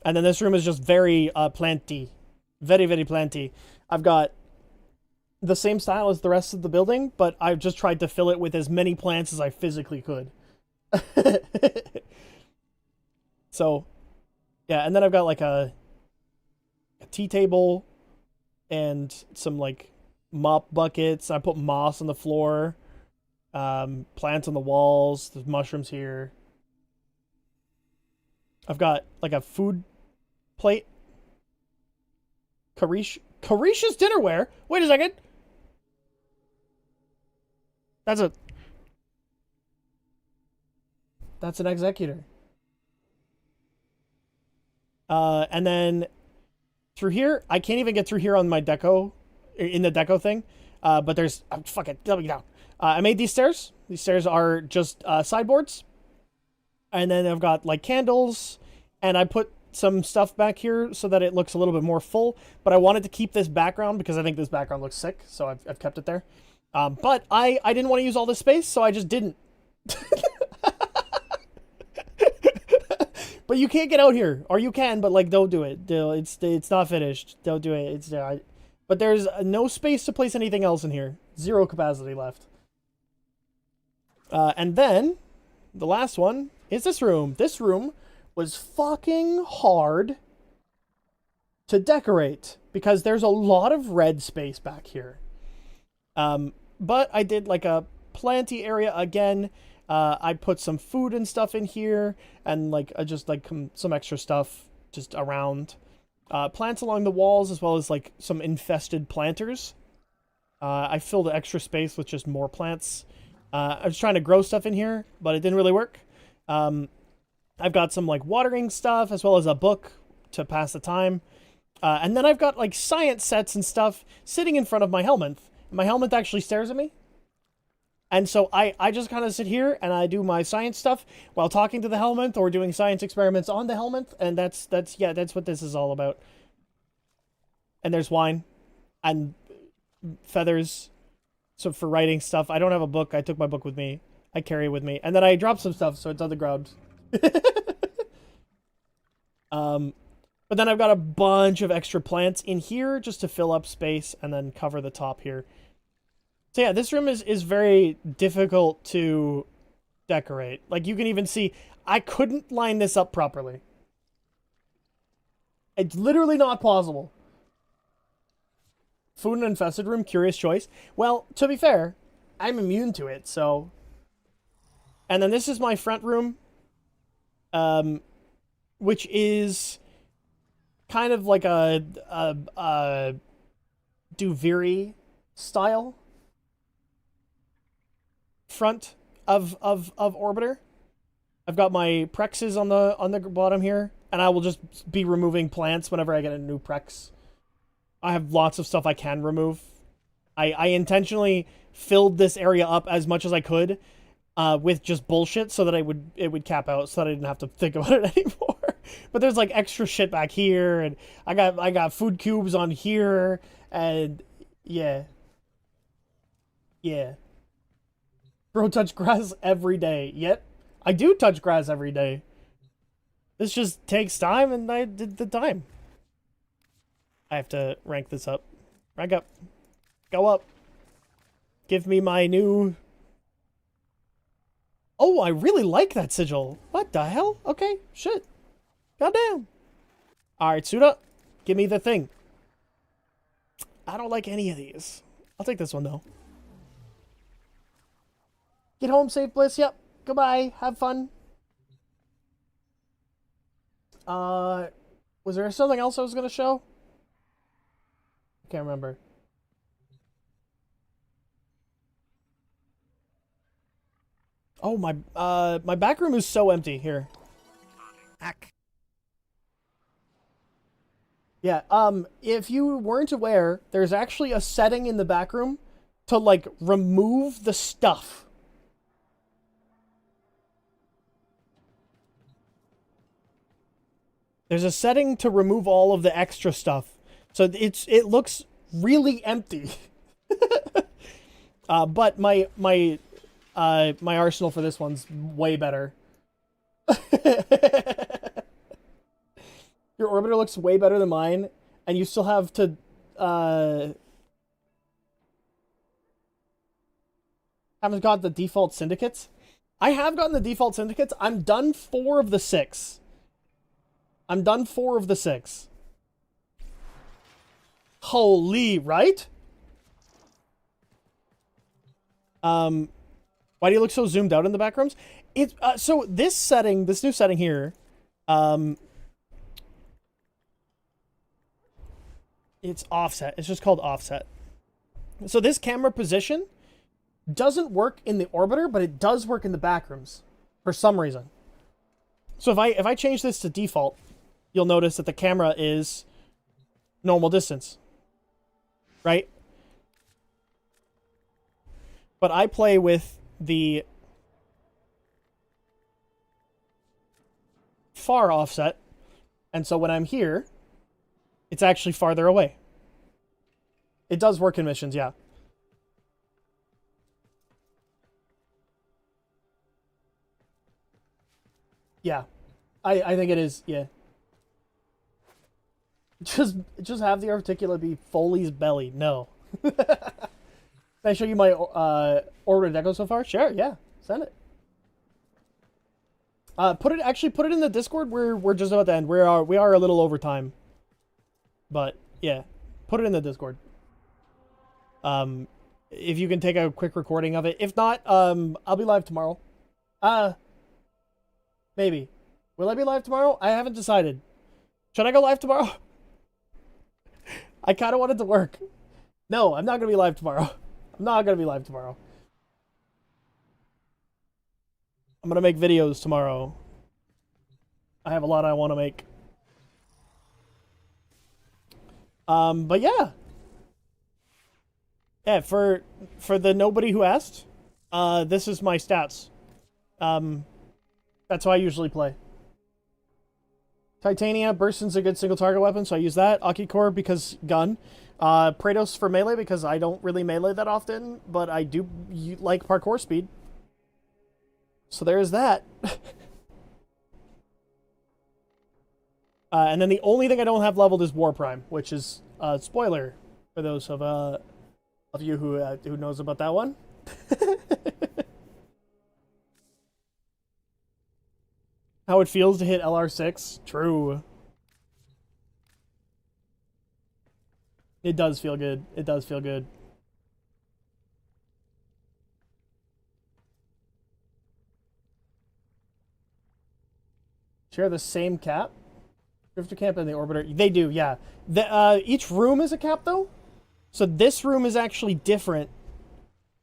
And then this room is just very, planty. Very, very planty. I've got the same style as the rest of the building, but I've just tried to fill it with as many plants as I physically could. So, yeah, and then I've got like a tea table and some like mop buckets. I put moss on the floor, plants on the walls, there's mushrooms here. I've got like a food plate. Carisha's dinnerware? Wait a second. That's a... That's an executor. And then through here, I can't even get through here on my deco, in the deco thing. But there's, oh, fuck it, double down. I made these stairs. These stairs are just sideboards. And then I've got like candles, and I put some stuff back here so that it looks a little bit more full. But I wanted to keep this background because I think this background looks sick, so I've kept it there. But I didn't want to use all this space, so I just didn't. But you can't get out here, or you can, but like don't do it. It's not finished. Don't do it. But there's no space to place anything else in here. 0 capacity left. And then the last one is this room. This room was fucking hard to decorate because there's a lot of red space back here. But I did like a planty area again. I put some food and stuff in here, and like just like some extra stuff just around. Plants along the walls, as well as like some infested planters. I filled the extra space with just more plants. I was trying to grow stuff in here, but it didn't really work. I've got some like watering stuff, as well as a book to pass the time. And then I've got like science sets and stuff sitting in front of my helmet. My helmet actually stares at me. And so I just kind of sit here and I do my science stuff while talking to the helmet or doing science experiments on the helmet. And that's what this is all about. And there's wine and feathers. So for writing stuff, I don't have a book. I took my book with me. I carry it with me. And then I dropped some stuff, so it's on the ground. But then I've got a bunch of extra plants in here just to fill up space and then cover the top here. So yeah, this room is very difficult to decorate. Like, you can even see, I couldn't line this up properly. It's literally not possible. Food and infested room, curious choice. Well, to be fair, I'm immune to it, so... And then this is my front room, which is kind of like a Duviri style front of Orbiter. I've got my Prexes on the bottom here, and I will just be removing plants whenever I get a new Prex. I have lots of stuff I can remove. I intentionally filled this area up as much as I could with just bullshit so that it would cap out, so that I didn't have to think about it anymore. But there's like extra shit back here, and I got food cubes on here, and yeah. Bro, touch grass every day. Yep, I do touch grass every day. This just takes time, and I did the time. I have to rank this up. Rank up. Go up. Give me my new... Oh, I really like that sigil. What the hell? Okay, shit. Goddamn. Alright, suit up. Give me the thing. I don't like any of these. I'll take this one, though. Get home safe, Bliss. Yep. Goodbye. Have fun. Was there something else I was going to show? Can't remember. Oh, my back room is so empty here. Ack. Yeah, if you weren't aware, there's actually a setting in the back room to, like, remove the stuff. There's a setting to remove all of the extra stuff. So it looks really empty. But my arsenal for this one's way better. Your orbiter looks way better than mine, and you still have to haven't got the default syndicates. I have gotten the default syndicates. I'm done 4 of the 6. I'm done 4 of the 6. Holy, right? Why do you look so zoomed out in the back rooms? It's so this setting, this new setting here, it's offset. It's just called offset. So this camera position doesn't work in the orbiter, but it does work in the back rooms. for some reason. So if I change this to default, you'll notice that the camera is normal distance, right? But I play with the far offset, and so when I'm here, it's actually farther away. It does work in missions, yeah. Yeah. I think it is, yeah. Just have the articulate be Foley's belly. No. Can I show you my orbital deco so far? Sure, yeah. Send it. Put it in the Discord. We're just about to end. We are a little over time. But yeah. Put it in the Discord. If you can take a quick recording of it. If not, I'll be live tomorrow. Maybe. Will I be live tomorrow? I haven't decided. Should I go live tomorrow? I kind of want it to work. No, I'm not going to be live tomorrow. I'm not going to be live tomorrow. I'm going to make videos tomorrow. I have a lot I want to make. But yeah. Yeah, for the nobody who asked, this is my stats. That's how I usually play. Titania, Burston's a good single target weapon, so I use that. Akicore because gun. Praetos for melee because I don't really melee that often, but I do like parkour speed. So there's that. And then the only thing I don't have leveled is Warprime, which is spoiler for those of you who knows about that one. How it feels to hit LR6. True. It does feel good. It does feel good. Share the same cap? Drifter camp and the orbiter. They do, yeah. Each room is a cap, though. So this room is actually different.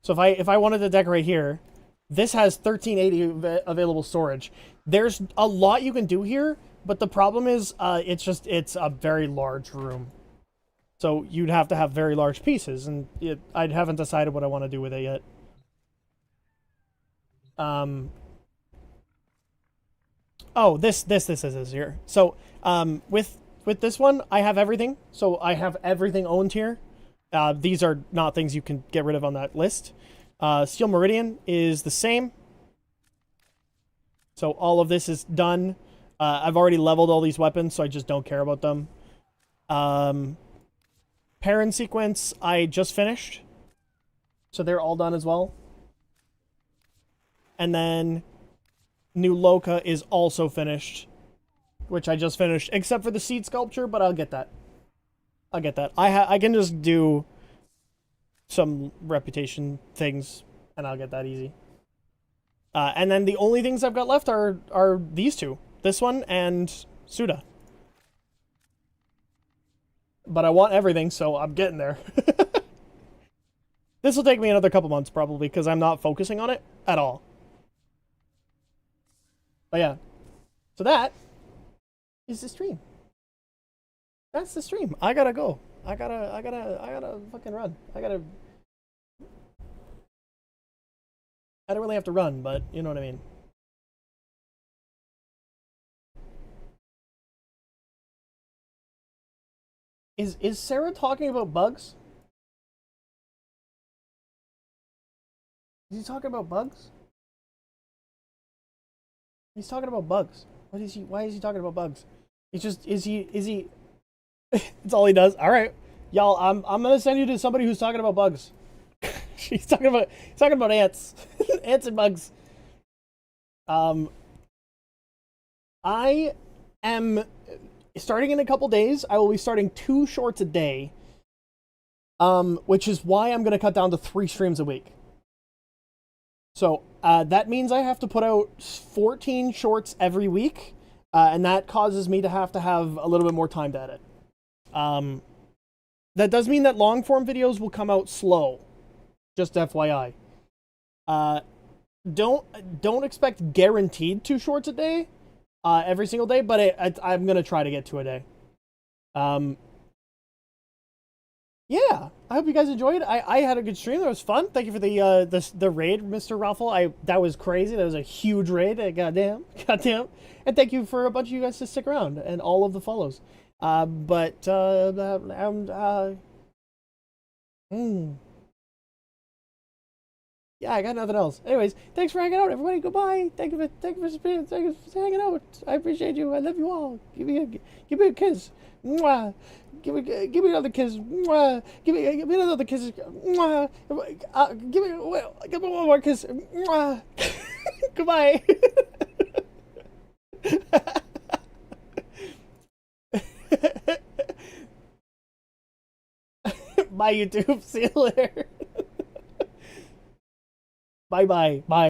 So if I wanted to decorate here, this has 1380 available storage. There's a lot you can do here, but the problem is it's a very large room. So you'd have to have very large pieces, and I haven't decided what I want to do with it yet. Oh, this is here. So with this one, I have everything. So I have everything owned here. These are not things you can get rid of on that list. Steel Meridian is the same. So all of this is done. I've already leveled all these weapons, so I just don't care about them. Perrin sequence, I just finished. So they're all done as well. And then New Loka is also finished, which I just finished, except for the seed sculpture, but I'll get that. I'll get that. I can just do some reputation things, and I'll get that easy. And then the only things I've got left are these two. This one and Suda. But I want everything, so I'm getting there. This will take me another couple months, probably, because I'm not focusing on it at all. But yeah. So that is the stream. That's the stream. I gotta go. I gotta fucking run. I don't really have to run, but you know what I mean. Is Sarah talking about bugs? Is he talking about bugs? He's talking about bugs. What is he? Why is he talking about bugs? It's just is he? It's all he does. All right, y'all. I'm gonna send you to somebody who's talking about bugs. He's talking about ants, ants and bugs. I am starting in a couple days. I will be starting 2 shorts a day. Which is why I'm gonna cut down to 3 streams a week. So that means I have to put out 14 shorts every week, and that causes me to have a little bit more time to edit. That does mean that long form videos will come out slow. Just FYI. don't expect guaranteed 2 shorts a day, every single day, but I'm gonna try to get 2 a day. Yeah, I hope you guys enjoyed. I had a good stream. That was fun. Thank you for the raid, Mr. Raffle. That was crazy. That was a huge raid. Goddamn. And thank you for a bunch of you guys to stick around and all of the follows. Yeah, I got nothing else. Anyways, thanks for hanging out, everybody. Goodbye. Thank you for hanging out. I appreciate you. I love you all. Give me a kiss. Mwah. Give me another kiss. Mwah. Give me another kiss. Mwah. Give me one more kiss. Mwah. Goodbye. Bye, YouTube. See you later. Bye.